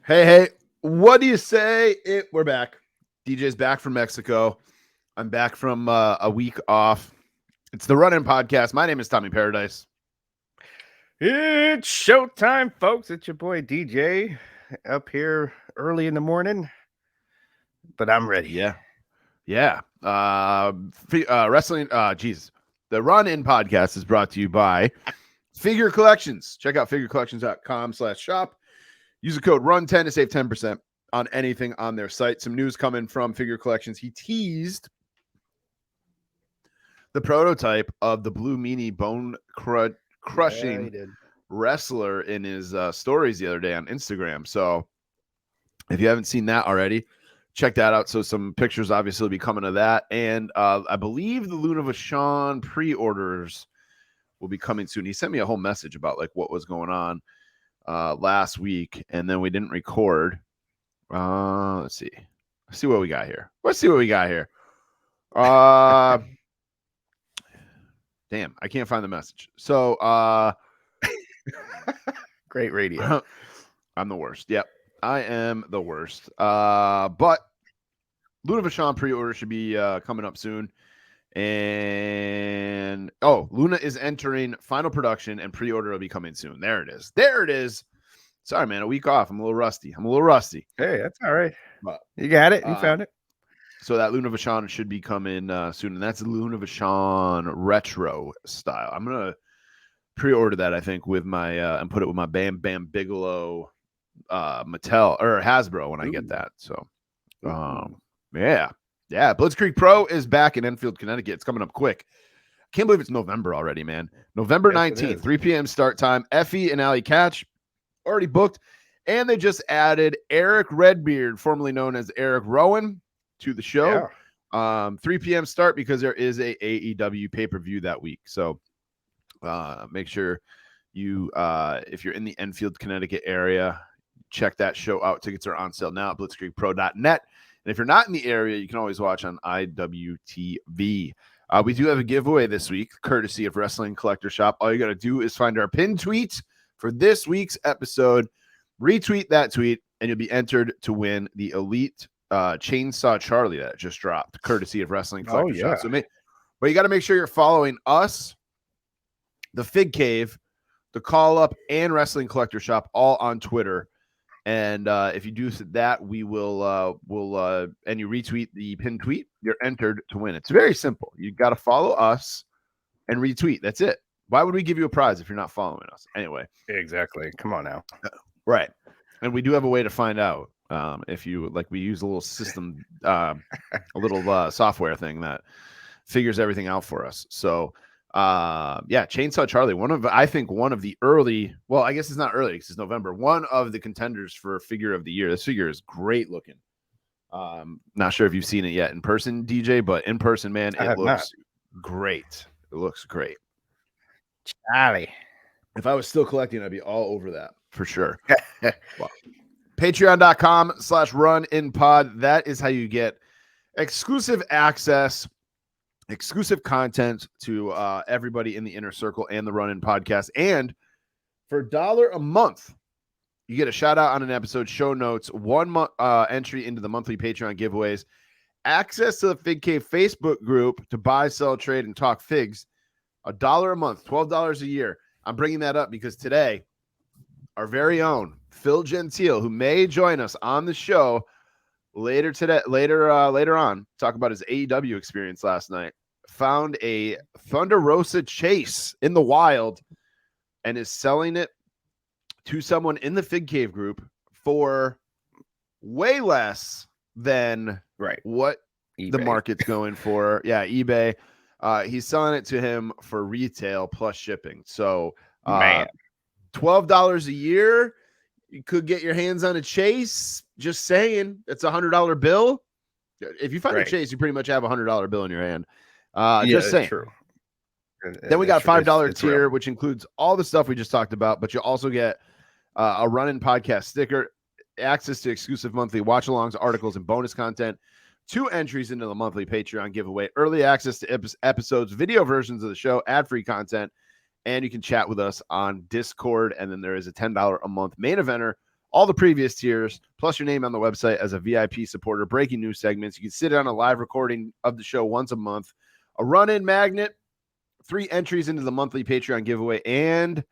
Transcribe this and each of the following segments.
Hey, what do you say? We're back. DJ's back from Mexico. I'm back from a week off. It's the Run-In Podcast. My name is Tommy Paradise. It's showtime, folks. It's your boy DJ up here early in the morning, but I'm ready. Yeah. Wrestling. Jesus. The Run-In Podcast is brought to you by Figure Collections. Check out figurecollections.com/shop. Use the code RUN10 to save 10% on anything on their site. Some news coming from Figure Collections. He teased the prototype of the Blue Meanie bone crushing wrestler in his stories the other day on Instagram. So if you haven't seen that already, check that out. So some pictures obviously will be coming of that. And I believe the Luna Vachon pre-orders will be coming soon. He sent me a whole message about like what was going on last week, and then we didn't record. Let's see what we got here. Damn, I can't find the message. So great radio. I'm the worst. Yep, I am the worst. But Luna Vachon pre-order should be coming up soon. And Luna is entering final production, and pre-order will be coming soon. There it is. Sorry, man, a week off. I'm a little rusty. Hey, that's all right. But, you got it. You found it. So that Luna Vachon should be coming soon, and that's the Luna Vachon retro style. I'm gonna pre-order that, I think, with my and put it with my Bam Bam Bigelow Mattel or Hasbro when I get that. So yeah. Blitzkrieg Pro is back in Enfield, Connecticut. It's coming up quick. Can't believe it's November already, man. November 19th, 3 p.m. start time. Effie and Allie Catch already booked, and they just added Eric Redbeard, formerly known as Eric Rowan, to the show. 3 p.m. start because there is a AEW pay-per-view that week. So make sure you, if you're in the Enfield, Connecticut area, check that show out. Tickets are on sale now at blitzkriegpro.net. And if you're not in the area, you can always watch on IWTV. We do have a giveaway this week, courtesy of Wrestling Collector Shop. All you got to do is find our pinned tweet for this week's episode, retweet that tweet, and you'll be entered to win the Elite Chainsaw Charlie that just dropped, courtesy of Wrestling Collector Shop. But you got to make sure you're following us, the Fig Cave, the Call Up, and Wrestling Collector Shop all on Twitter. And if you do that, we will and you retweet the pinned tweet, you're entered to win. It's very simple. You got to follow us and retweet. That's it. Why would we give you a prize if you're not following us? Anyway. Exactly. Come on now. Right. And we do have a way to find out if you like. We use a little system, a little software thing that figures everything out for us. So Chainsaw Charlie, one of the early, well, I guess it's not early because it's November, one of the contenders for figure of the year. This figure is great looking. Not sure if you've seen it yet in person, DJ, but in person, man, it looks great. It looks great. Charlie. If I was still collecting, I'd be all over that for sure. Well, Patreon.com/runinpod. That is how you get exclusive access, exclusive content to everybody in the inner circle and the Run-In Podcast. And for $1 a month, you get a shout out on an episode, show notes, 1 month entry into the monthly Patreon giveaways, access to the Fig Cave Facebook group to buy, sell, trade, and talk figs. $1 a month, $12 a year. I'm bringing that up because today, our very own Phil Gentile, who may join us on the show later on, talk about his AEW experience last night, found a Thunder Rosa chase in the wild and is selling it to someone in the Fig Cave group for way less than what eBay. The market's going for. Yeah, eBay. He's selling it to him for retail plus shipping. So $12 a year, you could get your hands on a chase. Just saying, it's $100 bill. If you find a chase, you pretty much have $100 bill in your hand. Just saying. True. Then we got a $5 tier, which includes all the stuff we just talked about, but you also get a Run-In Podcast sticker, access to exclusive monthly watch-alongs, articles, and bonus content, 2 entries into the monthly Patreon giveaway, early access to episodes, video versions of the show, ad-free content, and you can chat with us on Discord. And then there is a $10 a month main eventer all the previous tiers, plus your name on the website as a VIP supporter, breaking news segments. You can sit on a live recording of the show once a month, a run-in magnet, 3 entries into the monthly Patreon giveaway, and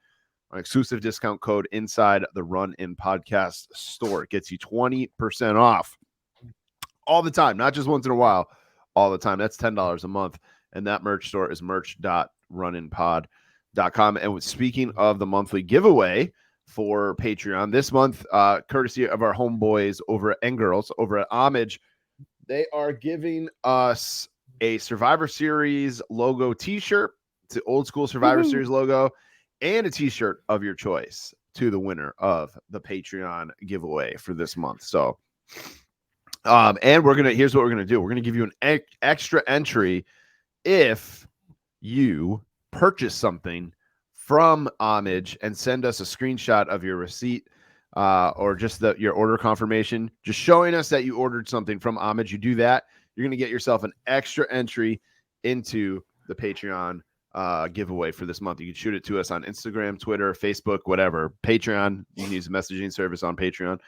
an exclusive discount code inside the Run-In Podcast store. It gets you 20% off all the time, not just once in a while, all the time. That's $10 a month. And that merch store is merch.runinpod.com. And speaking of the monthly giveaway for Patreon, this month, courtesy of our homeboys and girls over at Homage, they are giving us a Survivor Series logo t-shirt. It's the old school Survivor Series logo and a t-shirt of your choice to the winner of the Patreon giveaway for this month. So, and here's what we're going to do. We're going to give you an extra entry if you purchase something from Homage and send us a screenshot of your receipt or just your order confirmation, just showing us that you ordered something from Homage. You do that, you're going to get yourself an extra entry into the Patreon giveaway for this month. You can shoot it to us on Instagram, Twitter, Facebook, whatever. Patreon, you can use the messaging service on Patreon.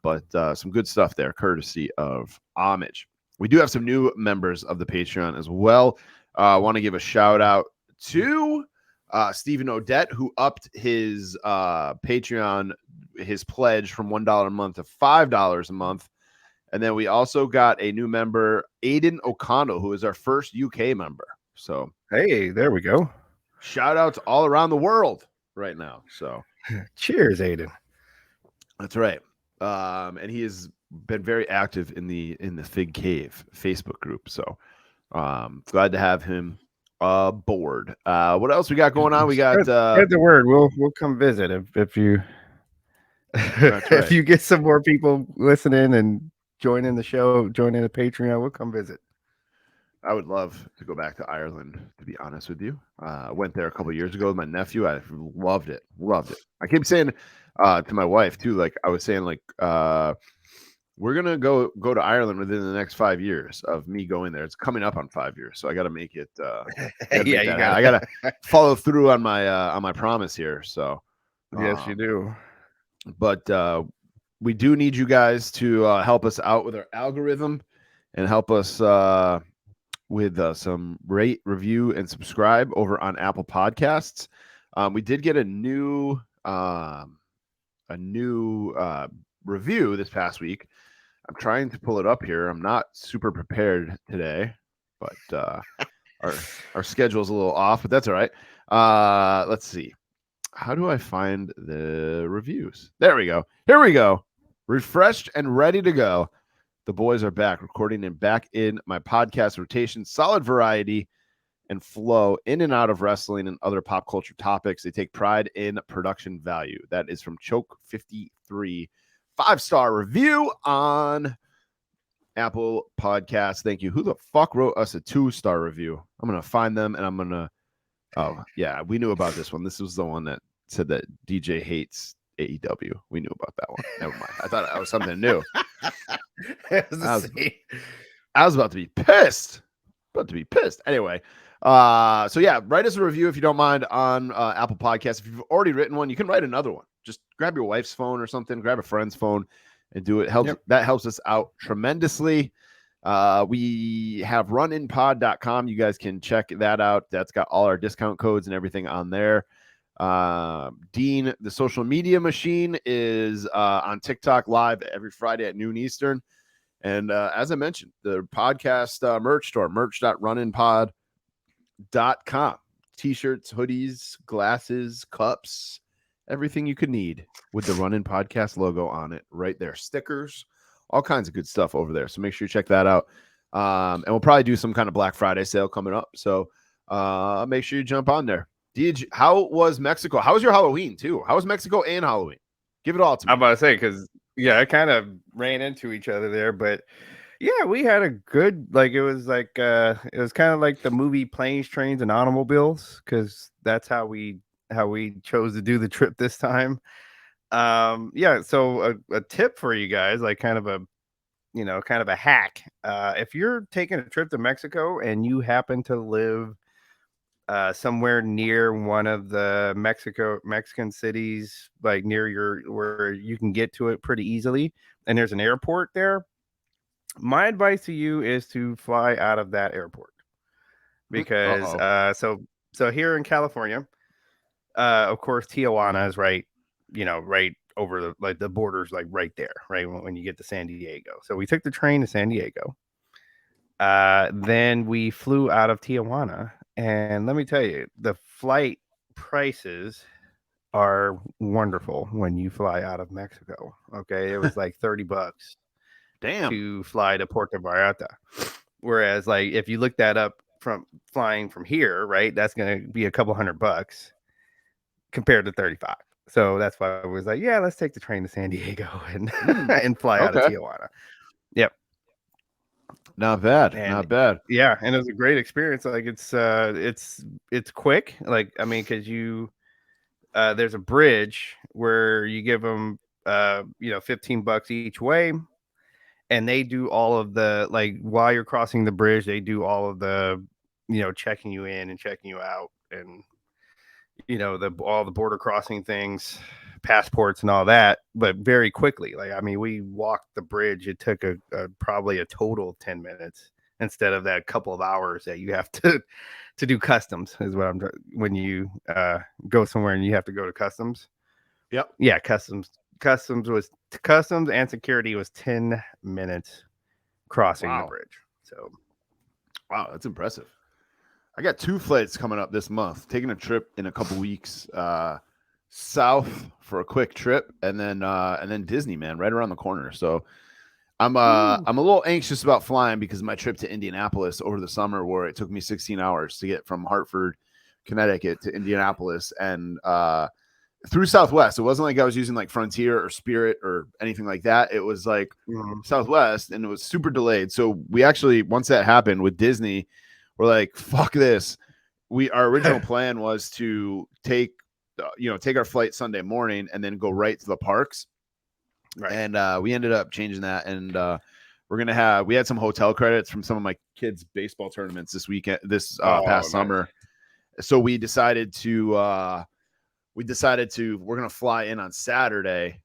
But some good stuff there, courtesy of Homage. We do have some new members of the Patreon as well. I want to give a shout out to Stephen Odette, who upped his Patreon, his pledge from $1 a month to $5 a month. And then we also got a new member, Aiden O'Connell, who is our first UK member. So, hey, there we go. Shout out to all around the world right now. So, cheers, Aiden. That's right. And he has been very active in the Fig Cave Facebook group. So, glad to have him aboard. What else we got going on? We got spread the word. We'll come visit if you if you get some more people listening and joining the show, joining the Patreon, we'll come visit. I would love to go back to Ireland, to be honest with you. I went there a couple of years ago with my nephew. I loved it. I keep saying to my wife too, like I was saying, like we're gonna go to Ireland within the next 5 years of me going there. It's coming up on 5 years, so I got to make it. I gotta follow through on my promise here. So yes, you do. But we do need you guys to help us out with our algorithm and help us with some rate, review, and subscribe over on Apple Podcasts. We did get a new review this past week. I'm trying to pull it up here. I'm not super prepared today, but our schedule is a little off, but that's all right. Let's see. How do I find the reviews? There we go. Here we go. Refreshed and ready to go. The boys are back, recording and back in my podcast rotation. Solid variety and flow in and out of wrestling and other pop culture topics. They take pride in production value. That is from Choke 53. 5-star review on Apple Podcasts. Thank you. Who the fuck wrote us a 2-star review? I'm going to find them and I'm going to. Oh, yeah. We knew about this one. This was the one that said that DJ hates AEW. We knew about that one. Never mind. I thought it was something new. I was about to be pissed. Anyway, so yeah, write us a review if you don't mind on Apple Podcasts. If you've already written one, you can write another one. Just grab your wife's phone or something, grab a friend's phone and do it. That helps us out tremendously. We have runinpod.com. You guys can check that out. That's got all our discount codes and everything on there. Dean, the social media machine, is on TikTok live every Friday at noon Eastern. And as I mentioned, the podcast merch store, merch.runinpod.com. T-shirts, hoodies, glasses, cups, everything you could need with the Run-In Podcast logo on it right there. Stickers, all kinds of good stuff over there. So make sure you check that out. And we'll probably do some kind of Black Friday sale coming up. So make sure you jump on there. DJ, how was Mexico? How was your Halloween too? How was Mexico and Halloween? Give it all to me. I'm about to say, because I kind of ran into each other there, but yeah, we had a good, it was kind of like the movie Planes, Trains, and Automobiles, because that's how we chose to do the trip this time. So a tip for you guys, kind of a hack. If you're taking a trip to Mexico and you happen to live somewhere near one of the Mexican cities, like near where you can get to it pretty easily. And there's an airport there. My advice to you is to fly out of that airport because so here in California, of course, Tijuana is right over the border's like right there, right when you get to San Diego. So we took the train to San Diego. Then we flew out of Tijuana, and let me tell you, the flight prices are wonderful when you fly out of Mexico. Okay, it was like $30 Damn. to fly to Puerto Vallarta. Whereas, like, if you look that up from flying from here, right, that's going to be a couple $100 compared to 35. So that's why I was like, yeah, let's take the train to San Diego and and fly out of Tijuana. Yep. Not bad. Yeah, and it was a great experience. Like it's quick. Like I mean, because there's a bridge where you give them $15 each way, and they do all of the, like, while you're crossing the bridge, they do all of the checking you in and checking you out, and all the border crossing things, passports and all that, but very quickly. Like, I mean, we walked the bridge. It took probably a total of 10 minutes instead of that couple of hours that you have to do customs is what when you go somewhere and you have to go to customs. Yep. Yeah. Customs and security was 10 minutes crossing the bridge. So, wow, that's impressive. I got 2 flights coming up this month, taking a trip in a couple weeks south for a quick trip, and then Disney, man, right around the corner. So I'm a little anxious about flying because of my trip to Indianapolis over the summer, where it took me 16 hours to get from Hartford, Connecticut to Indianapolis, and through Southwest. It wasn't like I was using like Frontier or Spirit or anything like that. It was like Southwest, and it was super delayed. So we actually, once that happened with Disney, we're like, fuck this. Our original plan was to take our flight Sunday morning and then go right to the parks. Right. And we ended up changing that. And we had some hotel credits from some of my kids' baseball tournaments this weekend, past summer. So we decided to, we're going to fly in on Saturday.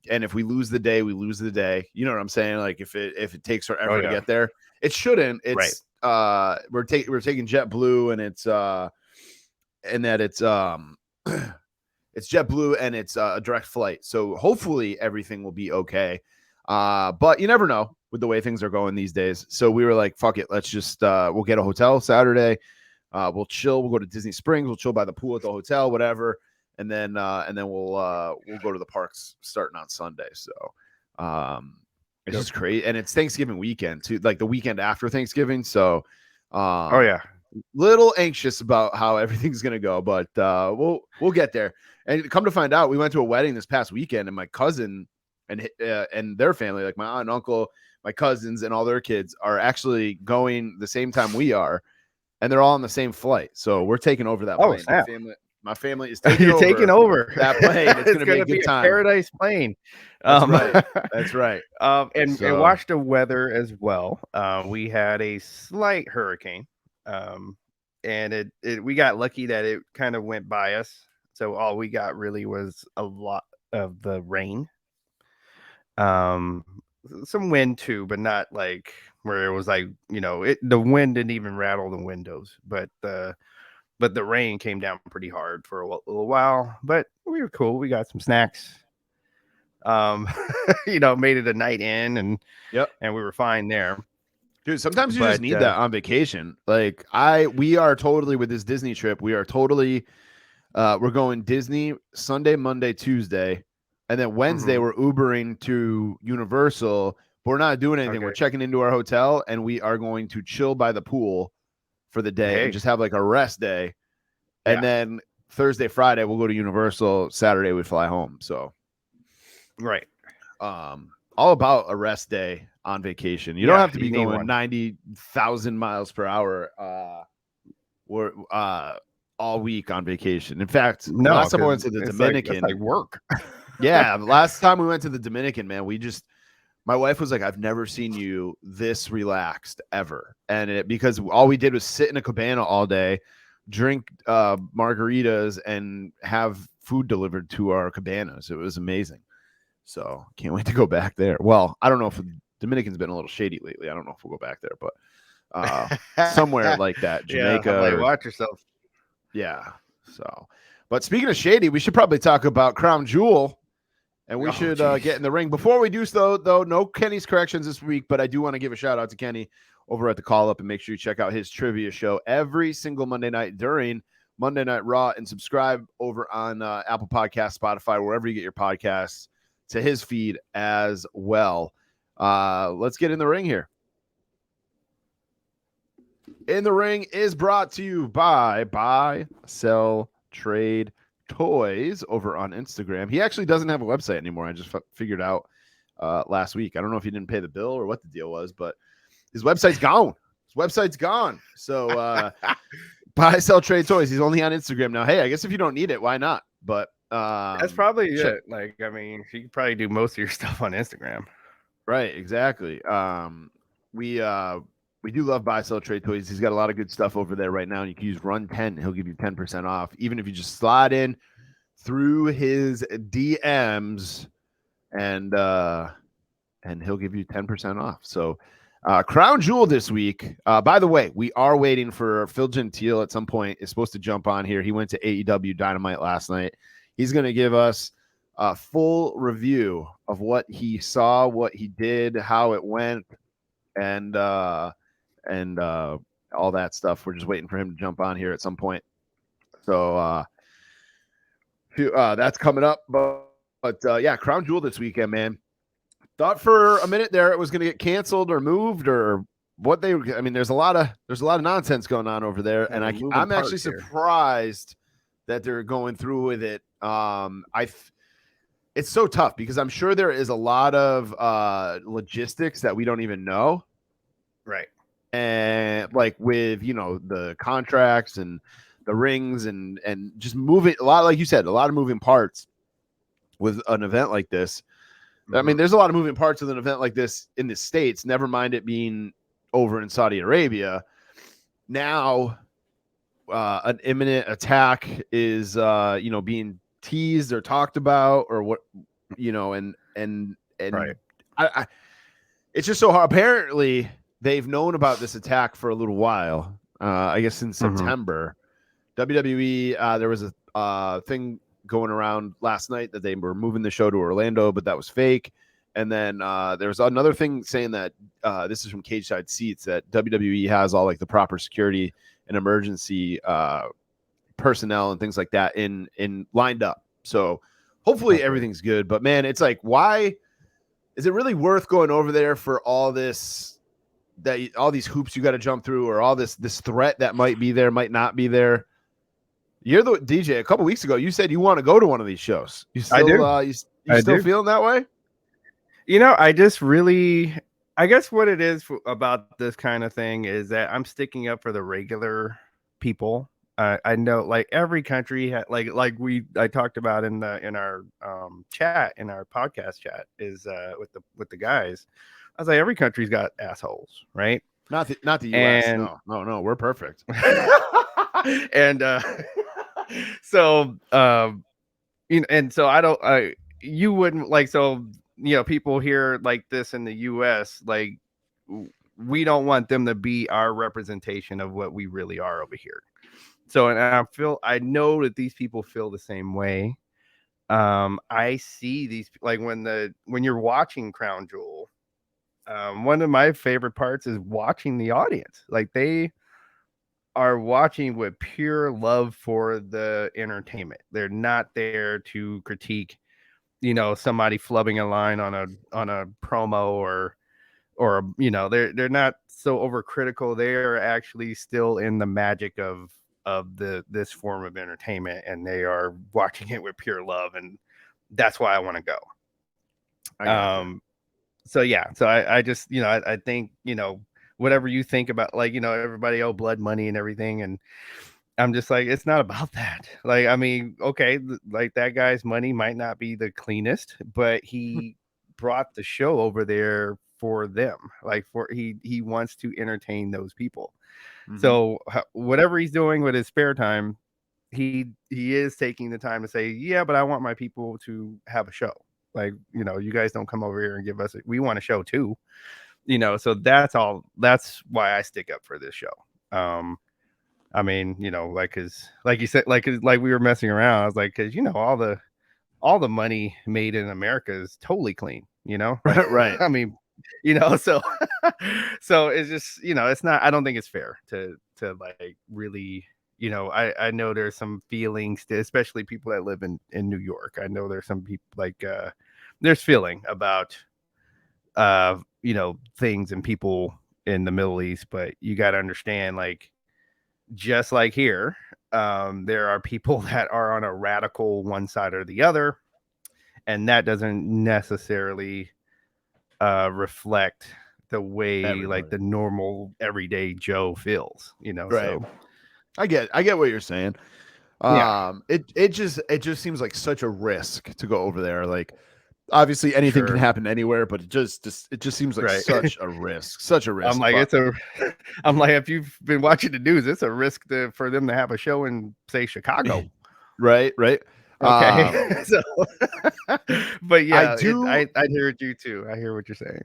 And if we lose the day, we lose the day. You know what I'm saying? Like if it takes forever to get there, it shouldn't. It's, we're taking JetBlue, and it's it's JetBlue, and it's a direct flight. So hopefully everything will be okay. But you never know with the way things are going these days. So we were like, fuck it. Let's just, we'll get a hotel Saturday. We'll chill. We'll go to Disney Springs. We'll chill by the pool at the hotel, whatever. And then we'll go to the parks starting on Sunday. So, it's just crazy. And it's Thanksgiving weekend too, like the weekend after Thanksgiving. So, little anxious about how everything's going to go, but we'll get there. And come to find out, we went to a wedding this past weekend, and my cousin and their family, like my aunt and uncle, my cousins and all their kids, are actually going the same time we are, and they're all on the same flight. So we're taking over that plane. My family is taking over that plane. It's going to be a good time. Paradise plane. That's right. That's right. And watch the weather as well. We had a slight hurricane. And we got lucky that it kind of went by us. So all we got really was a lot of the rain. Some wind too, but not like where it was like, the wind didn't even rattle the windows, but the rain came down pretty hard for a little while. But we were cool. We got some snacks. Made it a night in, and we were fine there. Dude, sometimes you just need that on vacation. Like we are totally, with this Disney trip, we are totally, we're going Disney Sunday, Monday, Tuesday, and then Wednesday we're Ubering to Universal. But we're not doing anything. Okay. We're checking into our hotel, and we are going to chill by the pool for the day and just have like a rest day. And then Thursday, Friday, we'll go to Universal. Saturday, we fly home. So, right. All about a rest day on vacation. You don't have to be going 90,000 miles per hour all week on vacation. In fact, last time I went to the Dominican, like work. Yeah, last time we went to the Dominican, man, my wife was like, I've never seen you this relaxed ever. And because all we did was sit in a cabana all day, drink margaritas, and have food delivered to our cabanas. It was amazing. So can't wait to go back there. Well, I don't know if Dominican's been a little shady lately. I don't know if we'll go back there, but somewhere like that, Jamaica. Yeah, I'm like, watch yourself. Yeah. So, but speaking of shady, we should probably talk about Crown Jewel, and we should get in the ring. Before we do so, though, no Kenny's corrections this week, but I do want to give a shout out to Kenny over at the Call Up, and make sure you check out his trivia show every single Monday night during Monday Night Raw, and subscribe over on Apple Podcasts, Spotify, wherever you get your podcasts, to his feed as well. Let's get in the ring here. In the Ring is brought to you by Buy, Sell, Trade Toys over on Instagram. He actually doesn't have a website anymore. I just figured out last week. I don't know if he didn't pay the bill or what the deal was, but his website's gone. So Buy, Sell, Trade Toys. He's only on Instagram now. Hey, I guess if you don't need it, why not? But that's probably it. Like, I mean, you could probably do most of your stuff on Instagram. Right, exactly. We do love Buy, Sell, Trade Toys. He's got a lot of good stuff over there right now. You can use Run 10. He'll give you 10% off, even if you just slide in through his DMs, and he'll give you 10% off. So Crown Jewel this week. By the way, we are waiting for Phil Gentile at some point. Is supposed to jump on here. He went to AEW Dynamite last night. He's going to give us a full review of what he saw, what he did, how it went, and all that stuff. We're just waiting for him to jump on here at some point. So that's coming up. But yeah, Crown Jewel this weekend, man. Thought for a minute there it was going to get canceled or moved or what they. I mean, there's a lot of nonsense going on over there, and I'm actually surprised that they're going through with it. It's so tough because I'm sure there is a lot of logistics that we don't even know. Right. And like with, the contracts and the rings and just moving a lot, like you said, a lot of moving parts with an event like this. Mm-hmm. I mean, there's a lot of moving parts with an event like this in the States, never mind it being over in Saudi Arabia. Now, an imminent attack is, being teased or talked about or what, and right. It's just so hard. Apparently they've known about this attack for a little while. I guess since September. WWE, there was a thing going around last night that they were moving the show to Orlando, but that was fake. And then there's another thing saying that this is from Cage Side Seats, that WWE has all like the proper security and emergency personnel and things like that in lined up. So hopefully everything's good. But man, it's like, why is it really worth going over there for all this? All these hoops you got to jump through, or all this threat that might be there, might not be there. You're the DJ. A couple weeks ago, you said you want to go to one of these shows. You still, I do. You still feeling that way? I just really, I guess what it is about this kind of thing is that I'm sticking up for the regular people. I know, like every country, I talked about in our chat, in our podcast chat, is with the guys. I was like, every country's got assholes, right? Not the US. No, we're perfect. And so and so you wouldn't like, so people here like this in the US, like we don't want them to be our representation of what we really are over here. So, and I know that these people feel the same way. I see these, like when you're watching Crown Jewel, one of my favorite parts is watching the audience. Like they are watching with pure love for the entertainment. They're not there to critique, somebody flubbing a line on a promo or they're not so overcritical. They're actually still in the magic of this form of entertainment, and they are watching it with pure love, and that's why I want to go. So yeah, so I just, I think, whatever you think about, like, everybody, blood money and everything, and I'm just like, it's not about that. Like, I mean, okay, like that guy's money might not be the cleanest, but he brought the show over there for them. Like he wants to entertain those people. Mhm. So whatever he's doing with his spare time, he is taking the time to say, yeah, but I want my people to have a show. Like, you know, you guys don't come over here and give us we want a show too. You know, so that's why I stick up for this show. I mean, you know, like you said, like we were messing around. I was like, because you know, all the money made in America is totally clean, you know? Right. I mean, you know, so it's just, you know, it's not, I don't think it's fair to like really, you know, I know there's some feelings to, especially people that live in New York. I know there's some people like there's feeling about you know, things and people in the Middle East, but you got to understand, like, just like here, there are people that are on a radical one side or the other, and that doesn't necessarily reflect the way like the normal everyday Joe feels, you know. Right. So I get what you're saying. Yeah. It just seems like such a risk to go over there. Like, obviously anything can happen anywhere, but it just seems like such a risk. I'm like, I'm like, if you've been watching the news, it's a risk for them to have a show in, say, Chicago. Right. Okay. So, but yeah, I hear it you too. I hear what you're saying.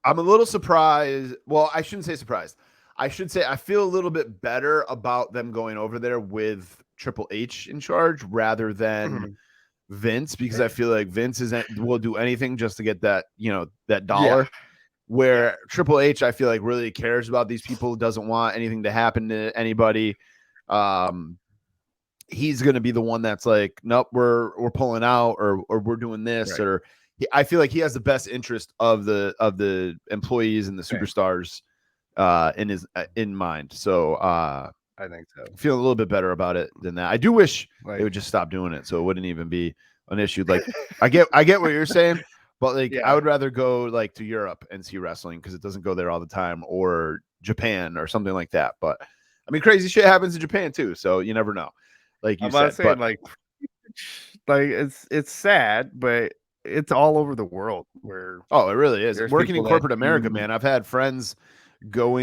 I'm a little surprised. Well, I shouldn't say surprised. I should say I feel a little bit better about them going over there with Triple H in charge rather than Vince, because I feel like Vince will do anything just to get that, you know, that dollar. Where Triple H, I feel like, really cares about these people, doesn't want anything to happen to anybody. He's going to be the one that's like, nope, we're pulling out, or we're doing this, or I feel like he has the best interest of the employees and the superstars in mind. So I think so. I feel a little bit better about it than that. I do wish they would just stop doing it, so it wouldn't even be an issue. Like, I get what you're saying, but like, I would rather go like to Europe and see wrestling because it doesn't go there all the time, or Japan or something like that. But I mean, crazy shit happens in Japan too, so you never know. Like you said, but like it's sad, but it's all over the world. Where it really is. Working in corporate America, man, I've had friends go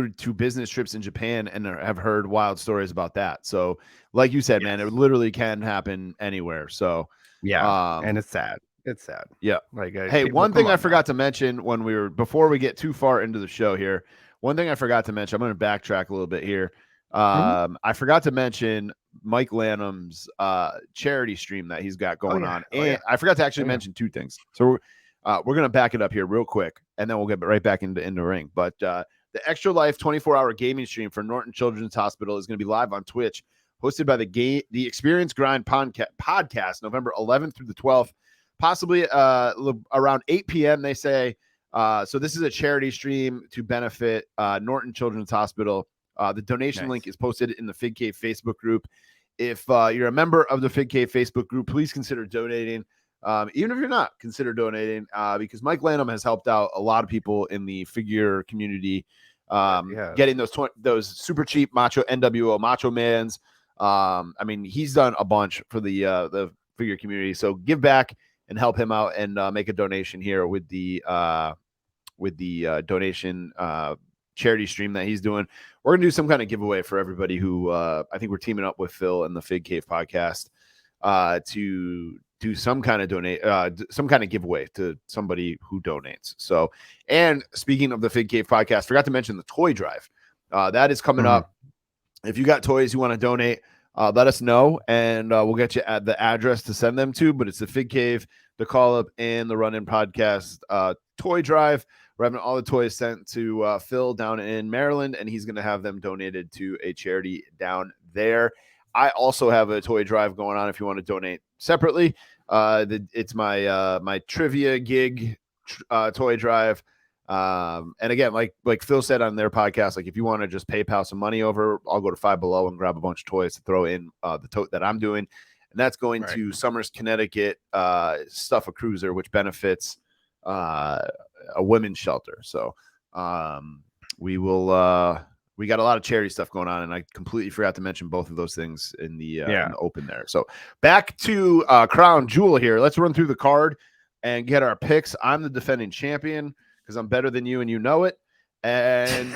to business trips in Japan and have heard wild stories about that. So, like you said, man, it literally can happen anywhere. So, and it's sad. It's sad. Yeah. Like, hey, one thing I forgot to mention before we get too far into the show here, one thing I forgot to mention, I'm going to backtrack a little bit here. I forgot to mention Mike Lanham's charity stream that he's got going on. And I forgot to actually mention two things. So we're going to back it up here real quick, and then we'll get right back into the ring. But the Extra Life 24-hour gaming stream for Norton Children's Hospital is going to be live on Twitch, hosted by the Experience Grind podcast, November 11th through the 12th, possibly around 8 p.m., they say. So this is a charity stream to benefit Norton Children's Hospital. The donation link is posted in the Fig Cave Facebook group. If you're a member of the Fig Cave Facebook group, please consider donating. Even if you're not, consider donating because Mike Lanham has helped out a lot of people in the figure community, getting those super cheap Macho NWO Macho Mans. I mean, he's done a bunch for the figure community. So give back and help him out and make a donation here with the donation charity stream that he's doing. We're gonna do some kind of giveaway for everybody who I think we're teaming up with Phil and the Fig Cave podcast to do some kind of giveaway to somebody who donates. So, and speaking of the Fig Cave podcast, forgot to mention the toy drive that is coming up. If you got toys you want to donate, let us know, and we'll get you at the address to send them to. But it's the Fig Cave, the Call Up, and the Run In podcast toy drive. We're having all the toys sent to Phil down in Maryland, and he's going to have them donated to a charity down there. I also have a toy drive going on if you want to donate separately. It's my trivia gig toy drive. And again, like Phil said on their podcast, like if you want to just PayPal some money over, I'll go to Five Below and grab a bunch of toys to throw in the tote that I'm doing. And that's going to Somers, Connecticut, Stuff a Cruiser, which benefits a women's shelter. So we got a lot of charity stuff going on, and I completely forgot to mention both of those things in the open there. So back to Crown Jewel here. Let's run through the card and get our picks. I'm the defending champion because I'm better than you and you know it. And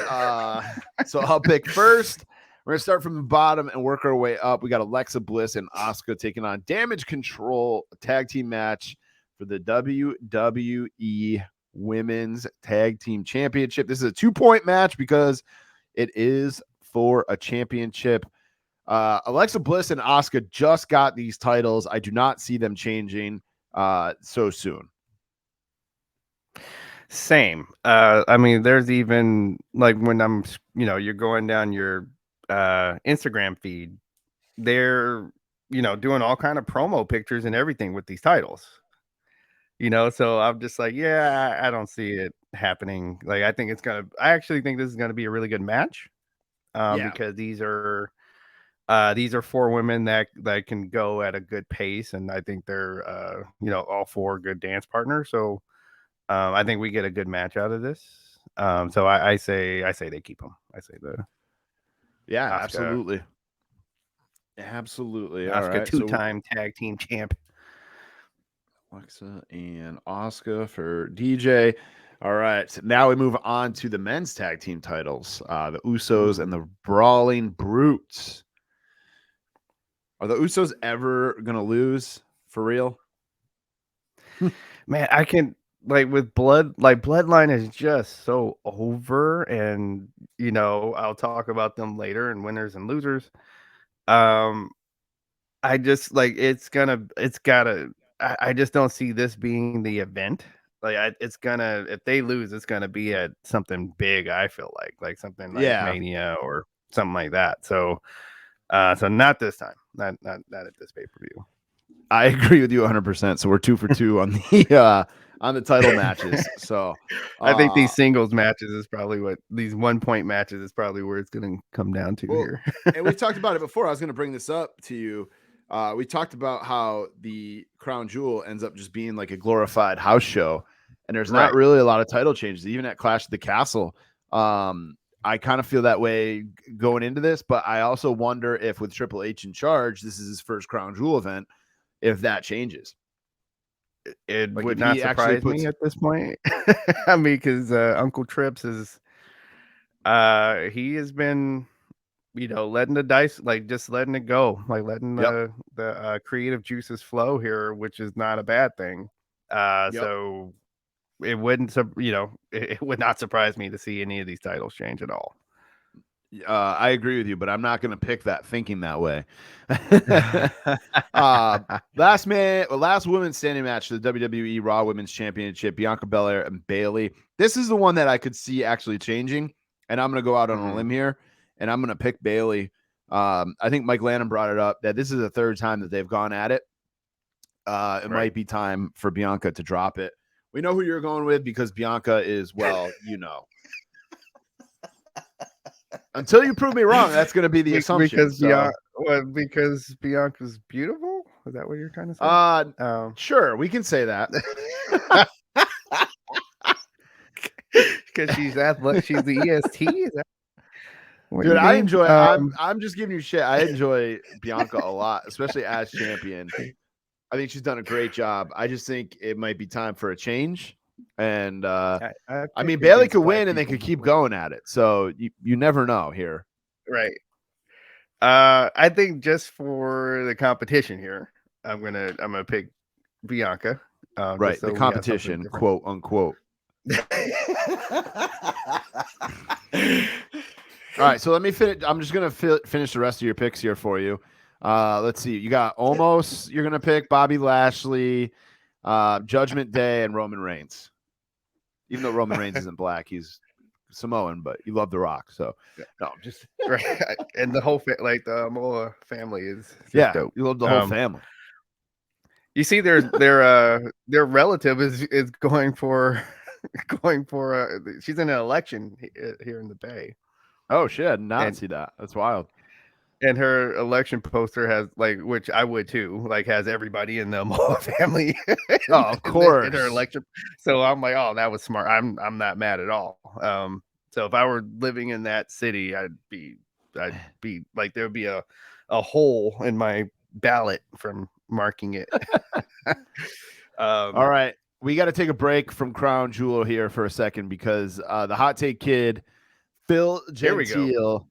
so I'll pick first. We're going to start from the bottom and work our way up. We got Alexa Bliss and Asuka taking on Damage Control, a tag team match for the WWE Women's Tag Team Championship. This is a 2-point match because it is for a championship. Alexa Bliss and Asuka just got these titles. I do not see them changing so soon. Same. I mean, there's even like when I'm, you're going down your Instagram feed, they're, doing all kind of promo pictures and everything with these titles. So I'm just like, yeah, I don't see it happening. Like, I actually think this is gonna be a really good match. Because these are 4 women that can go at a good pace, and I think they're all 4 good dance partners. So I think we get a good match out of this. So I say they keep them. I say Asuka. Absolutely. All Asuka, right. 2-time tag team champ. Alexa and Asuka for DJ. All right. So now we move on to the men's tag team titles. The Usos and the Brawling Brutes. Are the Usos ever going to lose for real? Man, I can with Bloodline is just so over, and I'll talk about them later and winners and losers. I just I just don't see this being the event. If they lose, it's gonna be at something big. I feel like something like Mania or something like that. So not this time, not at this pay-per-view. I agree with you 100%. So we're 2 for 2 on the title matches. So I think these singles matches is probably these 1-point matches is probably where it's going to come down to here. And we've talked about it before. I was going to bring this up to you. We talked about how the Crown Jewel ends up just being like a glorified house show, and there's not really a lot of title changes, even at Clash of the Castle. I kind of feel that way going into this, but I also wonder if with Triple H in charge, this is his first Crown Jewel event, if that changes. It would not surprise me at this point. I mean, because Uncle Trips is he has been letting the dice, just letting it go, letting the creative juices flow here, which is not a bad thing. So it wouldn't it would not surprise me to see any of these titles change at all. I agree with you, but I'm not going to pick that thinking that way. Last women's standing match, the WWE Raw Women's Championship, Bianca Belair and Bayley. This is the one that I could see actually changing, and I'm going to go out on a limb here, and I'm going to pick Bayley. I think Mike Lannon brought it up that this is the 3rd time that they've gone at it. It might be time for Bianca to drop it. We know who you're going with because Bianca is, until you prove me wrong, that's going to be the assumption. Because Bianca's beautiful? Is that what you're trying to say? Sure, we can say that. Because she's athletic, she's the EST. Dude, I enjoy. I'm just giving you shit. I enjoy Bianca a lot, especially as champion. I think she's done a great job. I just think it might be time for a change. And I mean, Bayley could win, and they could keep going at it. So you never know here, right? I think just for the competition here, I'm gonna pick Bianca. Right, so the competition, quote unquote. All right, so let me finish. I'm just gonna finish the rest of your picks here for you. Let's see. You got Omos. You're gonna pick Bobby Lashley, Judgment Day, and Roman Reigns. Even though Roman Reigns isn't black, he's Samoan, but you love The Rock, so no, just right. And the whole the Moa family is dope. You love the whole family. You see, their relative is going for she's in an election here in the Bay. Oh shit! I did not see that. That's wild. And her election poster has which I would too, has everybody in the Moa family. Of course. In her election. So I'm like, oh, that was smart. I'm not mad at all. So if I were living in that city, I'd be like, there would be a hole in my ballot from marking it. All right. we got to take a break from Crown Jewel here for a second because the Hot Take Kid, Phil Gentile,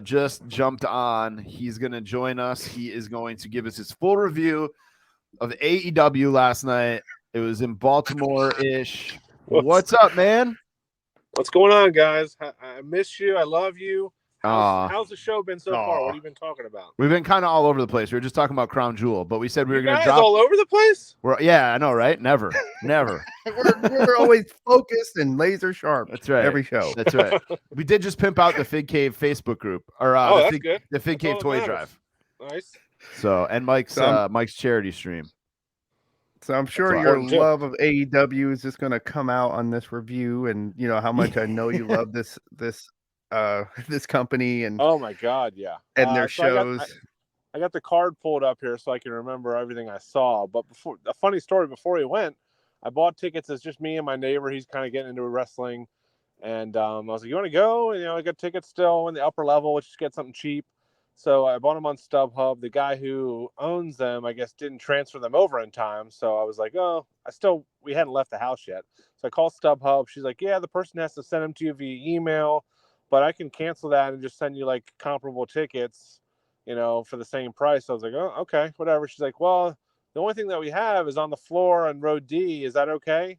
just jumped on. He's going to join us. He is going to give us his full review of AEW last night. It was in Baltimore-ish. What's up, man? What's going on, guys? I miss you. I love you. How's the show been so far? What have you been talking about? We've been kind of all over the place. We were just talking about Crown Jewel, but we said we were going to drop all over the place. Yeah, I know, right? Never. we're always focused and laser sharp. That's right. Every show. That's right. We did just pimp out the Fig Cave Facebook group, or the Fig Cave Toy Drive. Nice. So and Mike's charity stream. So I'm sure your love of AEW is just going to come out on this review, and you know how much I know you love this company and oh my god, yeah, and their shows. I got the card pulled up here so I can remember everything I saw. But a funny story, before he went, I bought tickets. It's just me and my neighbor. He's kind of getting into wrestling, and I was like, "You want to go?" And, I got tickets still in the upper level, which just get something cheap. So I bought them on StubHub. The guy who owns them, I guess, didn't transfer them over in time. So I was like, "Oh, we hadn't left the house yet." So I called StubHub. She's like, "Yeah, the person has to send them to you via email, but I can cancel that and just send you like comparable tickets, for the same price." So I was like, "Oh, okay, whatever." She's like, "Well, the only thing that we have is on the floor on row D. Is that okay?"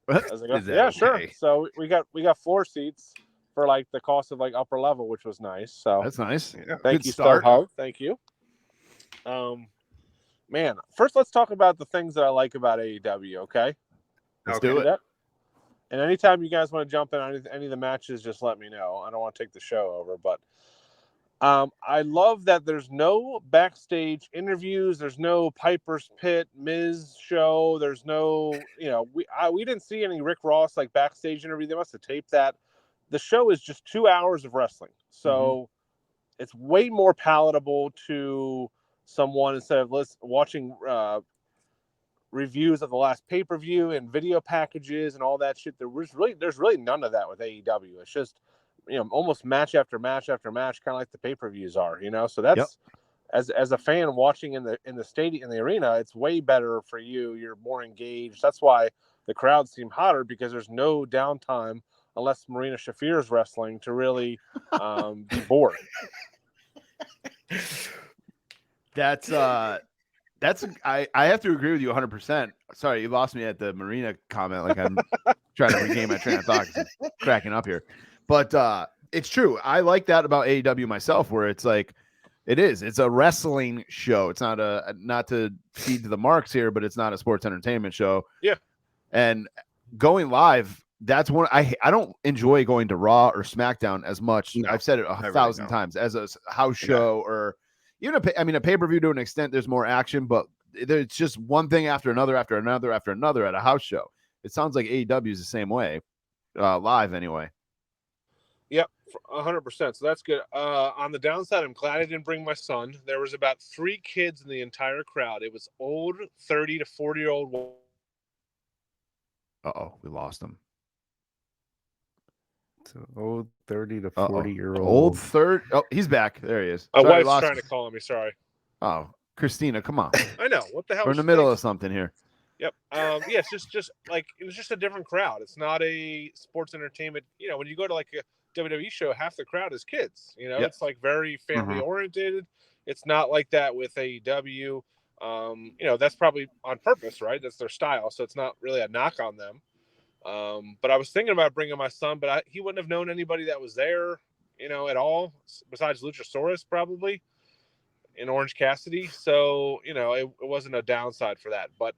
I was like, "Oh, yeah, okay. Sure." So we got floor seats for like the cost of like upper level, which was nice. So that's nice. Yeah. Thank you, StubHub. Thank you. Man, first let's talk about the things that I like about AEW. Okay, let's do it. And anytime you guys want to jump in on any of the matches, just let me know. I don't want to take the show over, but I love that there's no backstage interviews. There's no Piper's Pit, Miz show. There's no, we didn't see any Rick Ross like backstage interview. They must have taped that. The show is just 2 hours of wrestling. So it's way more palatable to someone instead of watching reviews of the last pay-per-view and video packages and all that shit. There's really none of that with AEW. It's just, almost match after match after match, kind of like the pay-per-views are, So that's as a fan watching in the stadium, in the arena, it's way better for you. You're more engaged. That's why the crowds seem hotter, because there's no downtime unless Marina Shafir's wrestling to really be bored. I have to agree with you 100%. Sorry, you lost me at the Marina comment. Like I'm trying to regain my train of thought. I'm cracking up here, but it's true. I like that about AEW myself, where it's like it's a wrestling show. It's not to feed to the marks here, but it's not a sports entertainment show. Yeah, and going live. That's one I don't enjoy going to Raw or SmackDown as much. No, I've said it 1,000 times as a house show or even a pay-per-view to an extent. There's more action, but it's just one thing after another at a house show. It sounds like AEW is the same way, live anyway. Yep, 100%. So that's good. On the downside, I'm glad I didn't bring my son. There was about 3 kids in the entire crowd. It was old 30 to 40-year-old. Uh-oh, we lost him. So old 30 to 40-year-old. Old third. Oh, he's back. There he is. My wife's trying to call me. Sorry. Oh, Christina, come on. I know. What the hell? We're in the middle of something here. Yep. It's just like it was just a different crowd. It's not a sports entertainment. When you go to like a WWE show, half the crowd is kids. It's like very family oriented. It's not like that with AEW. That's probably on purpose, right? That's their style. So it's not really a knock on them. But I was thinking about bringing my son, but he wouldn't have known anybody that was there, at all, besides Luchasaurus probably and Orange Cassidy. So, it wasn't a downside for that. But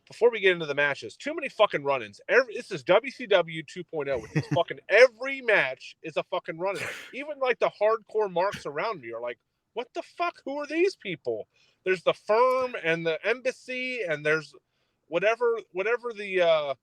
before we get into the matches, too many fucking run-ins. This is WCW 2.0 with this fucking every match is a fucking run-in. Even like the hardcore marks around me are like, what the fuck? Who are these people? There's the Firm and the Embassy, and there's whatever the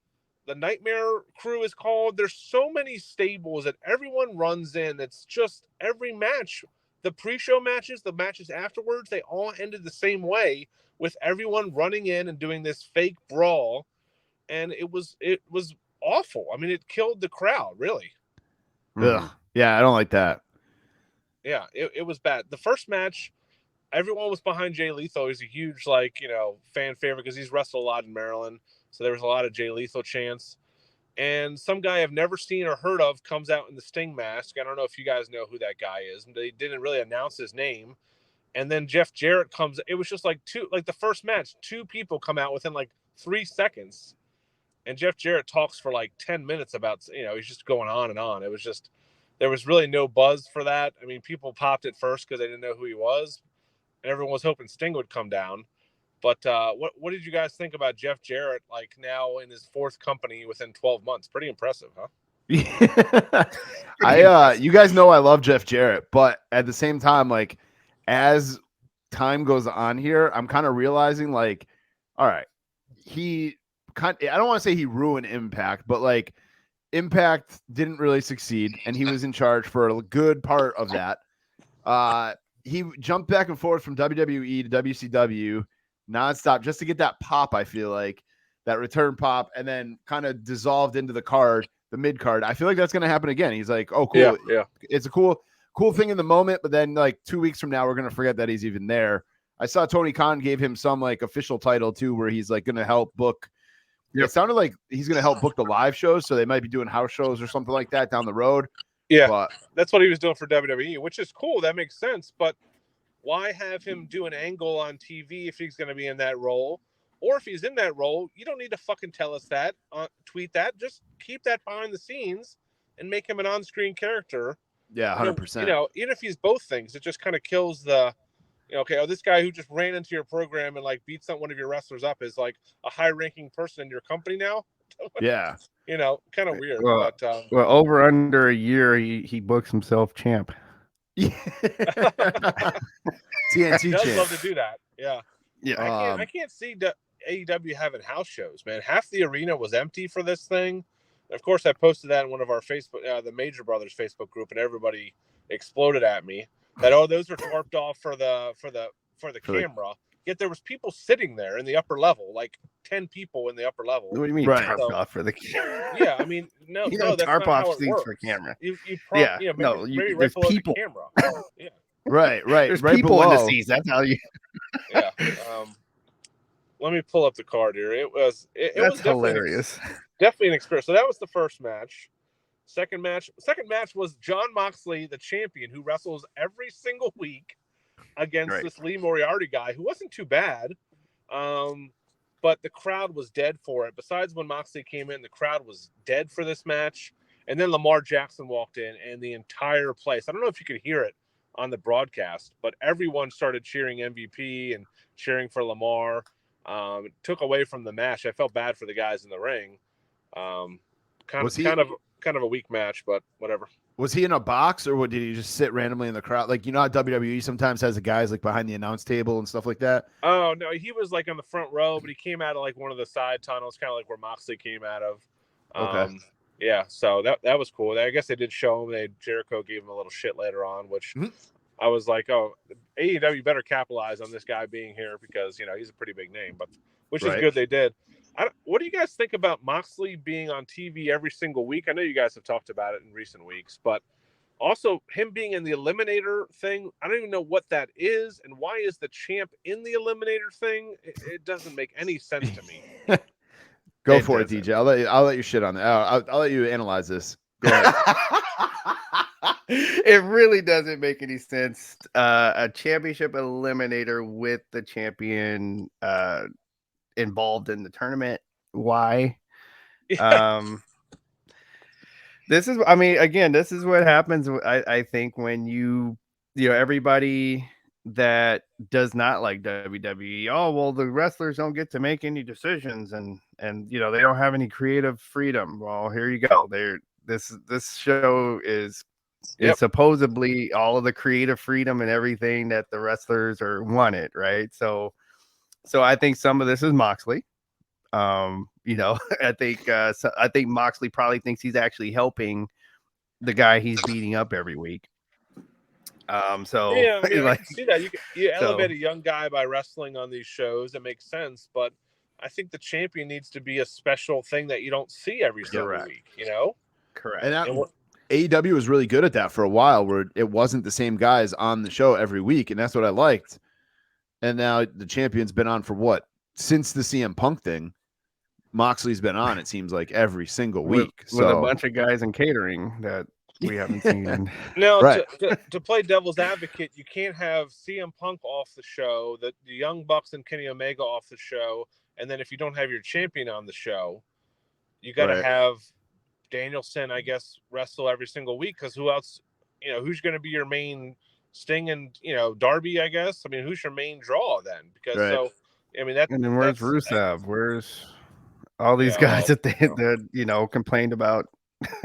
Nightmare Crew is called. There's so many stables that everyone runs in. It's just every match, the pre-show matches, the matches afterwards, they all ended the same way, with everyone running in and doing this fake brawl. And it was awful. I mean, it killed the crowd, really. Ugh. Yeah, I don't like that. Yeah, it was bad. The first match, everyone was behind Jay Lethal. He's a huge, fan favorite because he's wrestled a lot in Maryland. So there was a lot of Jay Lethal chants. And some guy I've never seen or heard of comes out in the Sting mask. I don't know if you guys know who that guy is. They didn't really announce his name. And then Jeff Jarrett comes. It was just like the first match, 2 people come out within like 3 seconds. And Jeff Jarrett talks for like 10 minutes about, he's just going on and on. It was just, there was really no buzz for that. I mean, people popped at first because they didn't know who he was. And everyone was hoping Sting would come down. But what did you guys think about Jeff Jarrett, like now in his 4th company within 12 months? Pretty impressive, huh? You guys know I love Jeff Jarrett, but at the same time, like as time goes on here, I'm kind of realizing like, all right, I don't want to say he ruined Impact, but like Impact didn't really succeed, and he was in charge for a good part of that. He jumped back and forth from WWE to WCW nonstop just to get that pop. I feel like that return pop, and then kind of dissolved into the mid card. I feel like that's going to happen again. He's like, oh, cool. Yeah. It's a cool thing in the moment, but then like 2 weeks from now, we're going to forget that he's even there. I saw Tony Khan gave him some like official title too, where he's like going to help book. Yep. It sounded like he's going to help book the live shows. So they might be doing house shows or something like that down the road. Yeah. But that's what he was doing for WWE, which is cool. That makes sense. But why have him do an angle on TV if he's going to be in that role? Or if he's in that role, you don't need to fucking tell us that, tweet that. Just keep that behind the scenes and make him an on-screen character. Yeah, 100%. Even if he's both things, it just kind of kills the, this guy who just ran into your program and like beats one of your wrestlers up is like a high-ranking person in your company now. Yeah. Kind of weird. Well, but, over under a year, he books himself champ. TNT does champ. love to do that. Yeah. Yeah. I can't see AEW having house shows, man. Half the arena was empty for this thing. And of course, I posted that in one of our Facebook, the Major Brothers Facebook group, and everybody exploded at me that those are tarped off for the camera. Yet there was people sitting there in the upper level, like 10 people in the upper level. What do you mean tarped off for the camera? Yeah, I mean, no, that's tarp not off how it seats works. for camera. Maybe there's right below people. the camera. Yeah. Right. There's right people below. in the seats. That's how you. Yeah. Let me pull up the card here. It was hilarious. Definitely an experience. So that was the first match. Second match was Jon Moxley, the champion, who wrestles every single week against this Lee Moriarty guy, who wasn't too bad. But the crowd was dead for it. Besides when Moxley came in, the crowd was dead for this match. And then Lamar Jackson walked in, and the entire place, I don't know if you could hear it on the broadcast, but everyone started cheering MVP and cheering for Lamar. It took away from the match. I felt bad for the guys in the ring. Kind of a weak match, but whatever. Was he in a box, or did he just sit randomly in the crowd? Like, how WWE sometimes has the guys like behind the announce table and stuff like that. Oh no, he was like on the front row, but he came out of like one of the side tunnels, kind of like where Moxley came out of. Okay. Yeah, so that was cool. I guess they did show him. Jericho gave him a little shit later on, which I was like, oh, AEW better capitalize on this guy being here because he's a pretty big name. But which is good they did. What do you guys think about Moxley being on TV every single week? I know you guys have talked about it in recent weeks, but also him being in the Eliminator thing. I don't even know what that is, and why is the champ in the Eliminator thing? It doesn't make any sense to me. Go for it, DJ. I'll let you shit on that. I'll let you analyze this. Go ahead. It really doesn't make any sense. A championship eliminator with the champion involved in the tournament. Why? This is what happens. I think when everybody that does not like WWE, oh well, the wrestlers don't get to make any decisions and they don't have any creative freedom. Well, here you go. This show is supposedly all of the creative freedom and everything that the wrestlers wanted, right? So I think some of this is Moxley. I think Moxley probably thinks he's actually helping the guy he's beating up every week. I can see that you elevate a young guy by wrestling on these shows. It makes sense, but I think the champion needs to be a special thing that you don't see every single week. Correct. And AEW was really good at that for a while, where it wasn't the same guys on the show every week, and that's what I liked. And now the champion's been on for what? Since the CM Punk thing. Moxley's been on, it seems like every single with week. a bunch of guys in catering that we haven't seen. Now, Right. to play devil's advocate, you can't have CM Punk off the show, the Young Bucks and Kenny Omega off the show, and then if you don't have your champion on the show, you got to Right. have Danielson, I guess, wrestle every single week, because who else, who's going to be your main Sting and, Darby, I guess? I mean, who's your main draw then? Because Right. so, I mean, that. And then where's Rusev? Where's all these guys that complained about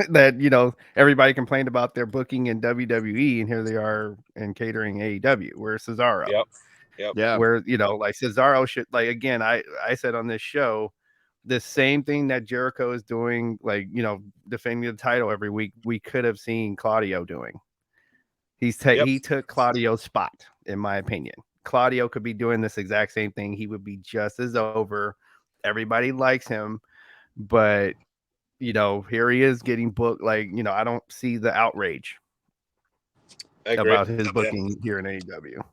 that, everybody complained about their booking in WWE, and here they are in catering AEW. Where's Cesaro? Yep. Yeah. Where, like Cesaro should, like, again, I said on this show, the same thing that Jericho is doing, like, defending the title every week, we could have seen Claudio doing. He took Claudio's spot, in my opinion. Claudio could be doing this exact same thing. He would be just as over. Everybody likes him, but here he is getting booked. Like, I don't see the outrage about his booking here in AEW.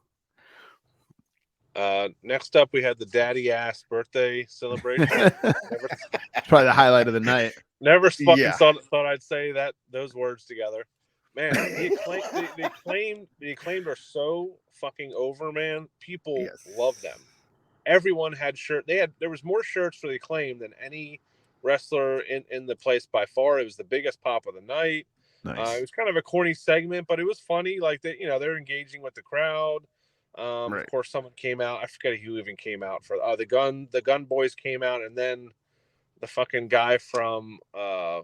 Next up, we had the daddy ass birthday celebration. It's probably the highlight of the night. Never fucking thought I'd say those words together. Man, the acclaimed are so fucking over, man. People love them. Everyone had shirt. There was more shirts for the Acclaim than any wrestler in the place by far. It was the biggest pop of the night. Nice. It was kind of a corny segment, but it was funny. Like they're engaging with the crowd. Of course, someone came out. I forget who even came out for. The Gun Boys came out, and then the fucking guy from the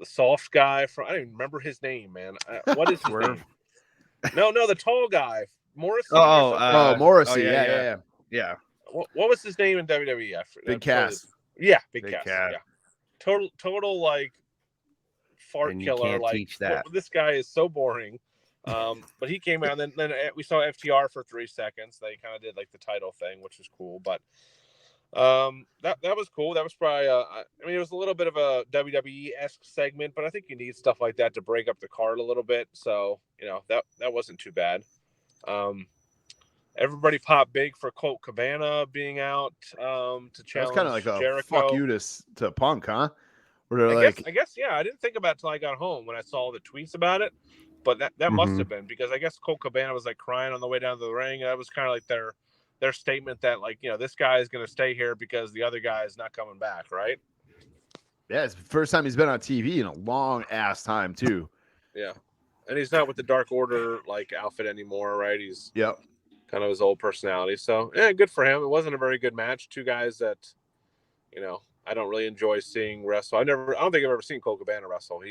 soft guy from. I don't even remember his name, man. What is his name? No, the tall guy, Morrissey. Morrissey. Yeah. What was his name in WWE? Big Cass. Yeah, Big Cass. Yeah. Total like fart and killer. Can't like teach that. This guy is so boring. But he came out, and then we saw FTR for 3 seconds. They kind of did like the title thing, which was cool. But that was cool. That was probably it was a little bit of a WWE-esque segment, but I think you need stuff like that to break up the card a little bit. So that wasn't too bad. Everybody popped big for Colt Cabana being out to challenge Jericho. That's kind of like a fuck you to Punk, huh? Where I guess yeah. I didn't think about it till I got home when I saw the tweets about it. But that must have been, because I guess Colt Cabana was like crying on the way down to the ring. That was kind of like their statement that, like, this guy is going to stay here because the other guy is not coming back, right? Yeah, it's the first time he's been on TV in a long ass time too. Yeah, and he's not with the Dark Order like outfit anymore, right? He's kind of his old personality. So yeah, good for him. It wasn't a very good match. Two guys that I don't really enjoy seeing wrestle. I don't think I've ever seen Colt Cabana wrestle.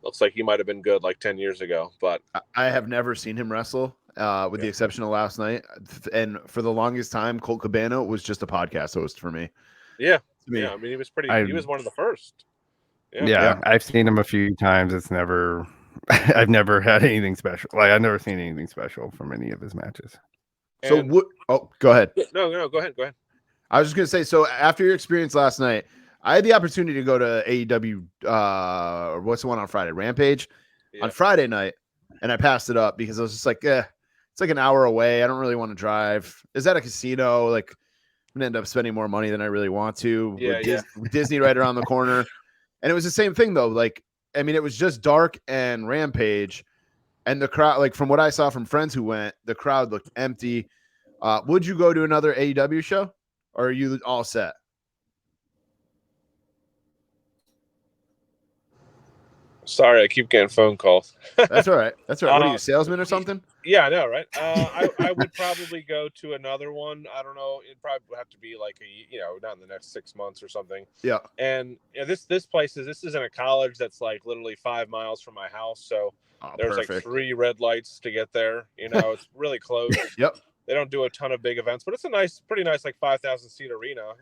Looks like he might have been good like 10 years ago, but I have never seen him wrestle, with the exception of last night. And for the longest time, Colt Cabana was just a podcast host for me. Yeah. Yeah. I mean, he was he was one of the first. Yeah. I've seen him a few times. I've never had anything special. Like, I've never seen anything special from any of his matches. So go ahead. No, go ahead. I was just going to say, so after your experience last night, I had the opportunity to go to AEW, what's the one on Friday? Rampage on Friday night. And I passed it up because I was just like, it's like an hour away. I don't really want to drive. Is that a casino? Like, I'm going to end up spending more money than I really want to. With Disney right around the corner. And it was the same thing though. Like, I mean, it was just dark and Rampage, and the crowd, like from what I saw from friends who went, the crowd looked empty. Would you go to another AEW show, or are you all set? Sorry, I keep getting phone calls. That's all right. What are you, a salesman or something? Yeah, I know, right? I would probably go to another one. I don't know. It'd probably have to be like not in the next 6 months or something. Yeah. And this place isn't a college that's like literally 5 miles from my house. So there's like 3 red lights to get there. It's really close. Yep. They don't do a ton of big events, but it's a pretty nice, like 5,000 seat arena.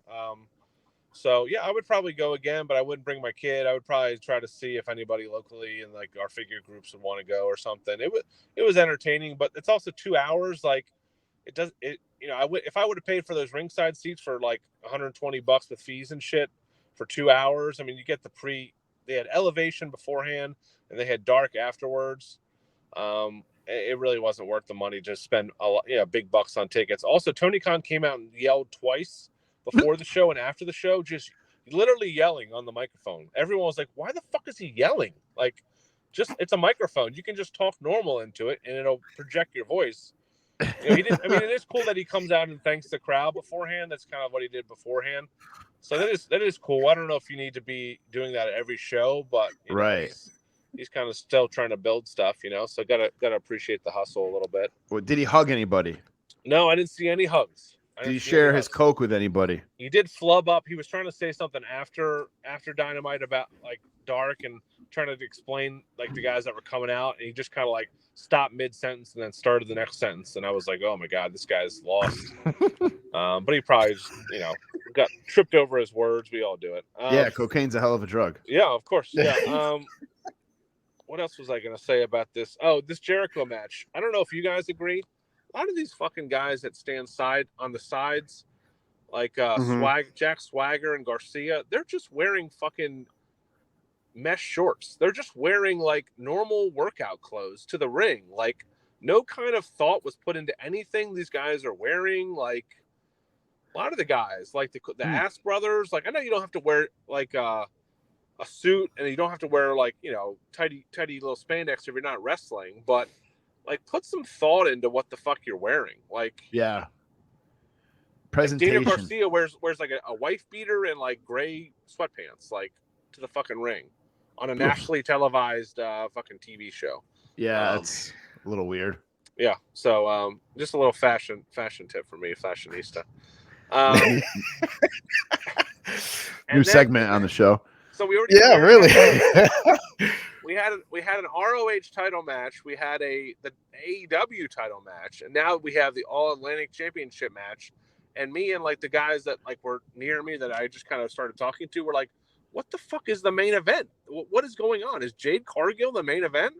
So yeah, I would probably go again, but I wouldn't bring my kid. I would probably try to see if anybody locally in like our figure groups would want to go or something. It was entertaining, but it's also 2 hours. Like if I would have paid for those ringside seats for like $120 with fees and shit for 2 hours. I mean, you get they had elevation beforehand and they had dark afterwards. It really wasn't worth the money to spend big bucks on tickets. Also, Tony Khan came out and yelled twice before the show and after the show, just literally yelling on the microphone. Everyone was like, "Why the fuck is he yelling?" Like, just it's a microphone. You can just talk normal into it, and it'll project your voice. You know, he didn't. I mean, it is cool that he comes out and thanks the crowd beforehand. That's kind of what he did beforehand. So that is cool. I don't know if you need to be doing that at every show, but you know, he's kind of still trying to build stuff, you know. So gotta appreciate the hustle a little bit. Well, did he hug anybody? No, I didn't see any hugs. Did he share his Coke with anybody? He did flub up. He was trying to say something after Dynamite about like Dark and trying to explain like the guys that were coming out, and he just kind of like stopped mid-sentence and then started the next sentence, and I was like, oh my god, this guy's lost. But he probably just, you know, got tripped over his words. We all do it. Yeah, cocaine's a hell of a drug. Yeah, of course. Yeah. What else was I going to say about this? Oh, this Jericho match. I don't know if you guys agree. A lot of these fucking guys that stand on the sides, like Jack Swagger and Garcia, they're just wearing fucking mesh shorts. They're just wearing like normal workout clothes to the ring. Like no kind of thought was put into anything these guys are wearing. Like a lot of the guys, like the Ass Brothers, like I know you don't have to wear like a suit and you don't have to wear like, you know, tidy little spandex if you're not wrestling, but like put some thought into what the fuck you're wearing. Like, yeah, presentation. Like Daniel Garcia wears like a wife beater and like gray sweatpants, like to the fucking ring on a nationally televised fucking TV show. Yeah, it's a little weird. Yeah, so just a little fashion tip for me, fashionista. New segment on the show. So we already really. we had an ROH title match. We had the AEW title match, and now we have the All Atlantic Championship match. And me and like the guys that like were near me that I just kind of started talking to were like, "What the fuck is the main event? What is going on? Is Jade Cargill the main event?"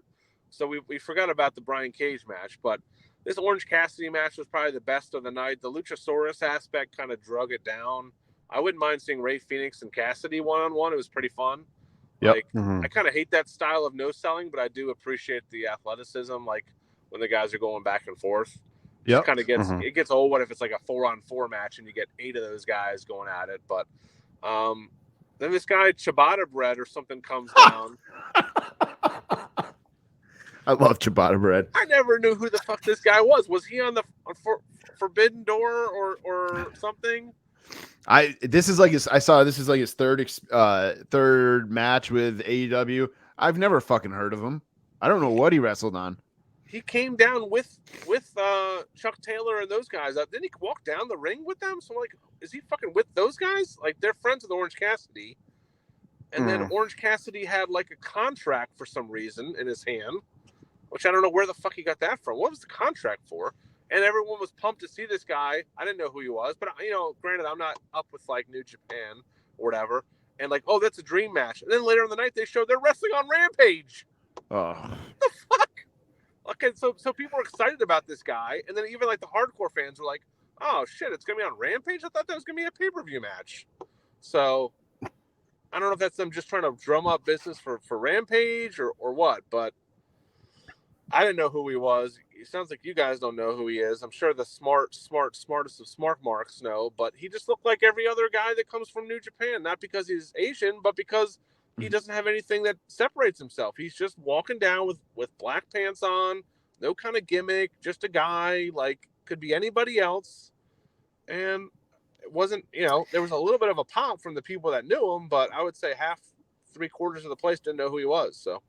So we forgot about the Brian Cage match, but this Orange Cassidy match was probably the best of the night. The Luchasaurus aspect kind of drug it down. I wouldn't mind seeing Ray Phoenix and Cassidy one-on-one. It was pretty fun. Yep. Like, I kind of hate that style of no selling, but I do appreciate the athleticism. Like when the guys are going back and forth. Yeah. Kind of gets it gets old. What if it's like a 4-on-4 match and you get 8 of those guys going at it? But then this guy Ciabatta Bread or something comes down. I love ciabatta bread. I never knew who the fuck this guy was. Was he on the Forbidden Door or something? This is like his third match with AEW. I've never fucking heard of him. I don't know what he wrestled on. He came down with Chuck Taylor and those guys. Didn't he walk down the ring with them? So I'm like, is he fucking with those guys? Like they're friends with Orange Cassidy. And then Orange Cassidy had like a contract for some reason in his hand, which I don't know where the fuck he got that from. What was the contract for? And everyone was pumped to see this guy. I didn't know who he was, but you know, granted, I'm not up with like New Japan or whatever. And like, oh, that's a dream match. And then later in the night, they showed they're wrestling on Rampage. Oh, what the fuck? Okay, so people were excited about this guy, and then even like the hardcore fans were like, "Oh shit, it's gonna be on Rampage." I thought that was gonna be a pay-per-view match. So I don't know if that's them just trying to drum up business for Rampage or what, but I didn't know who he was. It sounds like you guys don't know who he is. I'm sure the smartest of smart marks know, but he just looked like every other guy that comes from New Japan, not because he's Asian, but because he doesn't have anything that separates himself. He's just walking down with black pants on, no kind of gimmick, just a guy, like could be anybody else. And it wasn't, you know, there was a little bit of a pop from the people that knew him, but I would say 3/4 of the place didn't know who he was. So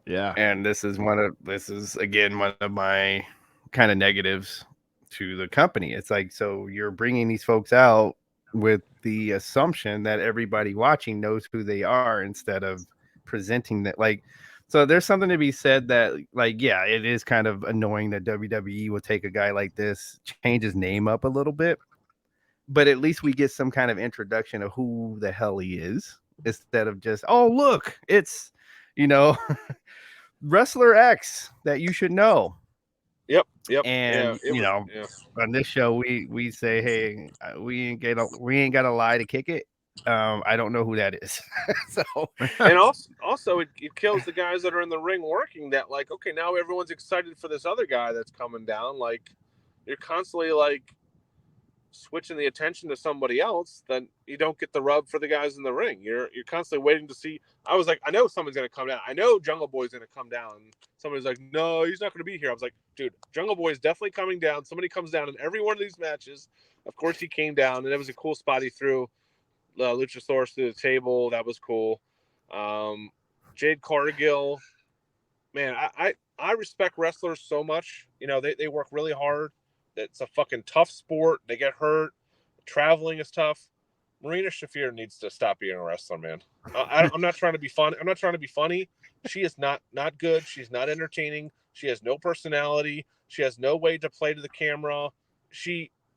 yeah. And this is again one of my kind of negatives to the company. It's like, so you're bringing these folks out with the assumption that everybody watching knows who they are instead of presenting that. Like, so there's something to be said that, like, yeah, it is kind of annoying that WWE will take a guy like this, change his name up a little bit, but at least we get some kind of introduction of who the hell he is instead of just, oh, look, it's, you know, wrestler X that you should know. Yep. And on this show, we say, hey, we ain't got a lie to kick it. I don't know who that is. So, and also it kills the guys that are in the ring working. That like, okay, now everyone's excited for this other guy that's coming down. Like, you're constantly like switching the attention to somebody else, then you don't get the rub for the guys in the ring. You're constantly waiting to see. I was like, I know someone's going to come down. I know Jungle Boy's going to come down. And somebody's like, no, he's not going to be here. I was like, dude, Jungle Boy is definitely coming down. Somebody comes down in every one of these matches. Of course, he came down, and it was a cool spot. He threw Luchasaurus through the table. That was cool. Jade Cargill, man, I respect wrestlers so much. You know, they work really hard. It's a fucking tough sport. They get hurt. Traveling is tough. Marina Shafir needs to stop being a wrestler, man. I'm not trying to be fun. I'm not trying to be funny. She is not good. She's not entertaining. She has no personality. She has no way to play to the camera.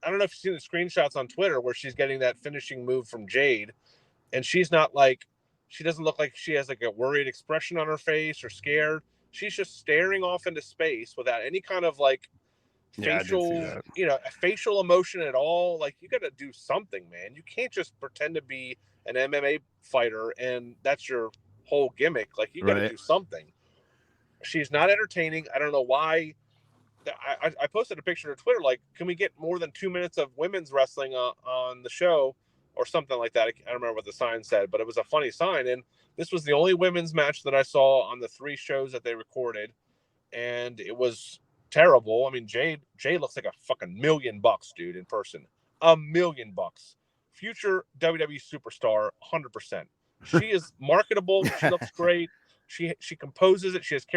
I don't know if you've seen the screenshots on Twitter where she's getting that finishing move from Jade, and she doesn't look like she has like a worried expression on her face or scared. She's just staring off into space without any kind of like facial emotion at all. Like, you got to do something, man. You can't just pretend to be an MMA fighter and that's your whole gimmick. Like, you got to do something. She's not entertaining. I don't know why. I posted a picture on Twitter, like, can we get more than 2 minutes of women's wrestling on the show or something like that? I don't remember what the sign said, but it was a funny sign. And this was the only women's match that I saw on the 3 shows that they recorded, and it was terrible. I mean, Jade looks like a fucking $1 million, dude, in person. $1 million. Future WWE superstar, 100%. She is marketable. She looks great. She composes it. She has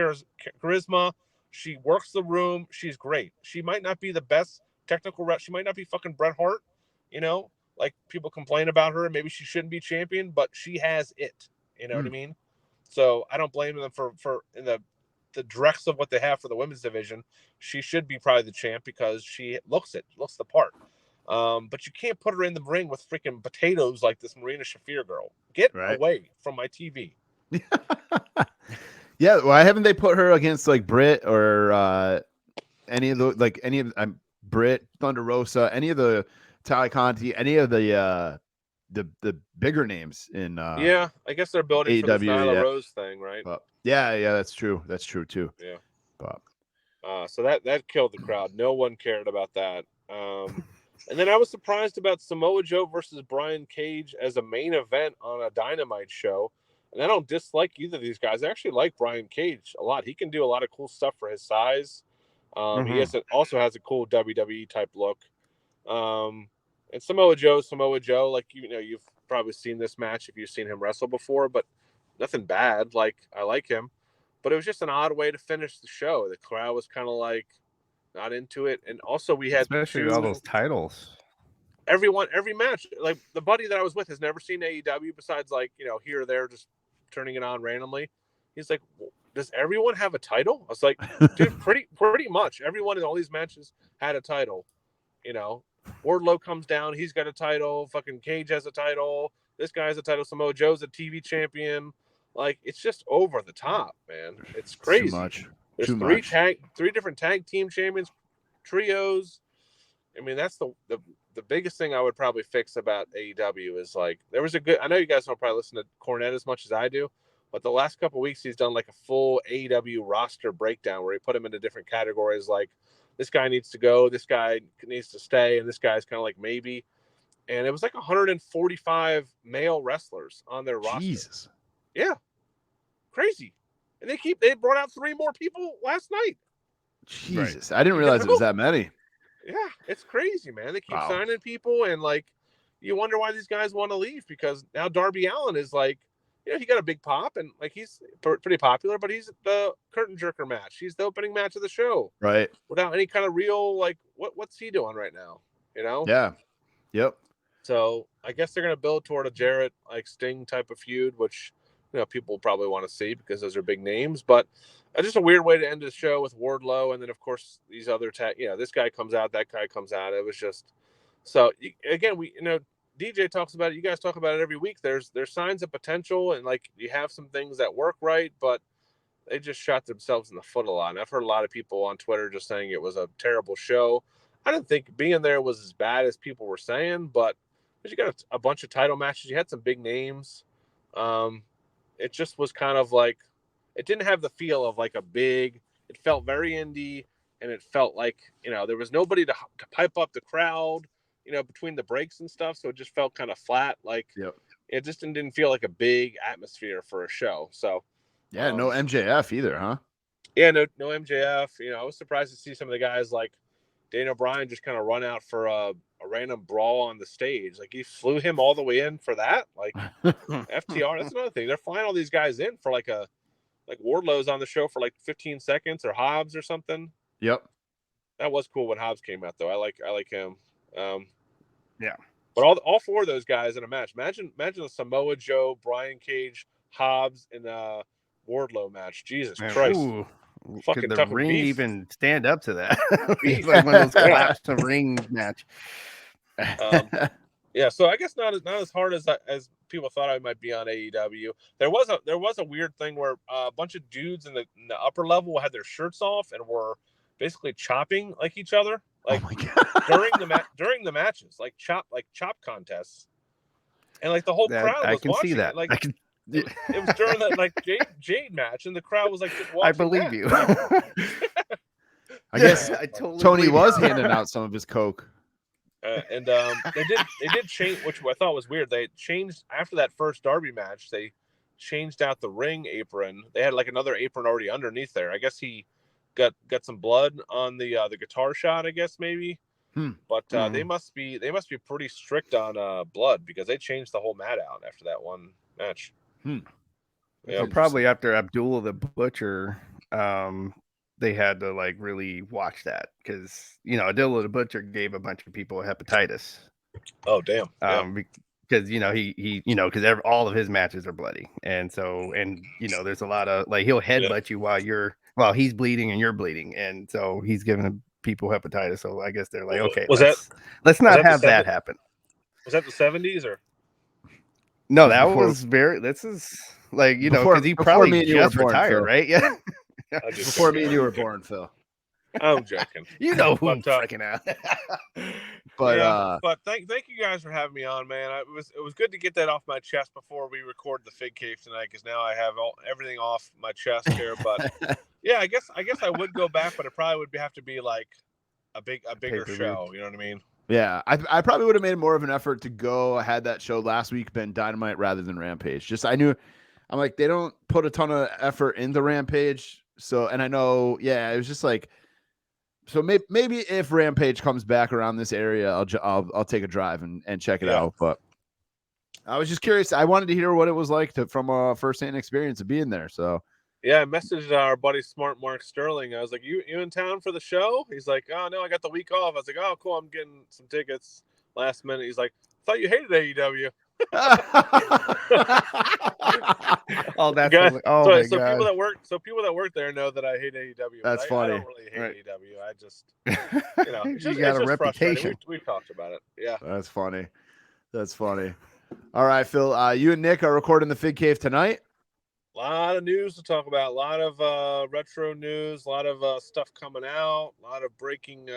charisma. She works the room. She's great. She might not be the best technical rep. She might not be fucking Bret Hart, you know, like people complain about her and maybe she shouldn't be champion, but she has it. You know what I mean? So I don't blame them for in the dregs of what they have for the women's division. She should be probably the champ because she looks the part. But you can't put her in the ring with freaking potatoes like this Marina Shafir girl. Get away from my TV. Yeah, why haven't they put her against like Britt or any of Britt, Thunder Rosa, any of the Tally Conti, any of the bigger names in I guess they're building for the Nyla Rose thing, right? But, yeah, that's true too. Yeah. But so that killed the crowd. No one cared about that. And then I was surprised about Samoa Joe versus Brian Cage as a main event on a Dynamite show. And I don't dislike either of these guys. I actually like Brian Cage a lot. He can do a lot of cool stuff for his size. He also has a cool WWE type look. And Samoa Joe, like, you know, you've probably seen this match if you've seen him wrestle before, but nothing bad. Like, I like him. But it was just an odd way to finish the show. The crowd was kind of like not into it. And also we had especially all those titles. Every match, like the buddy that I was with has never seen AEW besides like, you know, here or there, just turning it on randomly. He's like, does everyone have a title? I was like, dude, pretty much everyone in all these matches had a title. You know, Wardlow comes down, he's got a title. Fucking Cage has a title. This guy has a title. Samoa Joe's a TV champion. Like, it's just over the top, man. It's crazy. Too much. There's three different tag team champions, trios. I mean, that's the biggest thing I would probably fix about AEW is like there was a good. I know you guys don't probably listen to Cornette as much as I do, but the last couple of weeks he's done like a full AEW roster breakdown where he put them into different categories. Like, this guy needs to go, this guy needs to stay, and this guy's kind of like maybe. And it was like 145 male wrestlers on their roster. Jesus. Yeah, crazy. And they brought out 3 more people last night. Jesus, I didn't realize it was that many. Yeah, it's crazy, man. They keep signing people, and like, you wonder why these guys want to leave because now Darby Allin is like, you know, he got a big pop and like he's pretty popular, but he's the curtain jerker match. He's the opening match of the show, right? Without any kind of real like, what's he doing right now? You know? Yeah. Yep. So I guess they're gonna build toward a Jarrett like Sting type of feud, which, you know, people will probably want to see because those are big names, but just a weird way to end the show with Wardlow. And then of course these other this guy comes out, that guy comes out. It was just, so again, DJ talks about it. You guys talk about it every week. There's signs of potential and like you have some things that work right, but they just shot themselves in the foot a lot. And I've heard a lot of people on Twitter just saying it was a terrible show. I didn't think being there was as bad as people were saying, but you got a bunch of title matches. You had some big names. It just was kind of like, it didn't have the feel of like it felt very indie, and it felt like, you know, there was nobody to pipe up the crowd. between the breaks and stuff. So it just felt kind of flat. Like it just didn't feel like a big atmosphere for a show. So yeah, no MJF either, huh? Yeah, no MJF. I was surprised to see some of the guys like Daniel Bryan just kind of run out for a random brawl on the stage. Like he flew him all the way in for that. Like FTR, that's another thing. They're flying all these guys in for like Wardlow's on the show for like 15 seconds or Hobbs or something. Yep. That was cool when Hobbs came out though. I like him. Yeah. But all four of those guys in a match. Imagine the Samoa Joe, Brian Cage, Hobbs, and Wardlow match. Jesus Christ. Ooh. Fucking Could the tough ring beast. even stand up to that? It's like one of those collapsed ring match. Yeah, so I guess not as hard as people thought I might be on AEW. There was a weird thing where a bunch of dudes in the upper level had their shirts off and were basically chopping like each other, like during the matches, like chop contests, and like the whole crowd was I can watching see that. it. Like it was during that like Jade match, and the crowd was like just watching. I believe you. I guess totally Tony was handing out some of his coke. And they did change, which I thought was weird. They changed after that first Derby match. They changed out the ring apron. They had like another apron already underneath there. I guess he got some blood on the guitar shot. I guess maybe. But they must be pretty strict on blood because they changed the whole mat out after that one match. Yeah, probably after Abdullah the Butcher, they had to like really watch that because Abdullah the Butcher gave a bunch of people hepatitis. Oh damn! Because he because all of his matches are bloody, and there's a lot of like he'll headbutt you while he's bleeding and you're bleeding, and so he's giving people hepatitis. So I guess they're like, okay, let's not have that happen. Was that the 70s or? No, this is like, because he probably just retired, right? Yeah. Before me and you were born, Phil. I'm joking. Who I'm freaking out. But thank you guys for having me on, man. It was good to get that off my chest before we record the Fig Cave tonight, because now I have everything off my chest here. But yeah, I guess I would go back, but it probably would have to be like a bigger show. You know what I mean? Yeah, I probably would have made more of an effort to go. I had that show last week, been Dynamite rather than Rampage. Just I'm like, they don't put a ton of effort into Rampage. So, and I know, it was just like, so maybe if Rampage comes back around this area, I'll take a drive and check it out. But I was just curious. I wanted to hear what it was like from a firsthand experience of being there. So. Yeah, I messaged our buddy Smart Mark Sterling. I was like, you in town for the show? He's like, oh, no, I got the week off. I was like, oh, cool, I'm getting some tickets last minute. He's like, I thought you hated AEW. Oh, that's God. my so God. people that work there know that I hate AEW. That's funny. I don't really hate AEW. I just, you got a reputation. We talked about it. Yeah. That's funny. All right, Phil, you and Nick are recording the Fig Cave tonight. A lot of news to talk about. A lot of retro news. A lot of stuff coming out. A lot of breaking.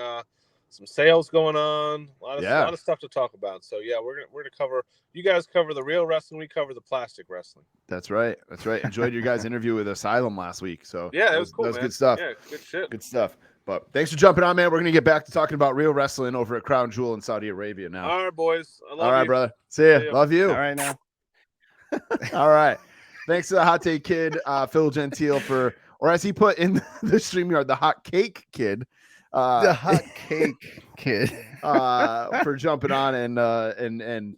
Some sales going on. A lot of stuff to talk about. So yeah, we're gonna cover. You guys cover the real wrestling. We cover the plastic wrestling. That's right. Enjoyed your guys' interview with Asylum last week. So yeah, it was cool. That was man. good stuff. Yeah, good shit. Good stuff. But thanks for jumping on, man. We're gonna get back to talking about real wrestling over at Crown Jewel in Saudi Arabia now. All right, boys. I love All right, you. brother. See ya. Love you. All right now. All right. Thanks to the Hot Take Kid, Phil Gentile, or as he put in the StreamYard, the Hot Cake Kid. The Hot Cake Kid. For jumping on and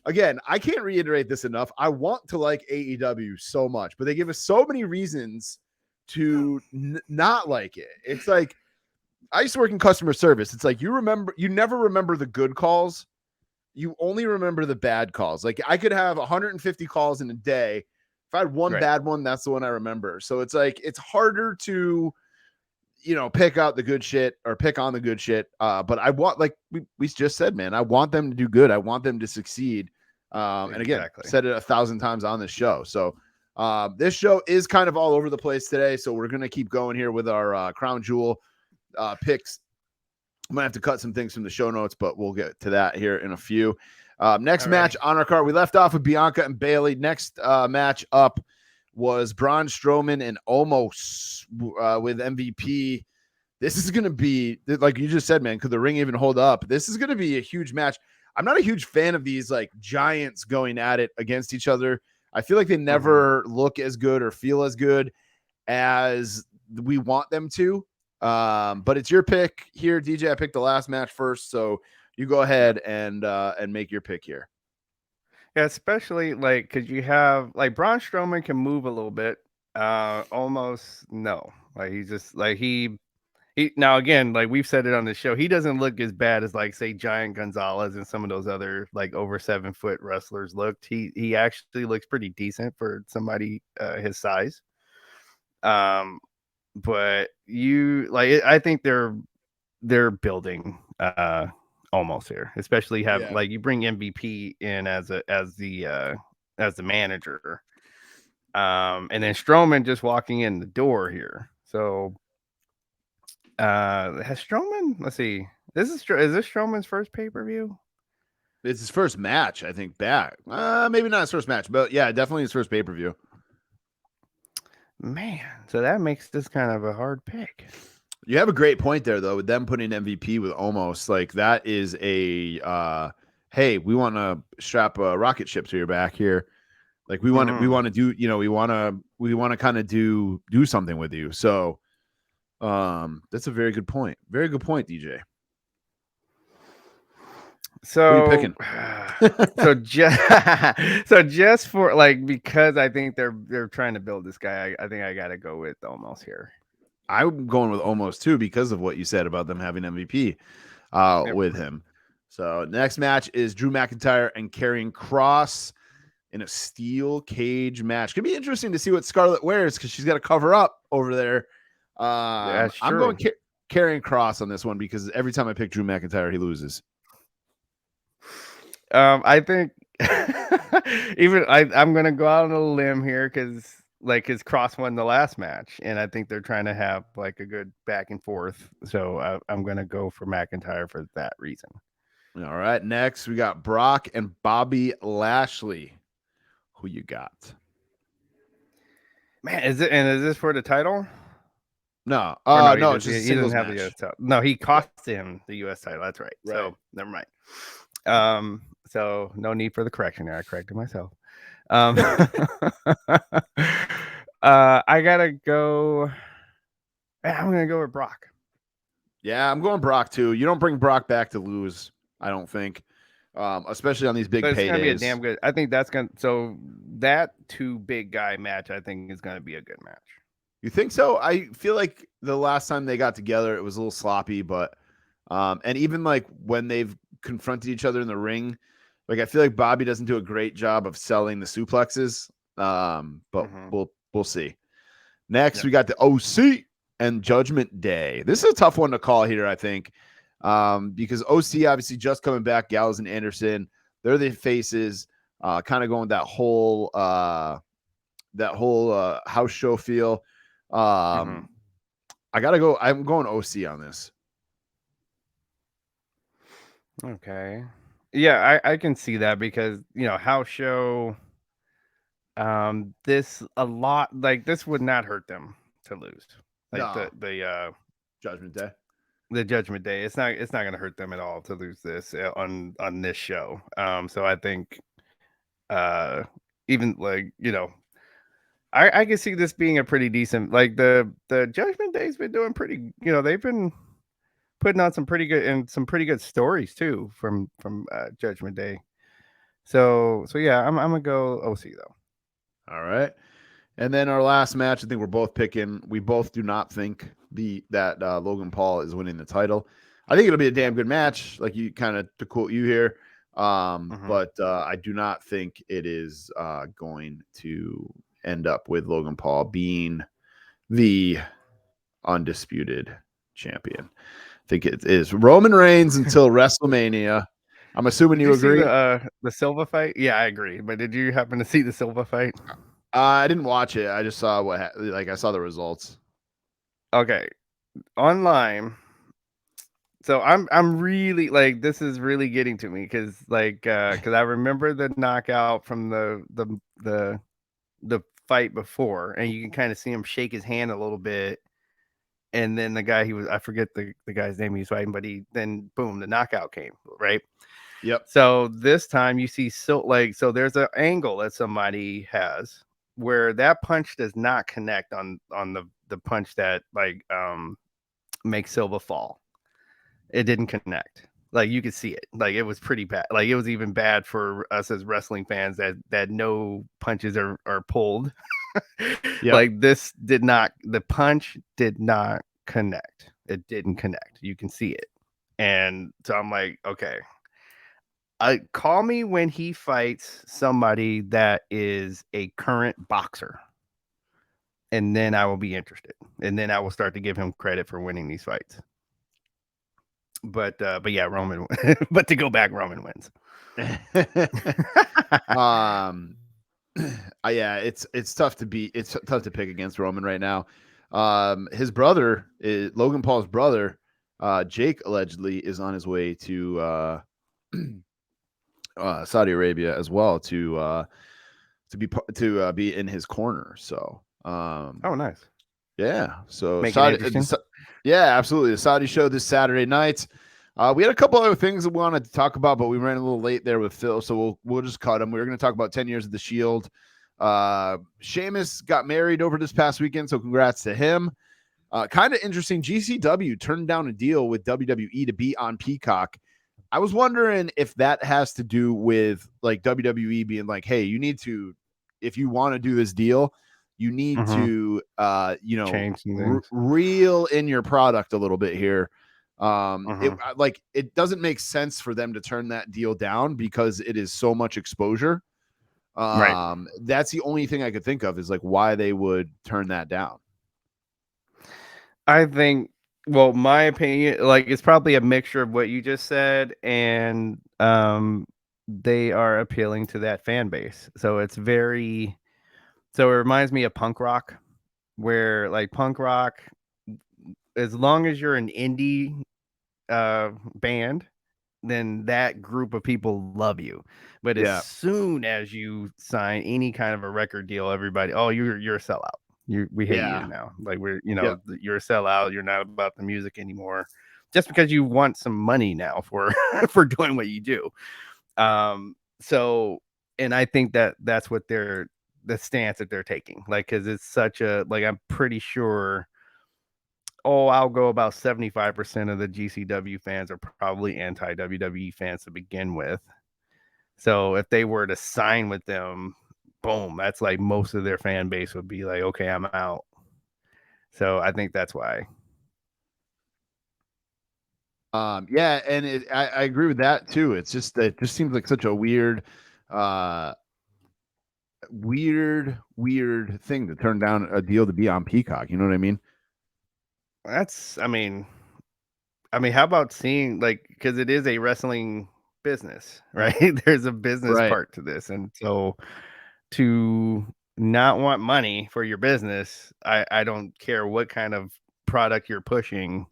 again, I can't reiterate this enough. I want to like AEW so much, but they give us so many reasons to not like it. It's like, I used to work in customer service. It's like, you never remember the good calls. You only remember the bad calls. Like, I could have 150 calls in a day. If I had one bad one, that's the one I remember. So it's like, it's harder to, pick out the good shit or pick on the good shit. But I want, like we just said, man, I want them to do good. I want them to succeed. And again, said it 1,000 times on this show. So this show is kind of all over the place today. So we're going to keep going here with our Crown Jewel picks. I'm going to have to cut some things from the show notes, but we'll get to that here in a few. Next match on our card, we left off with Bianca and Bayley. Next match up was Braun Strowman and Omos with MVP this is going to be, like you just said, man, could the ring even hold up? This is going to be a huge match. I'm not a huge fan of these like giants going at it against each other. I feel like they never look as good or feel as good as we want them to. But it's your pick here, DJ. I picked the last match first, so you go ahead and make your pick here. Yeah, especially like because you have like Braun Strowman can move a little bit. Almost no, like he's just like he now again, like we've said it on the show, he doesn't look as bad as like say Giant Gonzalez and some of those other like over 7 foot wrestlers looked. He actually looks pretty decent for somebody his size. But you like I think they're building almost here, especially like you bring MVP in as the manager. And then Strowman just walking in the door here. So has Strowman, let's see, is this Strowman's first pay-per-view? It's his first match, I think, back. Maybe not his first match, but yeah, definitely his first pay-per-view. Man, so that makes this kind of a hard pick. You have a great point there, though, with them putting MVP with almost like that is a hey, we want to strap a rocket ship to your back here. Like we want to do, we want to kind of do something with you. So that's a very good point. Very good point, DJ. So what are you picking? so just for like, because I think they're trying to build this guy, I think I got to go with almost here. I'm going with almost too because of what you said about them having MVP with him. So next match is Drew McIntyre and Karrion Kross in a steel cage match. Could be interesting to see what Scarlett wears because she's got to cover up over there. I'm going Karrion Kross on this one because every time I pick Drew McIntyre, he loses. I think even I'm going to go out on a limb here because like his Kross won the last match, and I think they're trying to have like a good back and forth. So I'm going to go for McIntyre for that reason. All right. Next, we got Brock and Bobby Lashley. Who you got? Man, is this for the title? No. No, it's just he doesn't have match. the US title. No, he cost him the US title. That's right. So never mind. So no need for the correction there. I corrected myself. I gotta go. I'm gonna go with Brock. Yeah, I'm going Brock too. You don't bring Brock back to lose, I don't think. Especially on these big paydays. It's gonna be a damn good. I think that's gonna. So that two big guy match, I think, is gonna be a good match. You think so? I feel like the last time they got together, it was a little sloppy, but and even like when they've confronted each other in the ring, like I feel like Bobby doesn't do a great job of selling the suplexes. But we'll see. Next, we got the OC and Judgment Day. This is a tough one to call here, I think, because OC obviously just coming back. Gallows and Anderson, they're the faces, kind of going that whole house show feel. I gotta go. I'm going OC on this. Okay. Yeah, I can see that because house show. This would not hurt them to lose. Like the Judgment Day. The Judgment Day. It's not going to hurt them at all to lose this on this show. So I think even like I can see this being a pretty decent, like the Judgment Day's been doing pretty, they've been putting on some pretty good stories too from Judgment Day. So yeah, I'm gonna go OC though. All right. And then our last match, I think we're both picking. We both do not think that Logan Paul is winning the title. I think it'll be a damn good match, like you kind of to quote you here. But I do not think it is going to end up with Logan Paul being the undisputed champion. I think it is Roman Reigns until WrestleMania. I'm assuming you agree. The Silva fight? Yeah, I agree. But did you happen to see the Silva fight? I didn't watch it. I just saw I saw the results. Okay, online. So I'm really like, this is really getting to me because I remember the knockout from the fight before, and you can kind of see him shake his hand a little bit, and then the guy I forget the guy's name he was fighting, but then boom, the knockout came, right? Yep. So this time you see so there's an angle that somebody has where that punch does not connect on the punch that makes Silva fall. It didn't connect. Like you could see it. Like it was pretty bad. Like it was even bad for us as wrestling fans that no punches are pulled. Yep. Like this the punch did not connect. It didn't connect. You can see it. And so I'm like, okay. Call me when he fights somebody that is a current boxer. And then I will be interested. And then I will start to give him credit for winning these fights. But yeah, Roman. But to go back, Roman wins. Yeah, it's tough to beat. It's tough to pick against Roman right now. His brother, Logan Paul's brother, Jake, allegedly is on his way to Saudi Arabia as well to be in his corner. So, oh, nice. Yeah. So Saudi, yeah, absolutely. The Saudi show this Saturday night. We had a couple other things that we wanted to talk about, but we ran a little late there with Phil, so we'll just cut them. We were going to talk about 10 years of the Shield. Sheamus got married over this past weekend, so congrats to him. Kind of interesting. GCW turned down a deal with WWE to be on Peacock. I was wondering if that has to do with like WWE being like, hey, you need to, if you want to do this deal, you need to, change reel in your product a little bit here. It doesn't make sense for them to turn that deal down because it is so much exposure. Right. That's the only thing I could think of is like why they would turn that down. I think, well, my opinion, like it's probably a mixture of what you just said, and they are appealing to that fan base. So it reminds me of punk rock, where like punk rock, as long as you're an indie band, then that group of people love you. But as soon as you sign any kind of a record deal, everybody, oh, you're a sellout. We hate you now. Like you're a sellout. You're not about the music anymore, just because you want some money now for for doing what you do. So, and I think that's what the stance that they're taking. Like, because it's such a I'm pretty sure. Oh, I'll go about 75% of the GCW fans are probably anti-WWE fans to begin with. So if they were to sign with them, boom, that's like most of their fan base would be like, okay, I'm out. So I think that's why. Yeah, and I agree with that too. It just seems like such a weird thing to turn down a deal to be on Peacock. You know what I mean? I mean, how about seeing because it is a wrestling business, right? There's a business part to this, and so to not want money for your business, I don't care what kind of product you're pushing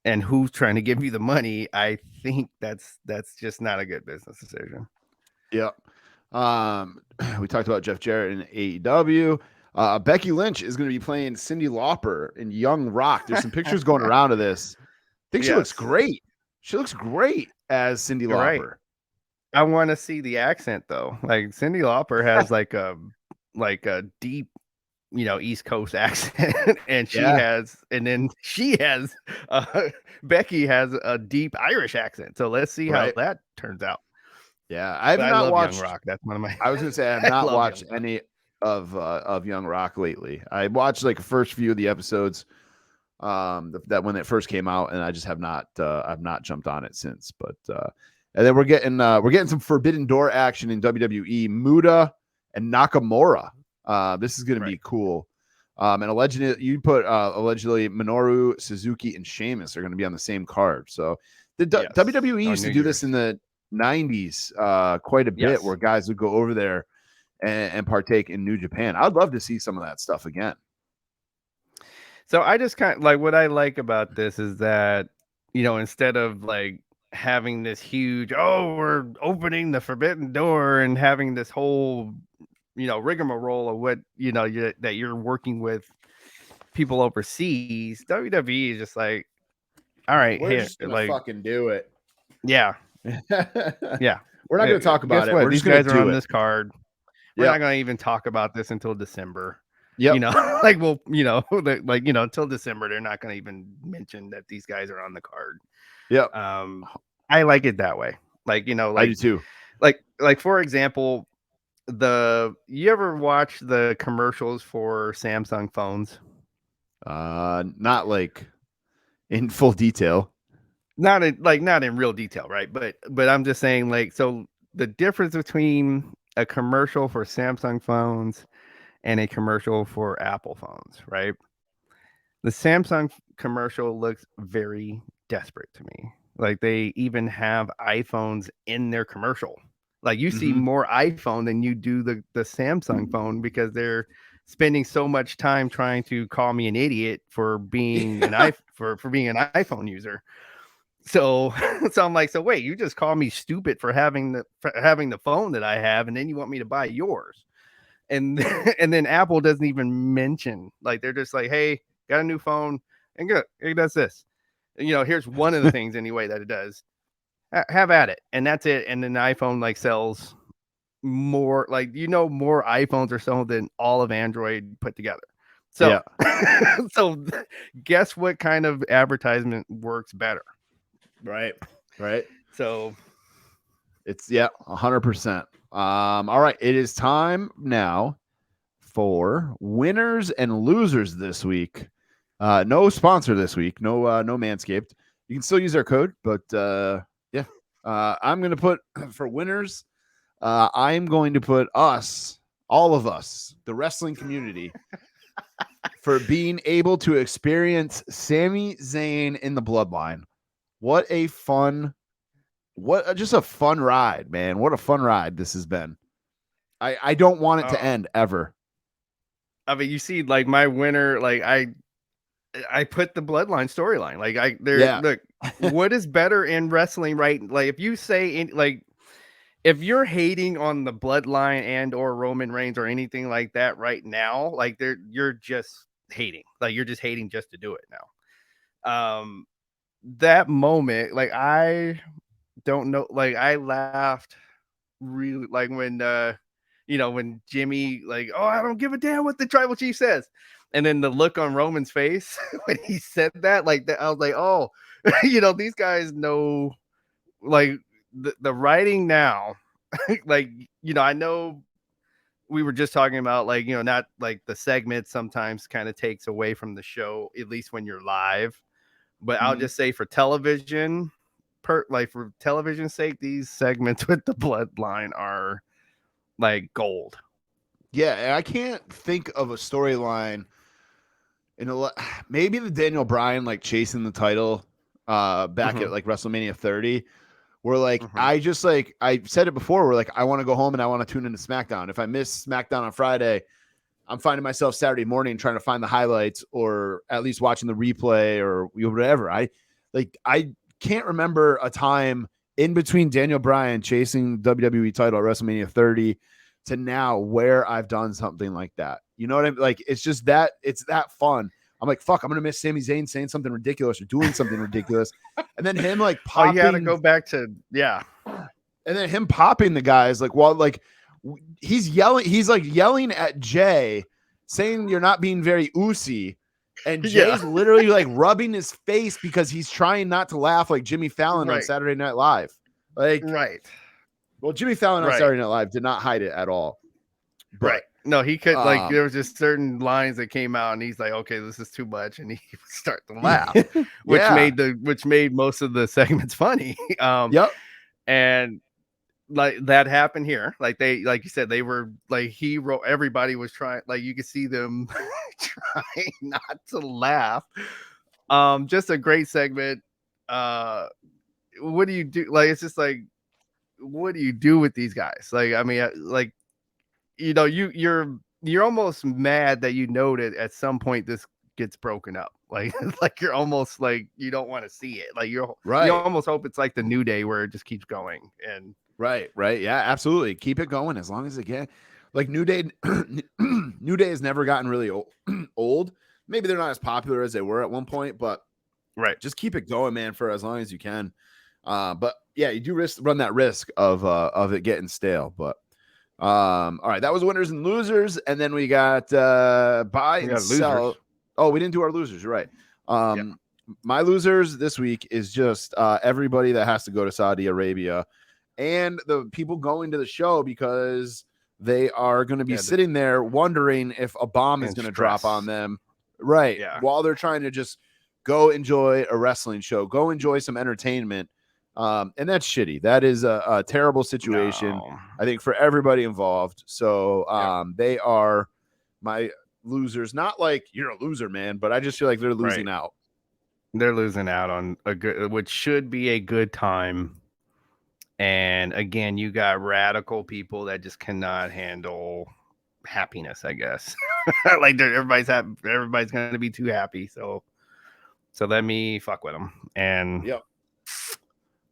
and who's trying to give you the money. I think that's just not a good business decision. Yep. We talked about Jeff Jarrett in AEW. Becky Lynch is going to be playing Cyndi Lauper in Young Rock. There's some pictures going around of this. I think she looks great. She looks great as Cyndi Lauper. Right. I want to see the accent though. Like Cyndi Lauper has like a deep, East Coast accent, and Becky has a deep Irish accent. So let's see how that turns out. Yeah, I love watched Young Rock. That's one of my. I was gonna say I have not watched any of Young Rock lately. I watched like the first few of the episodes that when it first came out, and I just have not I've not jumped on it since. But and then we're getting some Forbidden Door action in WWE. Muda and Nakamura. This is gonna be cool. And allegedly Minoru Suzuki and Sheamus are going to be on the same card. So the WWE used to do this in the 90s quite a bit, where guys would go over there and partake in New Japan. I'd love to see some of that stuff again. So I just kind of what I like about this is that, instead of having this huge, we're opening the Forbidden Door and having this whole, rigmarole of what, that you're working with people overseas, WWE is just like, all right, We're here, just gonna like, fucking do it. yeah, yeah. We're not gonna talk about Guess it. what? We're These just gonna guys are do on it. this card. We're not gonna even talk about this until December. Yep. You know, like until December, they're not gonna even mention that these guys are on the card. Yep. I like it that way. Like, I do too. Like for example, you ever watch the commercials for Samsung phones? Not like in full detail. Not in real detail, right? But I'm just saying, like, so the difference between a commercial for Samsung phones and a commercial for Apple phones, right? The Samsung commercial looks very desperate to me. Like, they even have iPhones in their commercial. Like, you see more iPhone than you do the Samsung phone, because they're spending so much time trying to call me an idiot for being for being an iPhone user. So I'm like, so wait, you just call me stupid for having the phone that I have, and then you want me to buy yours. And and then Apple doesn't even mention, like, they're just like, hey, got a new phone, and good, it does this. And, here's one of the things anyway that it does. Have at it, and that's it. And then the iPhone like sells more, like, more iPhones are sold than all of Android put together. So so guess what kind of advertisement works better? Right. So it's 100%. All right, it is time now for winners and losers this week. No sponsor this week. No Manscaped. You can still use our code, but I'm gonna put for winners. I'm going to put us, all of us, the wrestling community, for being able to experience Sami Zayn in the Bloodline. What a fun ride, man. What a fun ride this has been. I don't want it to end ever. I mean, you see, like, my winner, like, I put the Bloodline storyline. Like, look, what is better in wrestling, right? Like, if you say, like, if you're hating on the Bloodline and or Roman Reigns or anything like that right now, like, you're just hating. Like, you're just hating just to do it now. That moment, like, I don't know, like, I laughed really, like, when when Jimmy, like, oh, I don't give a damn what the tribal chief says, and then the look on Roman's face when he said that, like, that, I was like, oh, these guys know, like, the writing now. Like, I know we were just talking about, like, not like the segment sometimes kind of takes away from the show, at least when you're live. But I'll just say, for television, for television's sake, these segments with the Bloodline are like gold. Yeah, I can't think of a storyline maybe the Daniel Bryan, like, chasing the title back at like WrestleMania 30, where, like, I just, like, I said it before, where, like, I want to go home and I want to tune into SmackDown. If I miss SmackDown on Friday, I'm finding myself Saturday morning trying to find the highlights, or at least watching the replay, or whatever. I can't remember a time in between Daniel Bryan chasing WWE title at WrestleMania 30 to now where I've done something like that. You know what I mean? Like, it's just that, it's that fun. I'm like, fuck, I'm going to miss Sami Zayn saying something ridiculous or doing something ridiculous. And then him, like, popping. Oh, you got to go back to, yeah. And then him popping the guys, like, while, like, he's like yelling at Jay, saying you're not being very Ucey. And Jay's literally, like, rubbing his face because he's trying not to laugh like Jimmy Fallon on Saturday Night Live. Like, well, Jimmy Fallon on Saturday Night Live did not hide it at all. But, no, he could, like, there was just certain lines that came out, and he's like, okay, this is too much, and he would start to laugh, which made most of the segments funny. And, like, that happened here. Like, they, like you said, they were like, everybody was trying, like, you could see them trying not to laugh. Just a great segment. What do you do? Like, it's just like, what do you do with these guys? Like, I mean, like, you're almost mad that that at some point this gets broken up. Like, like, you're almost like, you don't want to see it. Like, you almost hope it's like the New Day, where it just keeps going. And right, yeah, absolutely, keep it going as long as it can. Like, New Day has never gotten really old. maybe they're not as popular as they were at one point, but right, just keep it going, man, for as long as you can. But yeah, you do run that risk of it getting stale. But all right, that was winners and losers, and then we got buy and sell. losers. Oh, we didn't do our losers, you're right. My losers this week is just everybody that has to go to Saudi Arabia and the people going to the show because they are going to be sitting there wondering if a bomb is going to drop on them, right? Yeah. While they're trying to just go enjoy a wrestling show, go enjoy some entertainment. And that's shitty. That is a terrible situation, I think, for everybody involved. So they are my losers. Not like you're a loser, man, but I just feel like they're losing out. They're losing out on a good, which should be a good time. And again, you got radical people that just cannot handle happiness, I guess. Like everybody's going to be too happy. So let me fuck with them. And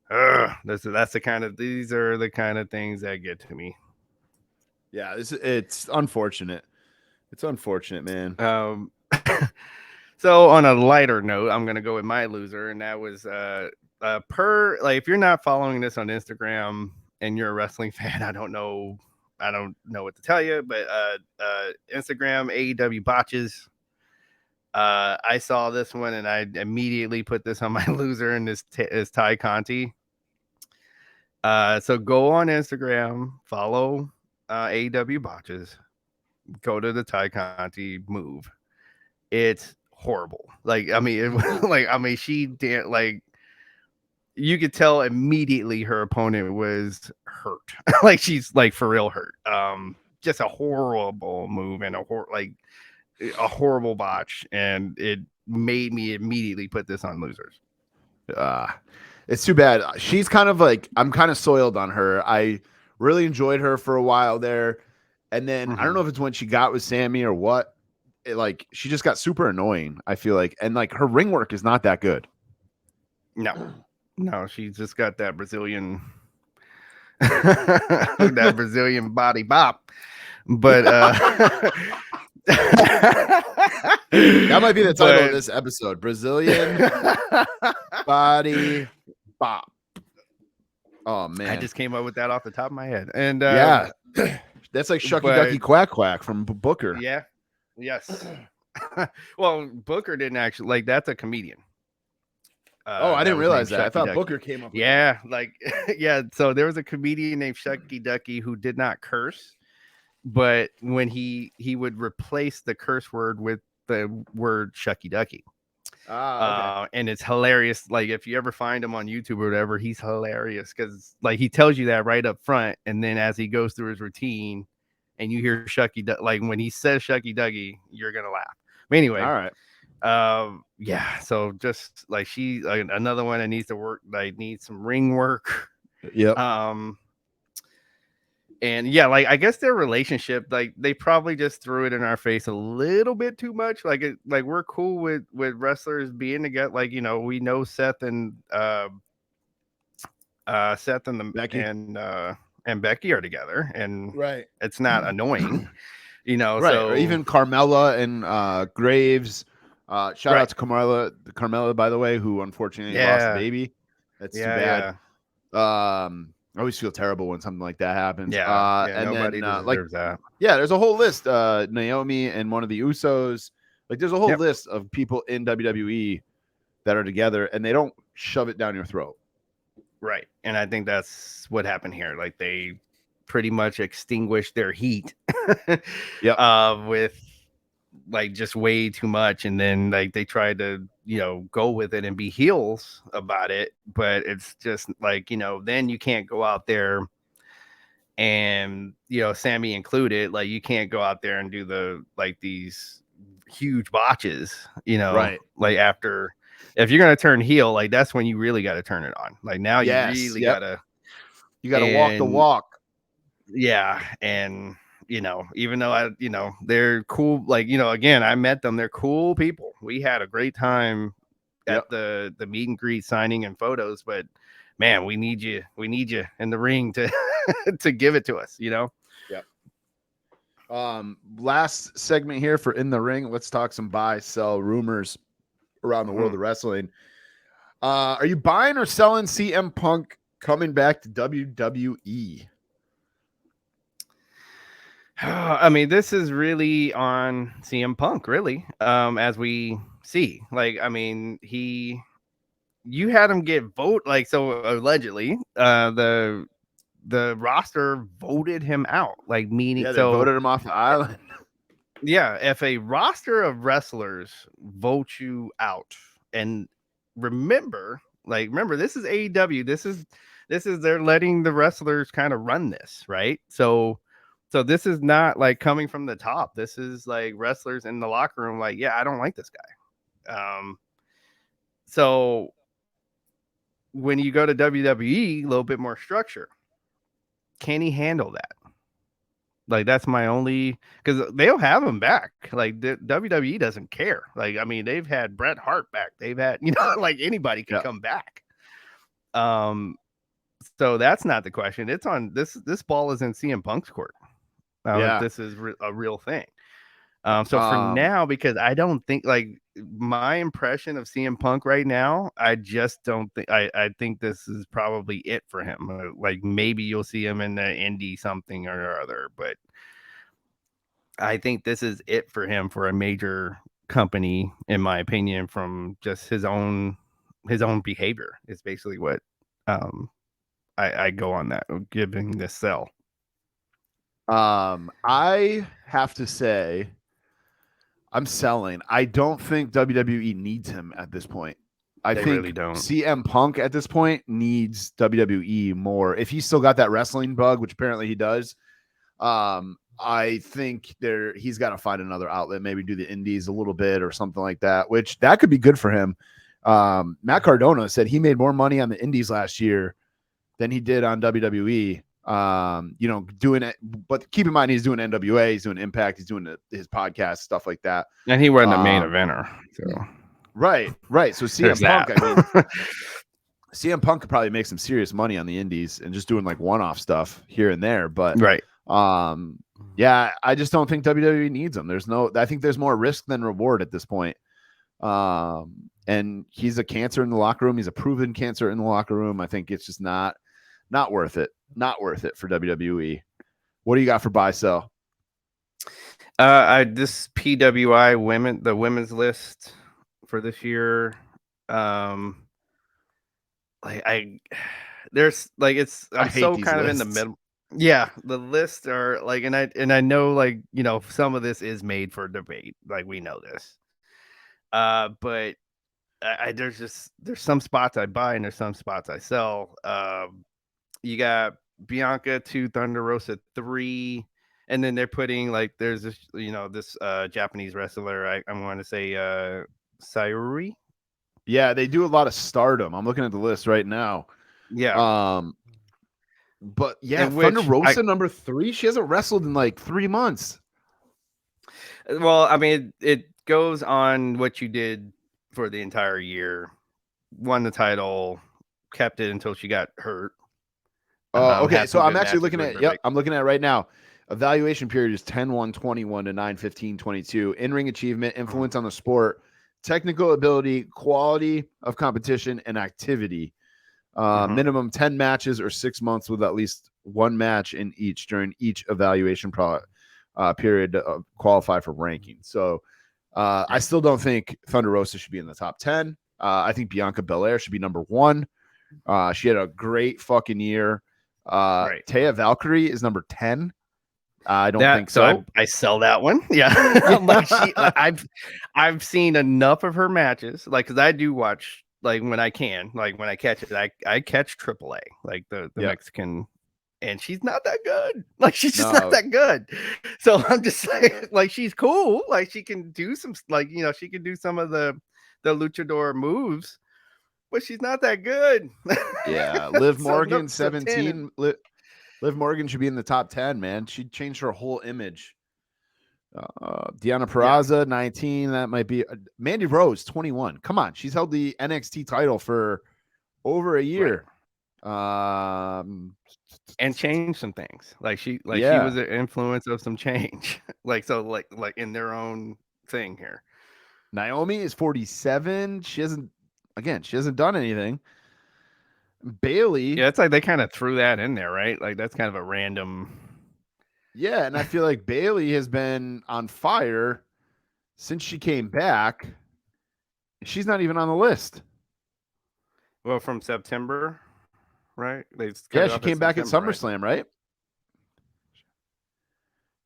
that's the kind of, these are the kind of things that get to me. Yeah, it's unfortunate. It's unfortunate, man. So on a lighter note, I'm gonna go with my loser, and that was if you're not following this on Instagram and you're a wrestling fan, I don't know what to tell you, but Instagram AEW botches. I saw this one and I immediately put this on my loser, and this is Ty Conti. So go on Instagram, follow AEW botches, go to the Ty Conti move. It's horrible. She did, like, you could tell immediately her opponent was hurt. Like, she's like for real hurt. Just a horrible move and a horrible botch, and it made me immediately put this on losers. It's too bad. She's kind of like, I'm kind of soiled on her. I really enjoyed her for a while there, and then I don't know if it's when she got with Sammy or what. She just got super annoying, I feel like, and like her ring work is not that good. No, she's just got that Brazilian that Brazilian body bop. But that might be the title of this episode: Brazilian body bop. Oh man, I just came up with that off the top of my head. And yeah, that's like Shucky Ducky Quack Quack from Booker. Yeah. Yes. Well, Booker didn't actually, like, that's a comedian. I didn't realize that. I thought Booker came up with that. So there was a comedian named Shucky Ducky who did not curse, but when he would replace the curse word with the word Shucky Ducky. And it's hilarious. Like, if you ever find him on YouTube or whatever, he's hilarious because, like, he tells you that right up front, and then as he goes through his routine and you hear Shucky, like when he says Shucky Ducky, you're gonna laugh. But anyway, all right. Yeah. So just like she, like, another one that needs to work, like, needs some ring work. Yep. And yeah, like, I guess their relationship, like, they probably just threw it in our face a little bit too much. Like, we're cool with wrestlers being together. Like, you know, we know Seth and Becky and Becky are together, and it's not annoying, right? So, or even Carmella and Graves. Shout out to Carmella, by the way, who unfortunately lost a baby. That's too bad. I always feel terrible when something like that happens. And nobody deserves that. Yeah, there's a whole list. Naomi and one of the Usos. Like, there's a whole list of people in WWE that are together, and they don't shove it down your throat. Right. And I think that's what happened here. Like, they pretty much extinguished their heat with, like, just way too much. And then, like, they tried to, go with it and be heels about it. But it's just like, then you can't go out there and, Sammy included, like, you can't go out there and do these huge botches, like, after. If you're gonna turn heel, like, that's when you really got to turn it on. Like, now you really gotta walk the walk. Yeah, and even though they're cool. Like, again, I met them. They're cool people. We had a great time at the meet and greet, signing and photos. But man, we need you in the ring to to give it to us. Yep. Last segment here for In the Ring. Let's talk some buy, sell rumors around the world of wrestling. Are you buying or selling CM Punk coming back to WWE? I mean, this is really on CM Punk, really, as we see. Like, I mean, you had him get so allegedly, the roster voted him out, like meaning they voted him off the island. Yeah, if a roster of wrestlers vote you out, and remember, this is AEW. This is they're letting the wrestlers kind of run this, right? So this is not like coming from the top. This is like wrestlers in the locker room, like, yeah, I don't like this guy. So when you go to WWE, a little bit more structure. Can he handle that? Like, that's my only, because they'll have him back. Like, the WWE doesn't care. Like, I mean, they've had Bret Hart back. They've had, like anybody can come back. So that's not the question. It's on this ball is in CM Punk's court. This is a real thing. So for now, because I don't think, like, my impression of CM Punk right now, I just don't think, I think this is probably it for him. Like, maybe you'll see him in the indie something or other, but I think this is it for him for a major company, in my opinion, from just his own behavior is basically what I go on that, giving this sell. I have to say, I'm selling. I don't think WWE needs him at this point. I think really don't. CM Punk at this point needs WWE more. If he's still got that wrestling bug, which apparently he does, I think he's got to find another outlet, maybe do the indies a little bit or something like that, which that could be good for him. Matt Cardona said he made more money on the indies last year than he did on WWE. Doing it, but keep in mind he's doing NWA, he's doing Impact, he's doing his podcast, stuff like that. And he wasn't a main eventer. So right. So CM Punk, I mean, CM Punk could probably make some serious money on the indies and just doing like one-off stuff here and there. But yeah, I just don't think WWE needs him. I think there's more risk than reward at this point. And he's a cancer in the locker room. He's a proven cancer in the locker room. I think it's just not worth it. Not worth it for WWE. What do you got for buy sell? This PWI the women's list for this year. There's like, I'm so kind of in the middle. Yeah, the lists are like, and I know, like, some of this is made for debate. Like, we know this. But there's some spots I buy and there's some spots I sell. You got Bianca 2, Thunder Rosa 3, and then they're putting, like, there's this, this Japanese wrestler. I want to say Sayuri. Yeah, they do a lot of Stardom. I'm looking at the list right now. Yeah. But yeah, Thunder Rosa number 3. She hasn't wrestled in like 3 months. Well, I mean, it goes on what you did for the entire year. Won the title, kept it until she got hurt. Okay, so I'm actually looking at, I'm looking at it right now. Evaluation period is 10-1-21 to 9-15-22. In-ring achievement, influence on the sport, technical ability, quality of competition, and activity. Minimum 10 matches or 6 months with at least one match in each during each evaluation period to qualify for ranking. So I still don't think Thunder Rosa should be in the top 10. I think Bianca Belair should be number 1. She had a great fucking year. Taya Valkyrie is number 10. I don't think so. I sell that one. Yeah. I've seen enough of her matches, like, because I do watch, like, when I can, like, when I catch it, I catch AAA, like the Mexican, and she's not that good. Like, she's just not that good. So I'm just saying, like, she's cool. Like, she can do some, like, she can do some of the luchador moves, but she's not that good. Yeah, Liv Morgan 17. Liv Morgan should be in the top 10, man. She changed her whole image. Deonna Purrazzo 19. That might be Mandy Rose 21. Come on, she's held the NXT title for over a year. And change some things. She was an influence of some change. like in their own thing here. Naomi is 47. She hasn't done anything. Bailey. Yeah, it's like they kind of threw that in there, right? Like that's kind of a random. Yeah, and I feel like Bailey has been on fire since she came back. She's not even on the list. Well, from September, right? She came back at SummerSlam, right?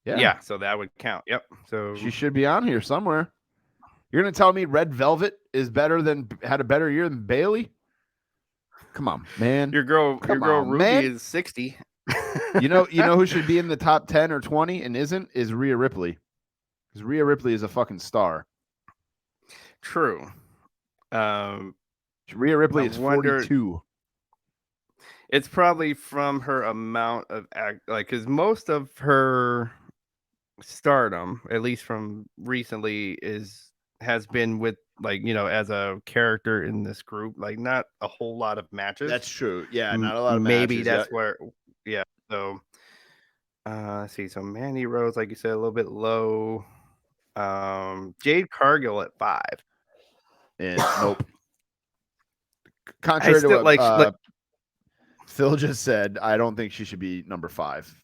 Yeah, so that would count. Yep. So she should be on here somewhere. You're gonna tell me Red Velvet is had a better year than Bailey? Come on, man. Your girl Ruby is 60. You know who should be in the top 10 or 20 and isn't? Is Rhea Ripley. Because Rhea Ripley is a fucking star. True. Rhea Ripley is 42. It's probably from her amount of because most of her stardom, at least from recently, has been with as a character in this group, not a whole lot of matches. That's true. Yeah, not a lot of maybe matches. That's where so let's see. So Mandy Rose, like you said, a little bit low. Jade Cargill at 5. And nope. Contrary to what Phil just said, I don't think she should be number 5.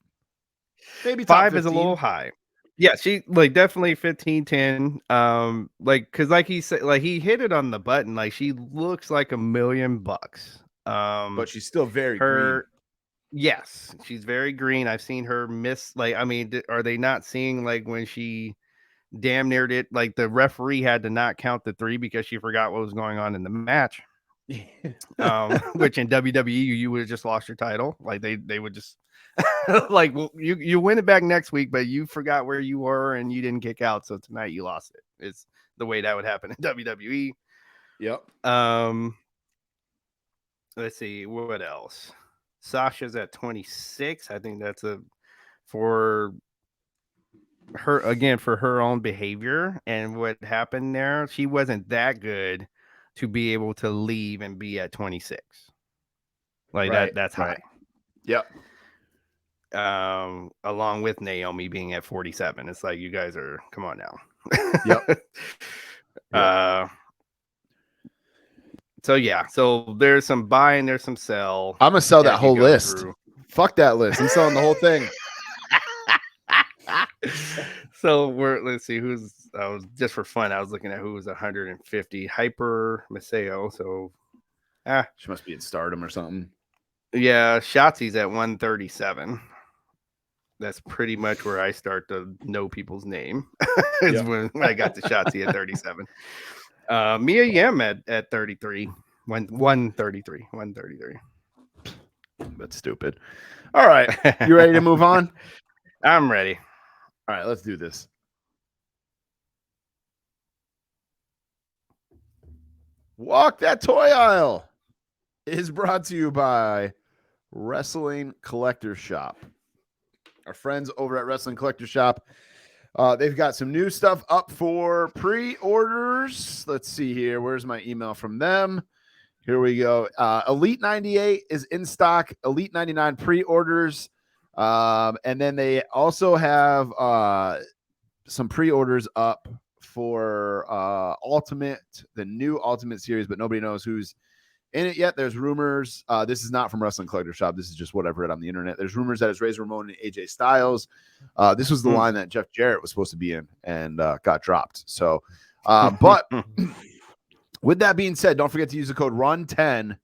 Maybe 5 is a little high. Yeah, she definitely 15-10. Because he said, he hit it on the button. She looks like $1 million. But she's still very green. Yes, she's very green. I've seen her miss. Are they not seeing when she damn near it? The referee had to not count the 3 because she forgot what was going on in the match. Which in WWE you would have just lost your title. They would just you win it back next week, but you forgot where you were and you didn't kick out, so tonight you lost it. It's the way that would happen in WWE. Yep. Let's see what else. Sasha's at 26. I think that's for her own behavior and what happened there. She wasn't that good to be able to leave and be at 26. That's high. Yep. Along with Naomi being at 47. It's you guys are, come on now. Yep. So there's some buy and there's some sell. I'm gonna sell that whole list. Fuck that list. I'm selling the whole thing. So let's see just for fun, I was looking at who was 150. Hyper Maseo. So she must be in Stardom or something. Yeah, Shotzi's at 137. That's pretty much where I start to know people's name. Is when I got to Shotzi at 37. Mia Yim at 33. 133. That's stupid. All right. You ready to move on? I'm ready. All right, let's do this. Walk That Toy Aisle is brought to you by Wrestling Collector Shop. Our friends over at Wrestling Collector Shop. They've got some new stuff up for pre-orders. Let's see here. Where's my email from them? Here we go. Elite 98 is in stock. Elite 99 pre-orders. And then they also have some pre-orders up for Ultimate, the new Ultimate series, but nobody knows who's in it yet. There's rumors. This is not from Wrestling Collector Shop. This is just what I've read on the internet. There's rumors that it's Razor Ramon and AJ Styles. This was the line that Jeff Jarrett was supposed to be in and got dropped. So, but with that being said, don't forget to use the code RUN10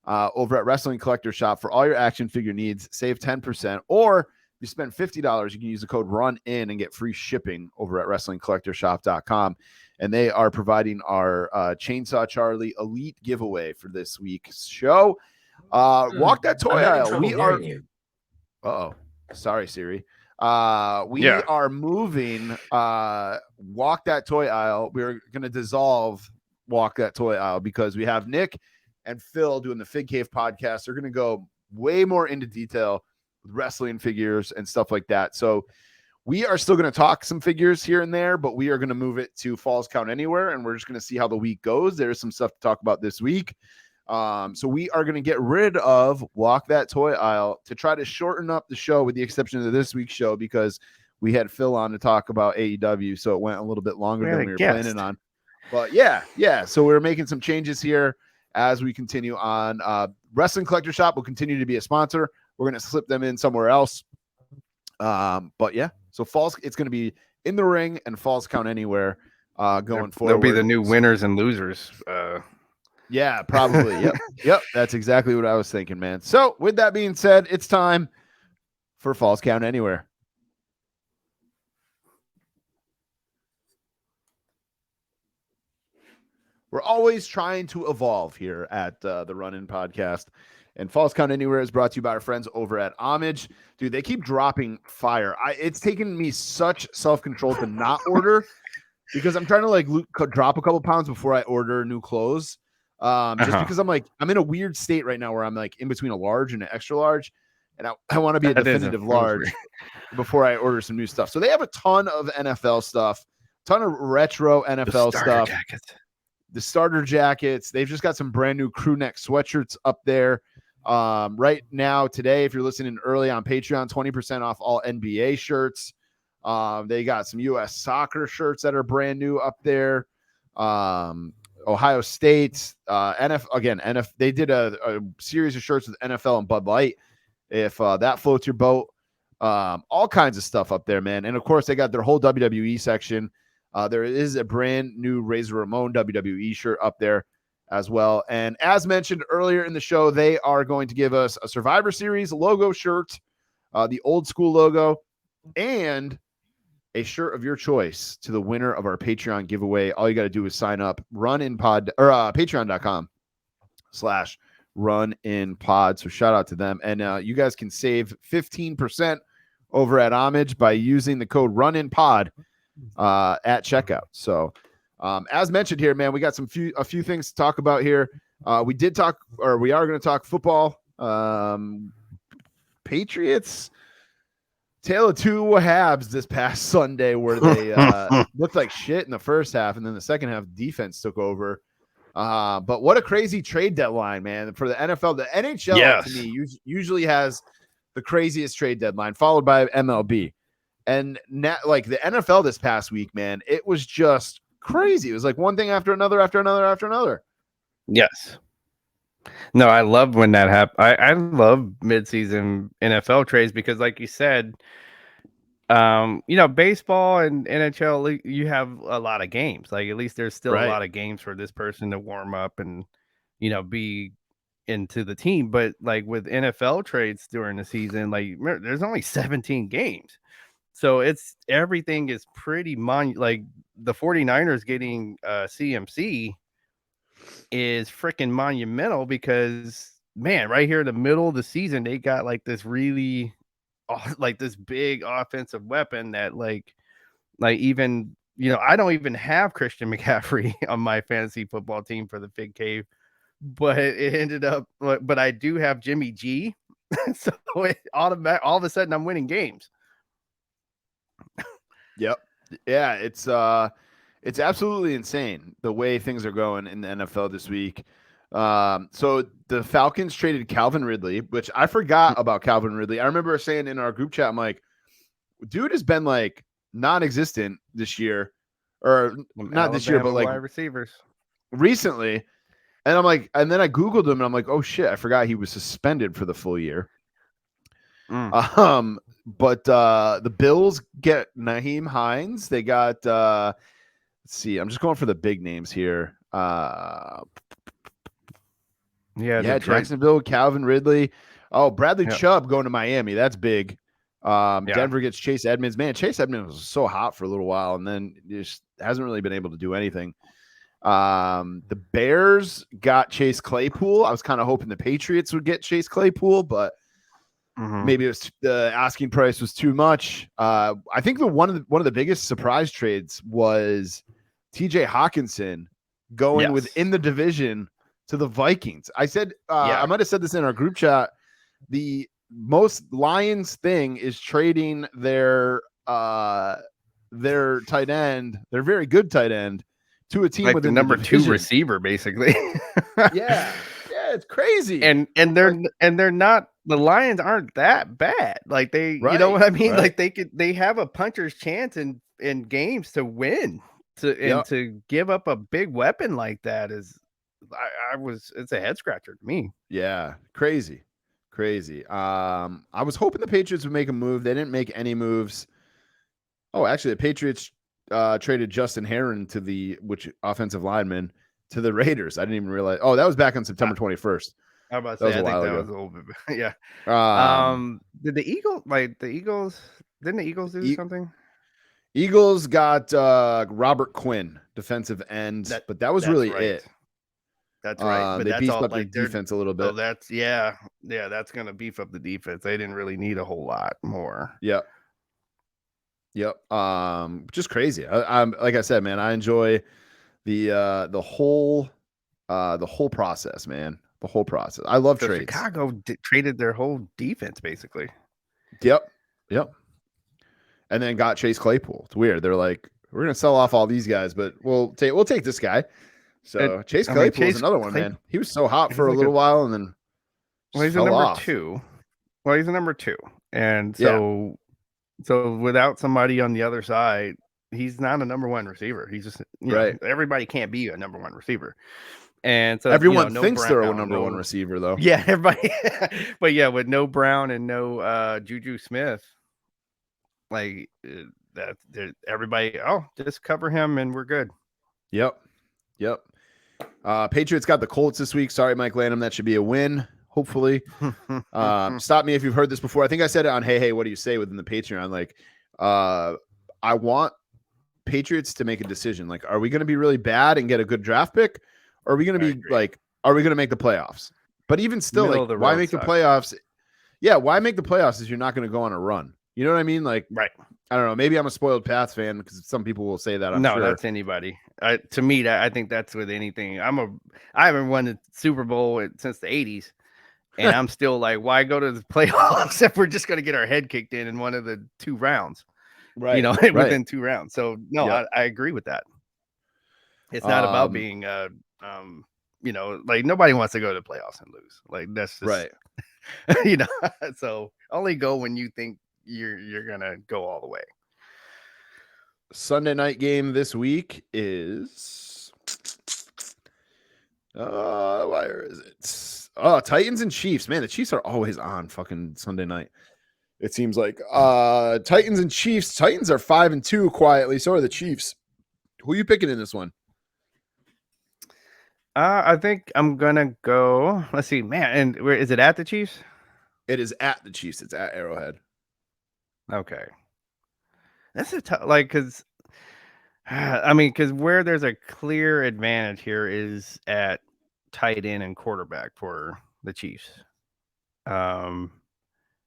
over at Wrestling Collector Shop for all your action figure needs. Save 10%. Or if you spend $50, you can use the code RUNIN and get free shipping over at WrestlingCollectorShop.com. And they are providing our Chainsaw Charlie Elite giveaway for this week's show. Walk That Toy Aisle. We are. Uh-oh. Sorry, Siri. We are moving Walk That Toy Aisle. We're going to dissolve Walk That Toy Aisle because we have Nick and Phil doing the Fig Cave podcast. They're going to go way more into detail with wrestling figures and stuff like that. So we are still going to talk some figures here and there, but we are going to move it to Falls Count Anywhere, and we're just going to see how the week goes. There's some stuff to talk about this week. So we are going to get rid of Walk That Toy Aisle to try to shorten up the show, with the exception of this week's show, because we had Phil on to talk about AEW, so it went a little bit longer than we were planning on. But yeah. So we're making some changes here as we continue on. Wrestling Collector Shop will continue to be a sponsor. We're going to slip them in somewhere else. But yeah, so Falls, it's going to be in the ring and Falls Count Anywhere going forward. They'll be the new winners and losers. Yeah, probably. Yep. That's exactly what I was thinking, man. So with that being said, it's time for Falls Count Anywhere. We're always trying to evolve here at the Run-In Podcast. And Falls Count Anywhere is brought to you by our friends over at Homage. Dude, they keep dropping fire. It's taken me such self-control to not order, because I'm trying to drop a couple pounds before I order new clothes. Just because I'm in a weird state right now where I'm in between a large and an extra large. And I want to be a definitive large before I order some new stuff. So they have a ton of NFL stuff, ton of retro NFL stuff. The starter jackets. They've just got some brand new crew neck sweatshirts up there. Right now, today, if you're listening early on Patreon, 20% off all NBA shirts. They got some U.S. soccer shirts that are brand new up there. Ohio State, NFL. They did a series of shirts with NFL and Bud Light, if that floats your boat. All kinds of stuff up there, man. And of course, they got their whole WWE section. There is a brand new Razor Ramon WWE shirt up there as well. And as mentioned earlier in the show, they are going to give us a Survivor Series logo shirt, the old school logo, and a shirt of your choice to the winner of our Patreon giveaway. All you got to do is sign up, patreon.com/runinpod. So shout out to them. And you guys can save 15% over at Homage by using the code RUNINPOD at checkout. So as mentioned here, man, we got a few things to talk about here. We are going to talk football. Patriots, tale of two Wahabs this past Sunday, where they looked like shit in the first half, and then the second half defense took over. But what a crazy trade deadline, man, for the NFL. The NHL to me usually has the craziest trade deadline, followed by MLB. And now, the NFL this past week, man, it was just crazy. It was like one thing after another, after another, after another. Yes. No, I love when that happens. I love midseason NFL trades because, like you said, baseball and NHL, you have a lot of games. Like, at least there's still a lot of games for this person to warm up and, be into the team. But like with NFL trades during the season, there's only 17 games. So everything is pretty like the 49ers getting CMC is freaking monumental because, man, right here in the middle of the season, they got this really this big offensive weapon that even, I don't even have Christian McCaffrey on my fantasy football team for the Fig Cave, but it ended up, but I do have Jimmy G. So all of a sudden I'm winning games. Yep. Yeah, it's absolutely insane the way things are going in the NFL this week. So the Falcons traded Calvin Ridley, which I forgot about Calvin Ridley. I remember saying in our group chat, I'm like, dude has been non-existent this year, or not this year, but wide receivers recently. And I'm like, and then I Googled him and I'm like, oh shit, I forgot he was suspended for the full year. But the Bills get Naheem Hines. They got let's see, I'm just going for the big names here. Jacksonville, Calvin Ridley. Oh, Bradley Chubb going to Miami. That's big. Denver gets Chase Edmonds. Man, Chase Edmonds was so hot for a little while and then just hasn't really been able to do anything. The Bears got Chase Claypool. I was kind of hoping the Patriots would get Chase Claypool, but maybe it was the asking price was too much. I think one of the biggest surprise trades was TJ Hawkinson going within the division to the Vikings. I said I might have said this in our group chat. The most Lions thing is trading their tight end, their very good tight end, to a team with the number 2 receiver, basically. Yeah, Yeah, it's crazy. And they're not, the Lions aren't that bad. Like they, you know Right, what I mean? right. Like they have a puncher's chance in games to win. Yep. To give up a big weapon like that is, it's a head scratcher to me. Yeah, crazy. I was hoping the Patriots would make a move. They didn't make any moves. Oh, actually, the Patriots traded Justin Herron which offensive lineman to the Raiders. I didn't even realize. Oh, that was back on September 21st. I was about to say, I think that was a little bit, yeah. Did the Eagles didn't the Eagles do something? Eagles got Robert Quinn, defensive end, but that was really right. it. That's right. But they that's beefed all, up like, their defense a little bit. Oh, that's that's gonna beef up the defense. They didn't really need a whole lot more. Yep. Just crazy. I'm like I said, man, I enjoy the whole process, man. The whole process. I love trades. Chicago traded their whole defense basically. Yep. And then got Chase Claypool. It's weird. They're like, we're gonna sell off all these guys, but we'll take this guy. So Chase Claypool is another one, man. He was so hot for a little while, and then he's a number 2. Well, he's a number 2, and so without somebody on the other side, he's not a number 1 receiver. He's just right. Everybody can't be a number 1 receiver, and so everyone thinks they're a number 1 receiver, though. Yeah, everybody. But yeah, with no Brown and no Juju Smith, like that, everybody. Oh, just cover him, and we're good. Yep. Patriots got the Colts this week. Sorry, Mike Lanham. That should be a win, hopefully. Stop me if you've heard this before. I think I said it on Hey, what do you say within the Patreon? Like, I want Patriots to make a decision. Like, are we going to be really bad and get a good draft pick? Or are we going to be like, are we going to make the playoffs? But even still, like, why make the playoffs? Yeah, why make the playoffs if you're not going to go on a run? You know what I mean? Like, right. I don't know. Maybe I'm a spoiled Pats fan because some people will say that. I'm sure. That's anybody. To me, I think that's with anything. I haven't won the Super Bowl since the 80s, and I'm still like, why go to the playoffs if we're just going to get our head kicked in one of the 2 rounds? Right. You know, within 2 rounds. So no, I agree with that. It's not about being, you know, like nobody wants to go to the playoffs and lose. Like that's just right. You know, so only go when you think you're gonna go all the way. Sunday night game this week is where is it? Oh, Titans and Chiefs. Man, the Chiefs are always on fucking Sunday night. It seems like Titans and Chiefs. Titans are 5-2 quietly. So are the Chiefs. Who are you picking in this one? I think I'm gonna go. Let's see, man. And where is it at the Chiefs? It is at the Chiefs. It's at Arrowhead. Okay, that's a tough. Like, because I mean, because where there's a clear advantage here is at tight end and quarterback for the Chiefs. And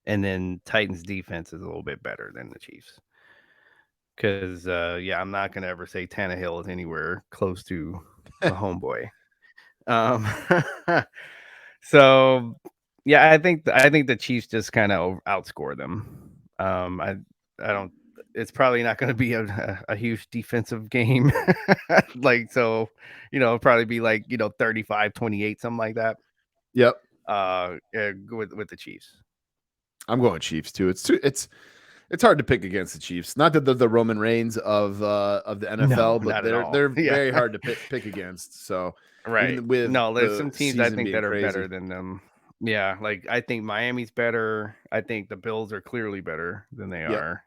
then Titans defense is a little bit better than the Chiefs. Because I'm not gonna ever say Tannehill is anywhere close to a homeboy. So yeah, I think the Chiefs just kind of outscore them. I don't. It's probably not going to be a huge defensive game. Like, so, you know, it'll probably be like, you know, 35-28, something like that. Yep. With the Chiefs. I'm going Chiefs too. It's hard to pick against the Chiefs. Not that they're the Roman Reigns of the NFL, but they're very hard to pick against. So right. There's some teams I think that are better than them. Yeah, like I think Miami's better. I think the Bills are clearly better than they are.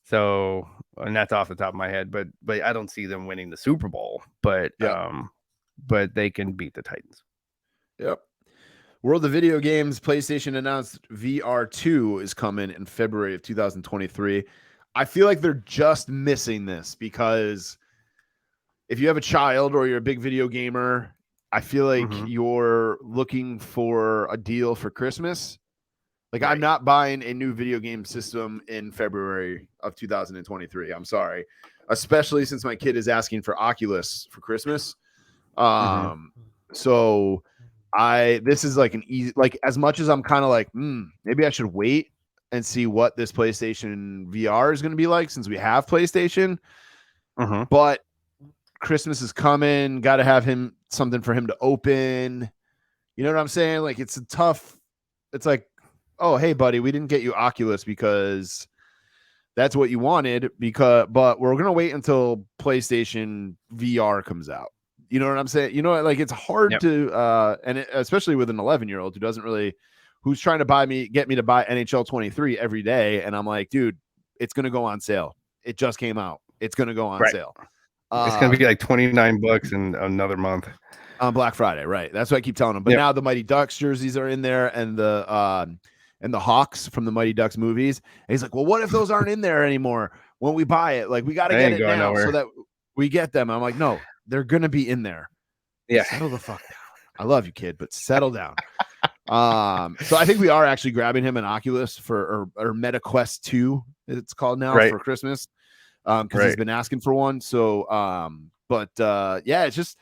So, and that's off the top of my head, but I don't see them winning the Super Bowl. But they can beat the Titans. Yep. World of Video Games, PlayStation announced VR2 is coming in February of 2023. I feel like they're just missing this because if you have a child or you're a big video gamer, I feel like you're looking for a deal for Christmas. Like, right. I'm not buying a new video game system in February of 2023. I'm sorry. Especially since my kid is asking for Oculus for Christmas. So this is like an easy, like as much as I'm kind of like, maybe I should wait and see what this PlayStation VR is going to be like since we have PlayStation. But Christmas is coming. Got to have something for him to open. You know what I'm saying? Like, it's a tough. It's like, oh, hey, buddy, we didn't get you Oculus because that's what you wanted. But we're gonna wait until PlayStation VR comes out. You know what I'm saying? You know, like, it's hard to, especially with an 11-year-old who's trying to get me to buy NHL 23 every day, and I'm like, dude, it's gonna go on sale. It just came out. It's gonna go on sale. It's gonna be like $29 in another month on Black Friday, right? That's what I keep telling them. But now the Mighty Ducks jerseys are in there, and the Hawks from the Mighty Ducks movies. And he's like, well, what if those aren't in there anymore when we buy it? Like, we got to get it now so that we get them. I'm like, no, they're gonna be in there. Yeah, settle the fuck down. I love you, kid, but settle down. So I think we are actually grabbing him an Oculus or Meta Quest 2, it's called now, for Christmas. Because he's been asking for one. So, yeah, it's just,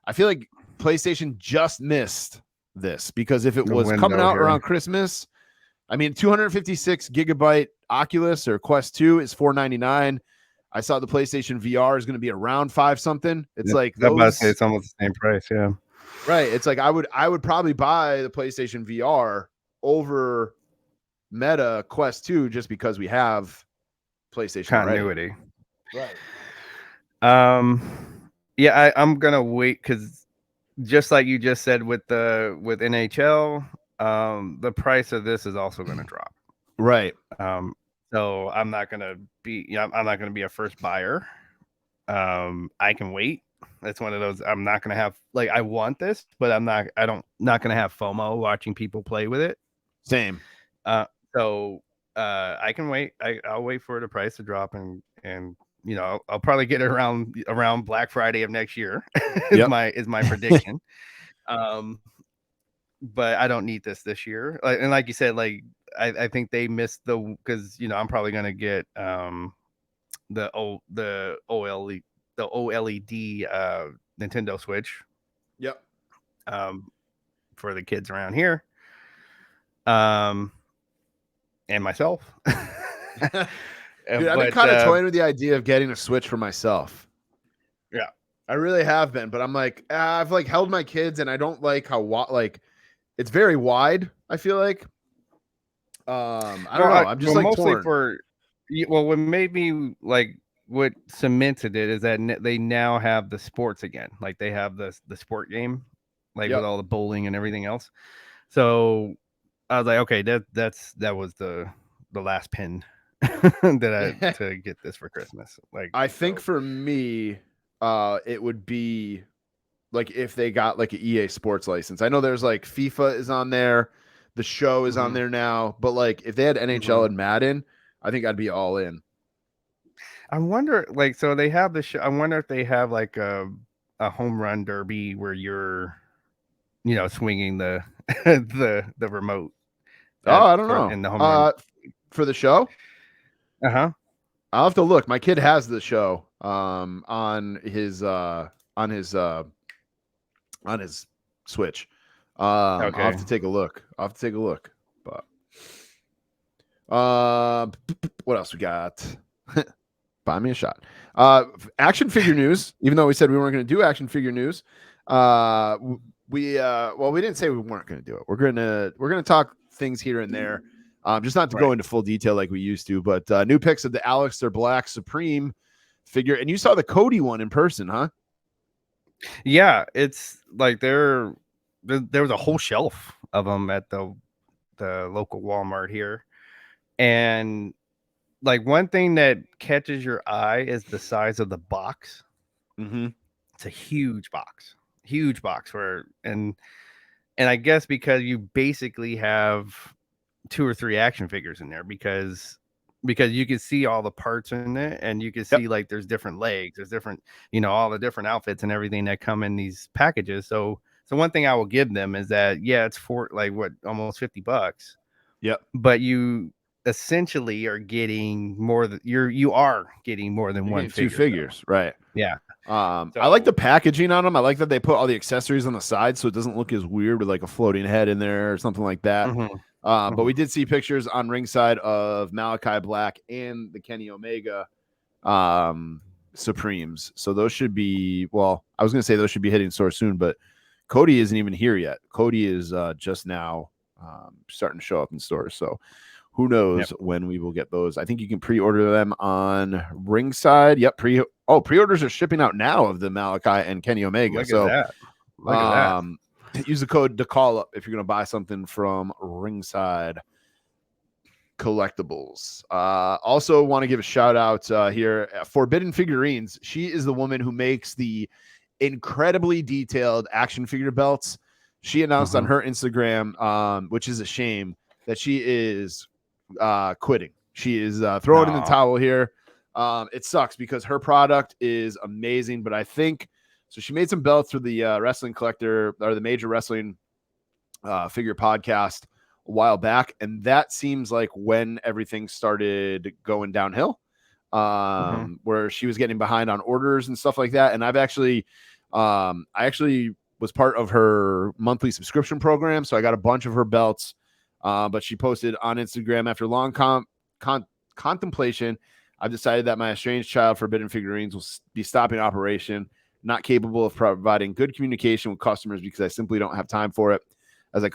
I feel like PlayStation just missed this, because if it was coming out around Christmas, I mean, 256 gigabyte Oculus or Quest 2 is $499. I saw the PlayStation VR is going to be around $5 something. It's like it's almost the same price. Yeah. Right. It's like I would probably buy the PlayStation VR over Meta Quest 2 just because we have PlayStation continuity. Right. Yeah, I'm gonna wait, because just like you just said with NHL, the price of this is also gonna drop. Right. So I'm not gonna be a first buyer. I can wait. It's one of those, I'm not gonna have, like, I want this, but I'm not gonna have FOMO watching people play with it. Same. So I can wait. I'll wait for the price to drop, and you know, I'll probably get it around Black Friday of next year. is my prediction. But I don't need this year. And like you said, like, I think they missed because, you know, I'm probably gonna get the OLED Nintendo Switch. Yep. For the kids around here. And myself. Dude, I've been kind of toying with the idea of getting a Switch for myself. Yeah, I really have been, but I'm like, I've like held my kids, and I don't like how it's very wide. I feel like, I don't know. I'm just like mostly torn. what made me like, what cemented it is that they now have the sports again. Like, they have the sport game, like with all the bowling and everything else. So I was like, okay, that was the last pin to get this for Christmas. Like, I think for me, it would be like if they got like an EA Sports license. I know there's like FIFA is on there, the show is on there now, but like if they had NHL and Madden, I think I'd be all in. I wonder, like, so they have the show. I wonder if they have like a home run derby where you're, you know, swinging the the remote. I don't know. In the home run. For the show. I'll have to look. My kid has the show on his Switch. I'll have to take a look. But what else we got? Buy me a shot. Action figure news. Even though we said we weren't going to do action figure news, we didn't say we weren't going to do it. We're gonna talk things here and there. Just not to go into full detail like we used to, but new pics of the Aleister Black Supreme figure. And you saw the Cody one in person, huh? Yeah, it's like there was a whole shelf of them at the local Walmart here. And like, one thing that catches your eye is the size of the box. It's a huge box and I guess because you basically have 2 or 3 action figures in there, because you can see all the parts in it, and you can see like there's different legs, there's different, you know, all the different outfits and everything that come in these packages. So one thing I will give them is that, it's for like almost $50. Yep. But you essentially are getting more than you are getting more than one figure. 2 figures, right? Yeah. I like the packaging on them. I like that they put all the accessories on the side, so it doesn't look as weird with like a floating head in there or something like that. But we did see pictures on ringside of Malachi Black and the Kenny Omega Supremes. So those should be, well, I was going to say those should be hitting stores soon, but Cody isn't even here yet. Cody is just now starting to show up in stores. So who knows when we will get those. I think you can pre-order them on Ringside. Yep. Pre-orders are shipping out now of the Malachi and Kenny Omega. Look at that. Use the code to call up if you're going to buy something from Ringside Collectibles. Also want to give a shout out here, Forbidden Figurines. She is the woman who makes the incredibly detailed action figure belts. She announced on her Instagram, which is a shame, that she is quitting. She is throwing in the towel here. It sucks because her product is amazing, but I think so. She made some belts for the Wrestling Collector or the Major Wrestling Figure podcast a while back, and that seems like when everything started going downhill, where she was getting behind on orders and stuff like that. And I actually was part of her monthly subscription program, so I got a bunch of her belts. But she posted on Instagram, after long contemplation, I've decided that my estranged child, Forbidden Figurines, will be stopping operation. Not capable of providing good communication with customers because I simply don't have time for it. As I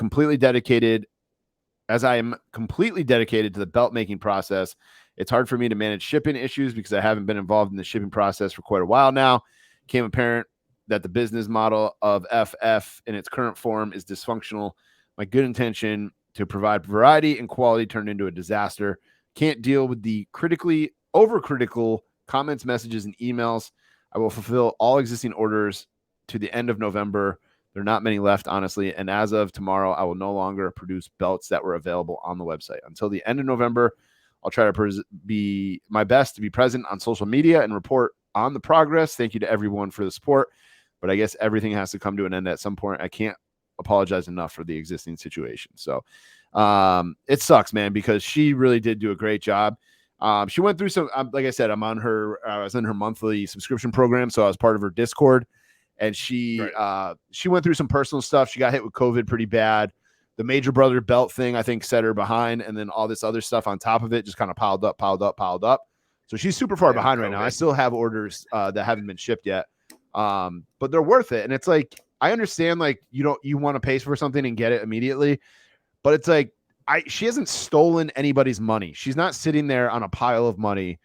am completely dedicated to the belt making process, it's hard for me to manage shipping issues because I haven't been involved in the shipping process for quite a while now. It became apparent that the business model of FF in its current form is dysfunctional. My good intention to provide variety and quality turned into a disaster. Can't deal with the overcritical comments, messages, and emails. I will fulfill all existing orders to the end of November. There are not many left, honestly. And as of tomorrow, I will no longer produce belts that were available on the website. Until the end of November, I'll try to be my best to be present on social media and report on the progress. Thank you to everyone for the support. But I guess everything has to come to an end at some point. I can't apologize enough for the existing situation. So it sucks, man, because she really did do a great job. She went through some, like I said, I was in her monthly subscription program. So I was part of her Discord, and she went through some personal stuff. She got hit with COVID pretty bad. The Major Brother belt thing, I think, set her behind. And then all this other stuff on top of it just kind of piled up. So she's super far behind right now. I still have orders that haven't been shipped yet. But they're worth it. And it's like, I understand, like, you want to pay for something and get it immediately, but it's like, she hasn't stolen anybody's money. She's not sitting there on a pile of money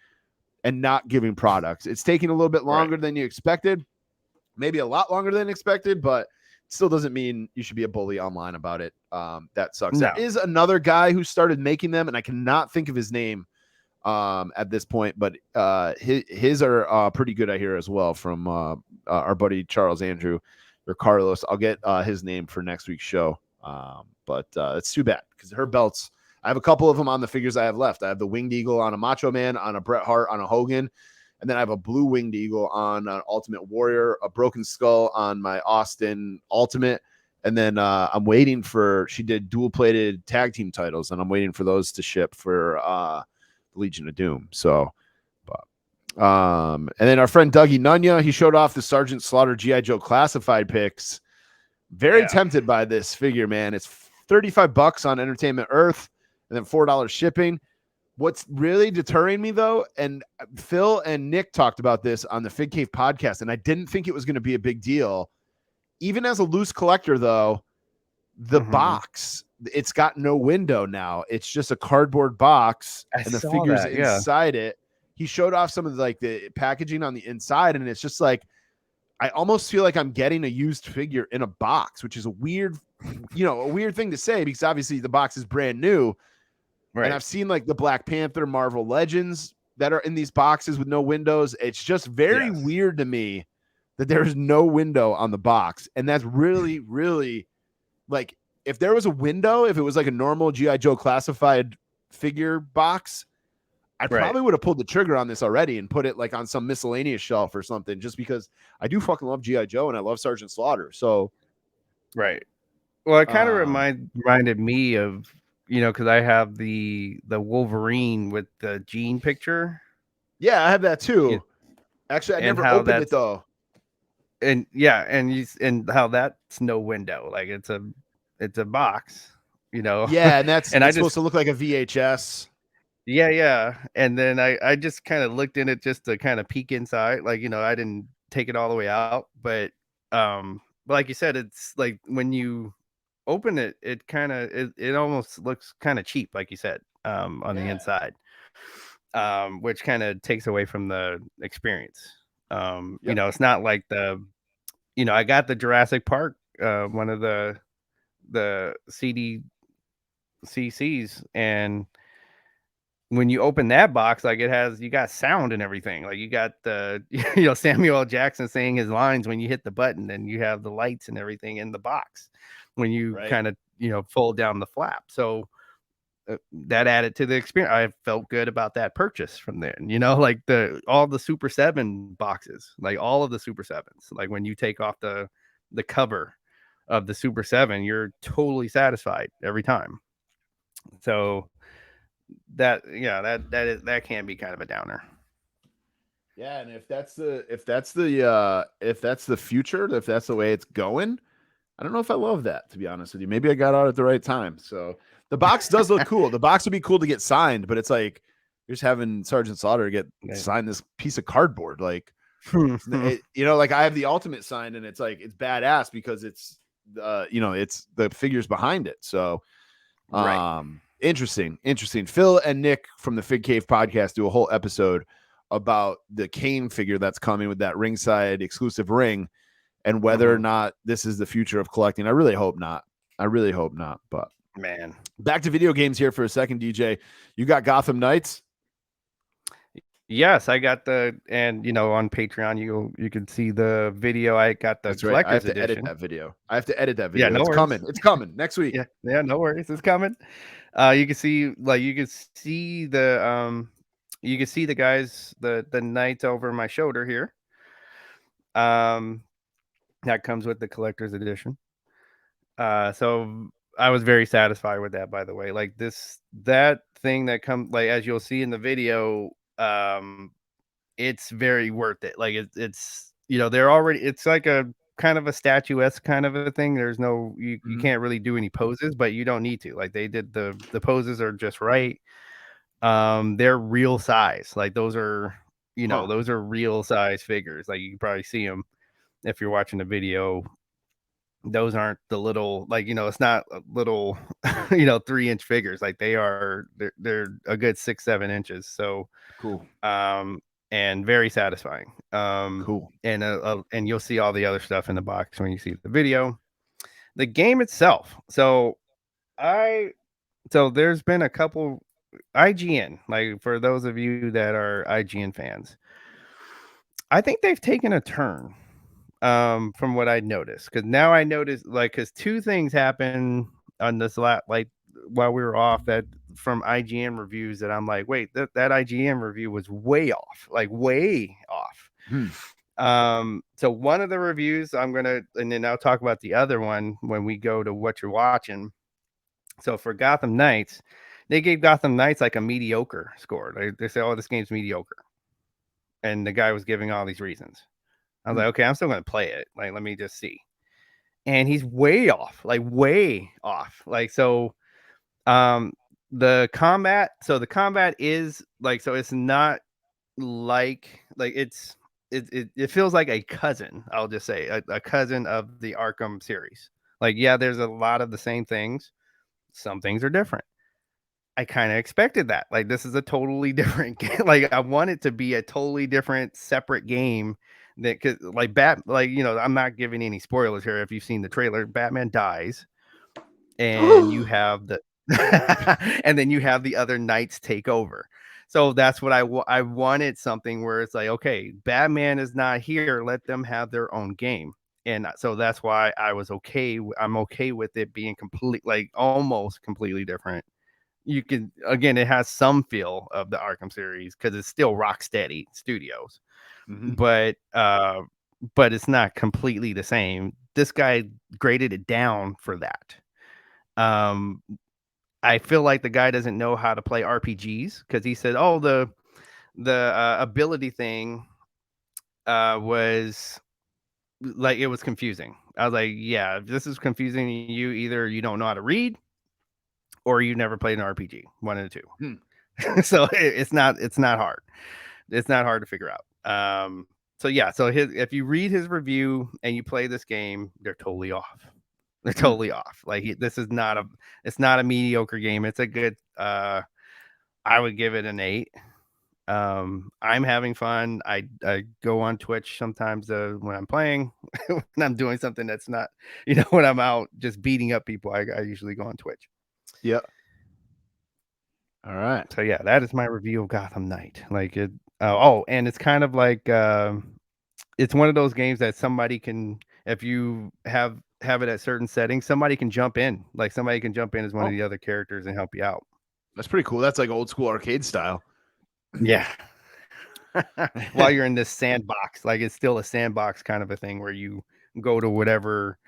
and not giving products. It's taking a little bit longer than you expected, maybe a lot longer than expected, but it still doesn't mean you should be a bully online about it. That sucks. No. There is another guy who started making them, and I cannot think of his name at this point, but his are pretty good, I hear, as well, from our buddy Charles Andrew or Carlos. I'll get his name for next week's show. But it's too bad because her belts, I have a couple of them on the figures I have left. I have the Winged Eagle on a Macho Man, on a Bret Hart, on a Hogan, and then I have a blue Winged Eagle on an Ultimate Warrior, a Broken Skull on my Austin Ultimate, and then I'm waiting for, she did dual-plated tag team titles, and I'm waiting for those to ship for Legion of Doom. So, and then our friend Dougie Nunya, he showed off the Sergeant Slaughter G.I. Joe classified picks. Very tempted by this figure, man. It's $35 on Entertainment Earth and then $4 shipping. What's really deterring me, though, and Phil and Nick talked about this on the Fig Cave podcast, and I didn't think it was going to be a big deal. Even as a loose collector, though, the box, it's got no window now. It's just a cardboard box, and the figure's inside it. He showed off some of the packaging on the inside, and it's just like, I almost feel like I'm getting a used figure in a box, which is a weird thing to say because obviously the box is brand new. Right. And I've seen like the Black Panther, Marvel Legends that are in these boxes with no windows. It's just very weird to me that there's no window on the box. And that's really, really, like, if there was a window, if it was like a normal G.I. Joe classified figure box, I probably would have pulled the trigger on this already and put it like on some miscellaneous shelf or something, just because I do fucking love G.I. Joe and I love Sergeant Slaughter. So, well, it kind of reminded me of, because I have the Wolverine with the Gene picture. Yeah, I have that too. Actually, I never opened it though. And and how that's no window, like it's a box, Yeah, and that's supposed to look like a VHS. Yeah. And then I just kind of looked in it just to kind of peek inside. Like, I didn't take it all the way out, but like you said, it's like when you open it, it almost looks kind of cheap, like you said, on the inside. Which kind of takes away from the experience. It's not like I got the Jurassic Park, one of the CDCCs, and when you open that box, like you got sound and everything. Like you got the Samuel L. Jackson saying his lines when you hit the button, and you have the lights and everything in the box when you kind of fold down the flap. So that added to the experience. I felt good about that purchase from there. Like all the Super 7 boxes, like all of the Super 7s, like when you take off the cover of the Super 7, you're totally satisfied every time. So that can be kind of a downer. Yeah, and if that's the future, if that's the way it's going, I don't know if I love that, to be honest with you. Maybe I got out at the right time. So the box does look cool. The box would be cool to get signed, but it's like you're just having Sergeant Slaughter get signed this piece of cardboard. Like, like I have the Ultimate signed, and it's like it's badass because it's it's the figures behind it. So interesting. Phil and Nick from the Fig Cave podcast do a whole episode about the Kane figure that's coming with that ringside exclusive ring, and whether or not this is the future of collecting. I really hope not. But man, back to video games here for a second, DJ. You got Gotham Knights? Yes, I got and on Patreon you can see the video. I got the collector's I have to edition. edit that video. Yeah, no worries. It's coming next week. Yeah, no worries. It's coming. You can see the guys, the knights over my shoulder here. That comes with the collector's edition. So I was very satisfied with that, by the way. Like that thing that comes, like, as you'll see in the video, it's very worth it. Like it's they're already, it's like a kind of a statuesque kind of a thing. There's no, you can't really do any poses, but you don't need to. Like they did the poses are just right. They're real size. Like those are, those are real size figures. Like you can probably see them if you're watching the video. Those aren't the little, like, it's not a little 3-inch figures. Like they're a good 6-7 inches. So cool. And very satisfying. Cool. And you'll see all the other stuff in the box when you see the video. The game itself. So there's been a couple IGN, like for those of you that are IGN fans, I think they've taken a turn from what I noticed. Because now I noticed, like, because two things happen on this like while we were off, that from IGN reviews, that I'm like, wait, that IGN review was way off, like way off. So one of the reviews and then I'll talk about the other one when we go to what you're watching. So for Gotham Knights, they gave Gotham Knights like a mediocre score. They say, oh, this game's mediocre. And the guy was giving all these reasons. I was like, okay, I'm still going to play it. Like, let me just see. And he's way off, like way off. Like, so the combat is like, so it's not like it feels like a cousin. I'll just say a cousin of the Arkham series. Like, yeah, there's a lot of the same things. Some things are different. I kind of expected that. Like, this is a totally different game. Like, I want it to be a totally different, separate game. That could, like, I'm not giving any spoilers here. If you've seen the trailer, Batman dies, and you have and then you have the other knights take over. So that's what I wanted, something where it's like, okay, Batman is not here. Let them have their own game. And so that's why I'm okay with it being almost completely different. You can, again, it has some feel of the Arkham series because it's still Rocksteady Studios, but it's not completely the same. This guy graded it down for that. I feel like the guy doesn't know how to play RPGs, because he said, oh, the ability thing was like, it was confusing. I was like, yeah, if this is confusing to you, either you don't know how to read or you never played an RPG, one of the two. So it's not hard. It's not hard to figure out. So if you read his review and you play this game, they're totally off. They're totally off. Like this is not a mediocre game. It's a good. I would give it an 8. I'm having fun. I go on Twitch sometimes when I'm playing, when I'm doing something that's not, when I'm out just beating up people. I usually go on Twitch. Yep. All right. So yeah, that is my review of Gotham Knight. Like it. And it's kind of like it's one of those games that somebody can, if you have it at certain settings, somebody can jump in. Like somebody can jump in as one of the other characters and help you out. That's pretty cool. That's like old school arcade style. Yeah. While you're in this sandbox, like it's still a sandbox kind of a thing where you go to whatever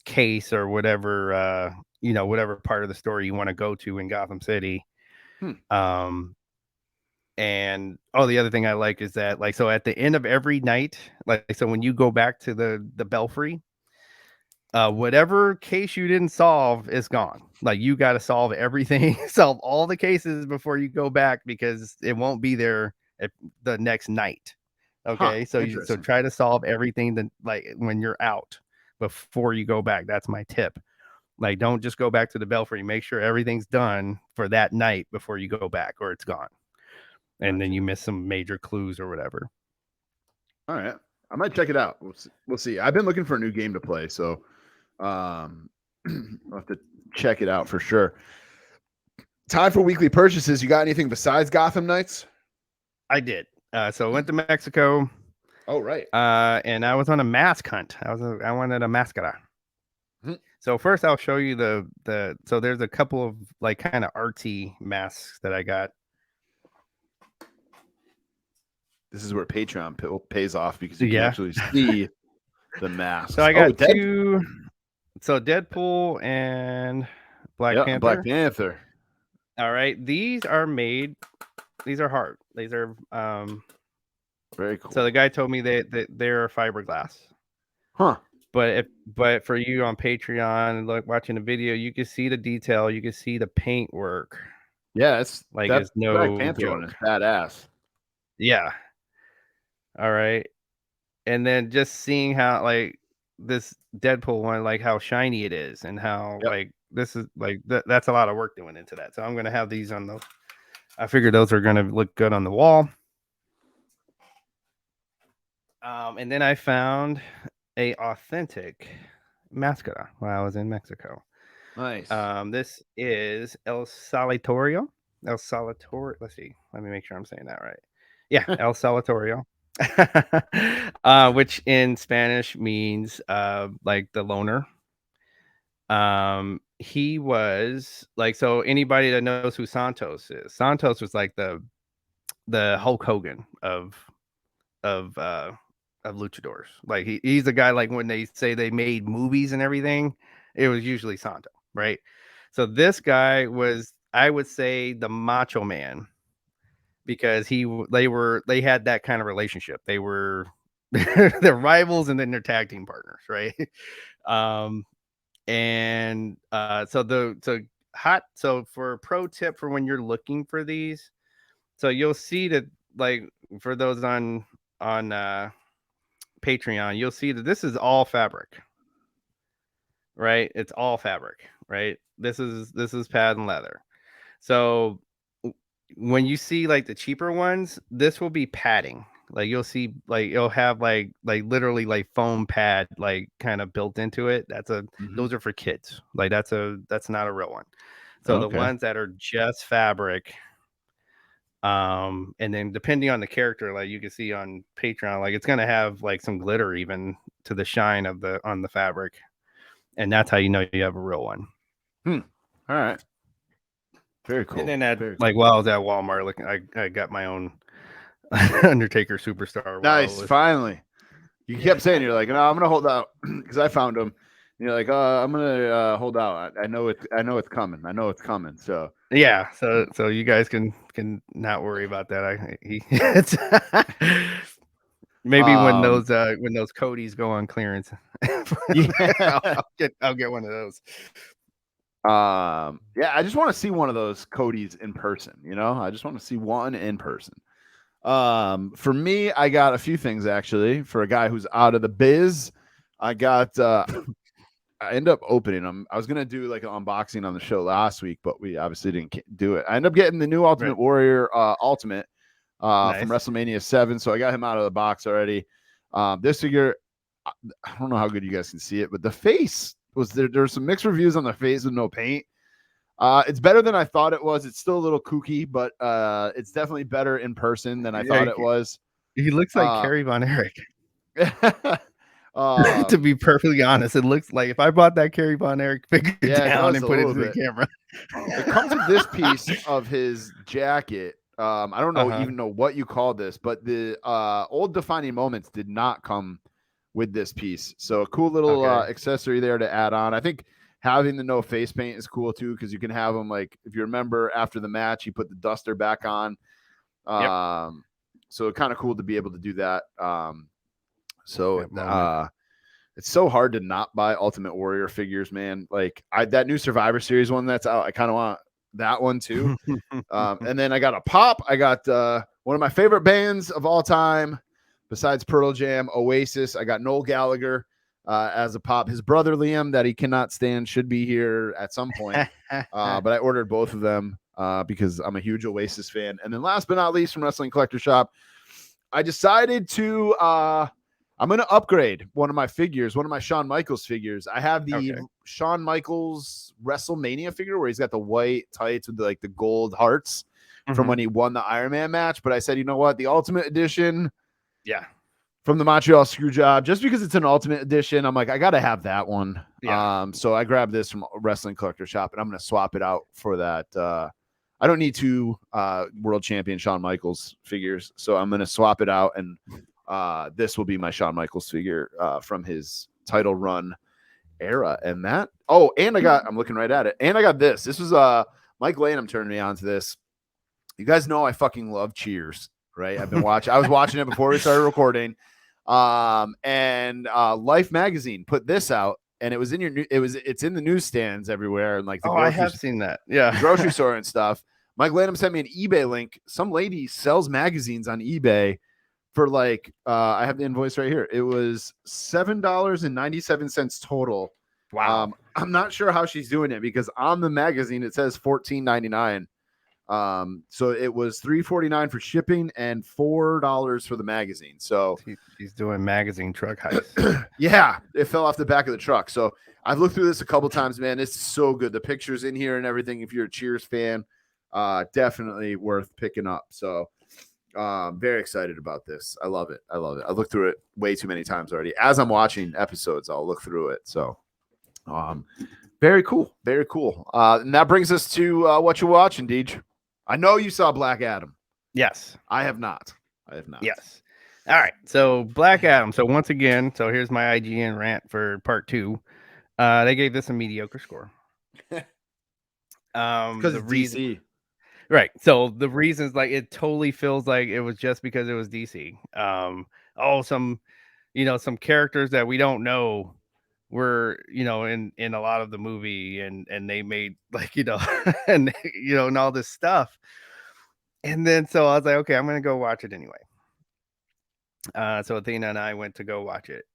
case or whatever whatever part of the story you want to go to in Gotham City. And the other thing I like is that, like, so at the end of every night, like, so when you go back to the Belfry, whatever case you didn't solve is gone. Like, you got to solve everything, solve all the cases before you go back, because it won't be there at the next night. Okay, so try to solve everything that, like, when you're out before you go back. That's my tip. Like, don't just go back to the Belfry. Make sure everything's done for that night before you go back, or it's gone. And then you miss some major clues or whatever. All right. I might check it out. We'll see. I've been looking for a new game to play, so I'll have to check it out for sure. Time for weekly purchases. You got anything besides Gotham Knights? I did. So I went to Mexico. Oh, right. And I was on a mask hunt. I wanted a mascara. Mm-hmm. So first I'll show you so there's a couple of, like, kind of artsy masks that I got. This is where Patreon pays off, because you can actually see the mask. So I got two. So Deadpool and Black Panther. Black Panther. All right. These are made. These are hard. These are very cool. So the guy told me that they're fiberglass. Huh. But for you on Patreon and watching the video, you can see the detail. You can see the paint work. Yeah, it's like it's no Black Panther one is badass. Yeah. All right. And then just seeing how, like, this Deadpool one, like how shiny it is, and how like this is like that's a lot of work going into that. So I'm gonna have these on the. I figured those are gonna look good on the wall. And then I found a authentic mascara while I was in Mexico. Nice. This is El Solitario. Let's see. Let me make sure I'm saying that right. Yeah, El Solitario. Which in Spanish means like the loner. He was like, so anybody that knows who Santos is, Santos was like the Hulk Hogan of luchadors. Like he's the guy, like when they say they made movies and everything, it was usually Santo, right? So this guy was, I would say, the Macho Man, because they had that kind of relationship. They were their rivals and then their tag team partners, right? So for a pro tip for when you're looking for these, so you'll see that, like, for those on Patreon, you'll see that this is all fabric, right? It's all fabric, right? This is patent leather. So when you see like the cheaper ones, this will be padding. Like you'll see, like it'll have like literally like foam pad, like kind of built into it. Those are for kids. Like that's not a real one. So the ones that are just fabric, and then depending on the character, like you can see on Patreon, like it's gonna have like some glitter even to the shine of on the fabric, and that's how you know you have a real one. All right. Very cool. And then while I was at Walmart looking, I got my own Undertaker Superstar. Nice. Finally. You kept saying, you're like, no, I'm gonna hold out because I found him. And you're like, I'm gonna hold out. I know it's coming. I know it's coming. So yeah. So you guys can not worry about that. Maybe when those Codys go on clearance, I'll get one of those. Yeah, I just want to see one of those Cody's in person. I just want to see one in person. For me, I got a few things actually. For a guy who's out of the biz, I got. I end up opening them. I was gonna do like an unboxing on the show last week, but we obviously didn't do it. I end up getting the new Ultimate Warrior Ultimate from WrestleMania 7, so I got him out of the box already. This figure, I don't know how good you guys can see it, but the face was there. There were some mixed reviews on the face with no paint. It's better than I thought it was. It's still a little kooky, but it's definitely better in person than I thought it was. He looks like Kerry Von Erich. To be perfectly honest, it looks like if I bought that Kerry Von Erich figure down and put it into the camera. It comes with this piece of his jacket. I don't know even know what you call this, but the old defining moments did not come with this piece. So a cool little accessory there to add on. I think having the no face paint is cool too, because you can have them like, if you remember after the match, he put the duster back on. So kind of cool to be able to do that. It's so hard to not buy Ultimate Warrior figures, man. Like that new Survivor Series one that's out, I kind of want that one too. And then I got a pop. I got one of my favorite bands of all time, besides Pearl Jam, Oasis. I got Noel Gallagher as a pop. His brother Liam, that he cannot stand, should be here at some point. But I ordered both of them because I'm a huge Oasis fan. And then last but not least, from Wrestling Collector Shop, I decided to I'm going to upgrade one of my figures, one of my Shawn Michaels figures. I have the Shawn Michaels WrestleMania figure where he's got the white tights with the gold hearts from when he won the Iron Man match. But I said, you know what? The Ultimate Edition from the Montreal Screwjob, just because it's an Ultimate Edition, I'm like, I got to have that one. So I grabbed this from Wrestling Collector Shop, and I'm going to swap it out for that. I don't need two world champion Shawn Michaels figures, so I'm going to swap it out, and this will be my Shawn Michaels figure from his title run era. And that, and I'm looking right at it, and I got this. This was Mike Lanham turned me on to this. You guys know I fucking love Cheers, right? I was watching it before we started recording. And Life magazine put this out, and it's in the newsstands everywhere, and like I have seen that. Yeah, grocery store and stuff. Mike Lanham sent me an eBay link. Some lady sells magazines on eBay for I have the invoice right here. It was $7.97 total. Wow. I'm not sure how she's doing it, because on the magazine it says $14.99. So it was $3.49 for shipping and $4 for the magazine. So he's doing magazine truck heist. Yeah, it fell off the back of the truck. So I've looked through this a couple times, man. It's so good. The pictures in here and everything. If you're a Cheers fan, definitely worth picking up. So very excited about this. I love it. I looked through it way too many times already. As I'm watching episodes, I'll look through it. So very cool. Very cool. And that brings us to what you're watching, Deej. I know you saw Black Adam. Yes. I have not. Yes. All right. So Black Adam. So once again, here's my IGN rant for part 2. They gave this a mediocre score. Because it's DC. Right. So the reasons, it totally feels like it was just because it was DC. Some characters that we don't know were, in a lot of the movie, and they made and and all this stuff. And then so I was like, okay, I'm gonna go watch it anyway. So Athena and I went to go watch it.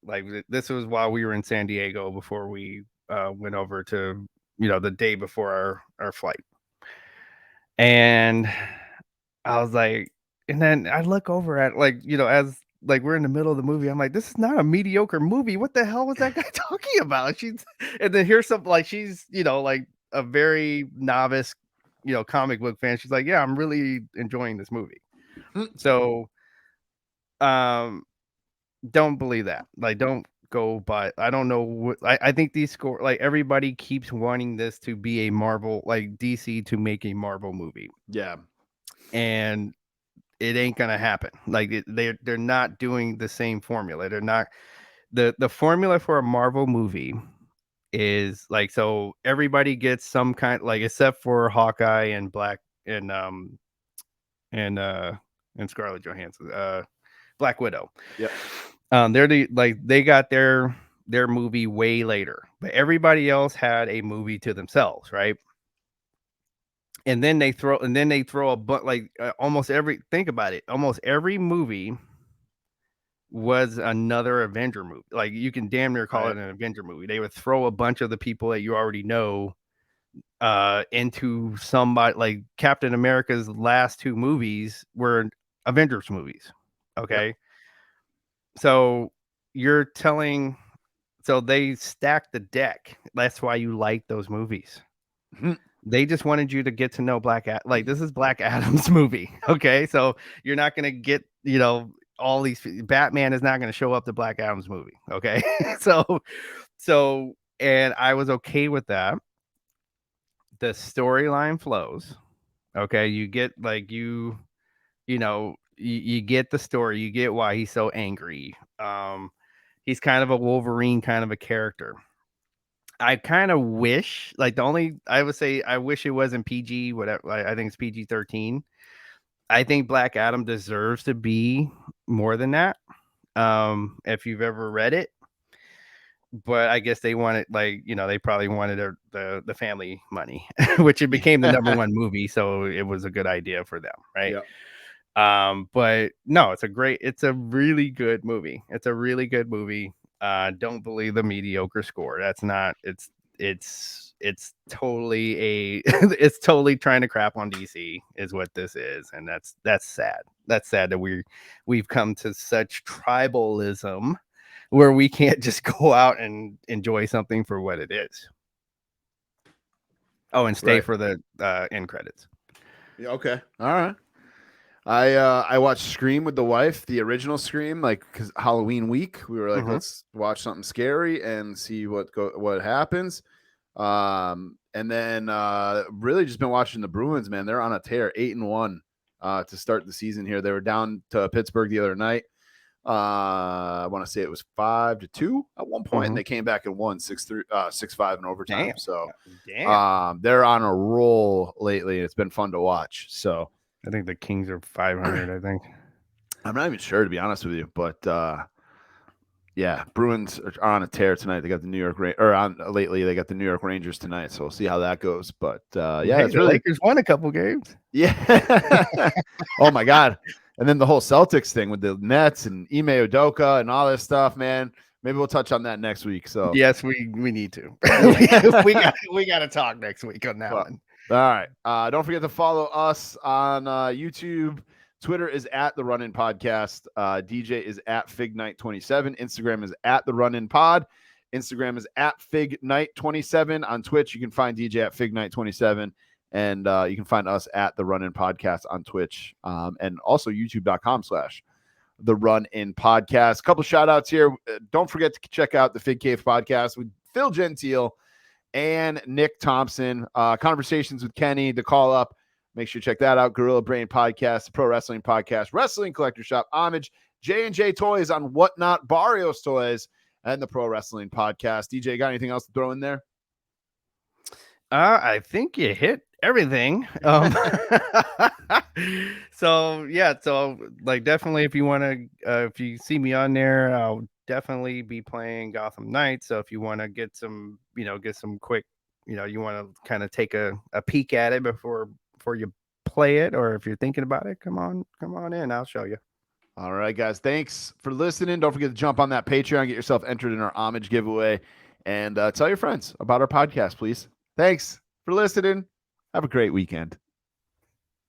This was while we were in San Diego before we went over to the day before our flight. And I was like, and then I look over at as we're in the middle of the movie, I'm like, this is not a mediocre movie. What the hell was that guy talking about? And then here's something she's a very novice comic book fan. She's like, yeah, I'm really enjoying this movie. So don't believe that. Don't go by. I don't know what I think these score, everybody keeps wanting this to be a Marvel, DC to make a Marvel movie. Yeah. And it ain't gonna happen. They're not doing the same formula. They're not the formula for a Marvel movie is so everybody gets some kind, except for Hawkeye and Black and Scarlett Johansson, Black Widow. Yeah. They're they got their their movie way later, but everybody else had a movie to themselves, right? And then they throw a bunch, like almost every, think about it, almost every movie was another Avenger movie. Like you can damn near call it an Avenger movie. They would throw a bunch of the people that you already know into somebody, like Captain America's last two movies were Avengers movies. Okay. Yep. So you're telling, so they stacked the deck. That's why you like those movies. They just wanted you to get to know like this is Black Adam's movie. Okay. So you're not going to get, you know, all these, Batman is not going to show up to Black Adam's movie. Okay. So, and I was okay with that. The storyline flows. Okay. You get like, you know, you get the story, you get why he's so angry. He's kind of a Wolverine kind of a character. I kind of wish, like, I would say I wish it wasn't PG, whatever. I think it's PG-13. I think Black Adam deserves to be more than that. If you've ever read it, but I guess they wanted, like, you know, they probably wanted the family money, which it became the number one movie, so it was a good idea for them, right? Yeah. But no, it's a really good movie. It's a really good movie. Don't believe the mediocre score. That's not, it's totally it's totally trying to crap on DC is what this is. And that's sad. That's sad that we've come to such tribalism where we can't just go out and enjoy something for what it is. Oh, and stay for the end credits. Yeah, okay. All right. I watched Scream with the wife, the original Scream, like, because Halloween week we were like, let's watch something scary and see what happens. And then really just been watching the Bruins, man. They're on a tear, 8-1 to start the season here. They were down to Pittsburgh the other night. I want to say it was 5-2 at one point, and they came back and won 6-5 in overtime. Damn. So they're on a roll lately. It's been fun to watch. So I think the Kings are 500. I think. I'm not even sure, to be honest with you, but yeah, Bruins are on a tear tonight. They got the New York lately. They got the New York Rangers tonight, so we'll see how that goes. But yeah, it's really, Lakers won a couple games. Yeah. Oh my God. And then the whole Celtics thing with the Nets and Ime Udoka and all this stuff, man. Maybe we'll touch on that next week. So yes, we need to. we got to talk next week on that one. All right. Don't forget to follow us on YouTube. Twitter is at The Run-In Podcast. DJ is at FigNight27. Instagram is at The Run-In Pod. Instagram is at FigNight27. On Twitch, you can find DJ at FigNight27. And you can find us at The Run-In Podcast on Twitch. And also YouTube.com/The Run-In Podcast. A couple shout outs here. Don't forget to check out the Fig Cave podcast with Phil Gentile and Nick Thompson. Conversations with Kenny, the call up. Make sure you check that out. Gorilla Brain Podcast, the Pro Wrestling Podcast, Wrestling Collector Shop, Homage, J&J Toys on Whatnot, Barrios Toys, and the Pro Wrestling Podcast. DJ, got anything else to throw in there? I think you hit everything. So yeah, so like definitely if you want to, if you see me on there, I'll definitely be playing Gotham Knights. So if you want to get some, get some quick, you want to kind of take a peek at it before you play it, or if you're thinking about it, come on in, I'll show you. All right, guys, thanks for listening. Don't forget to jump on that Patreon, get yourself entered in our homage giveaway, and tell your friends about our podcast, please. Thanks for listening. Have a great weekend.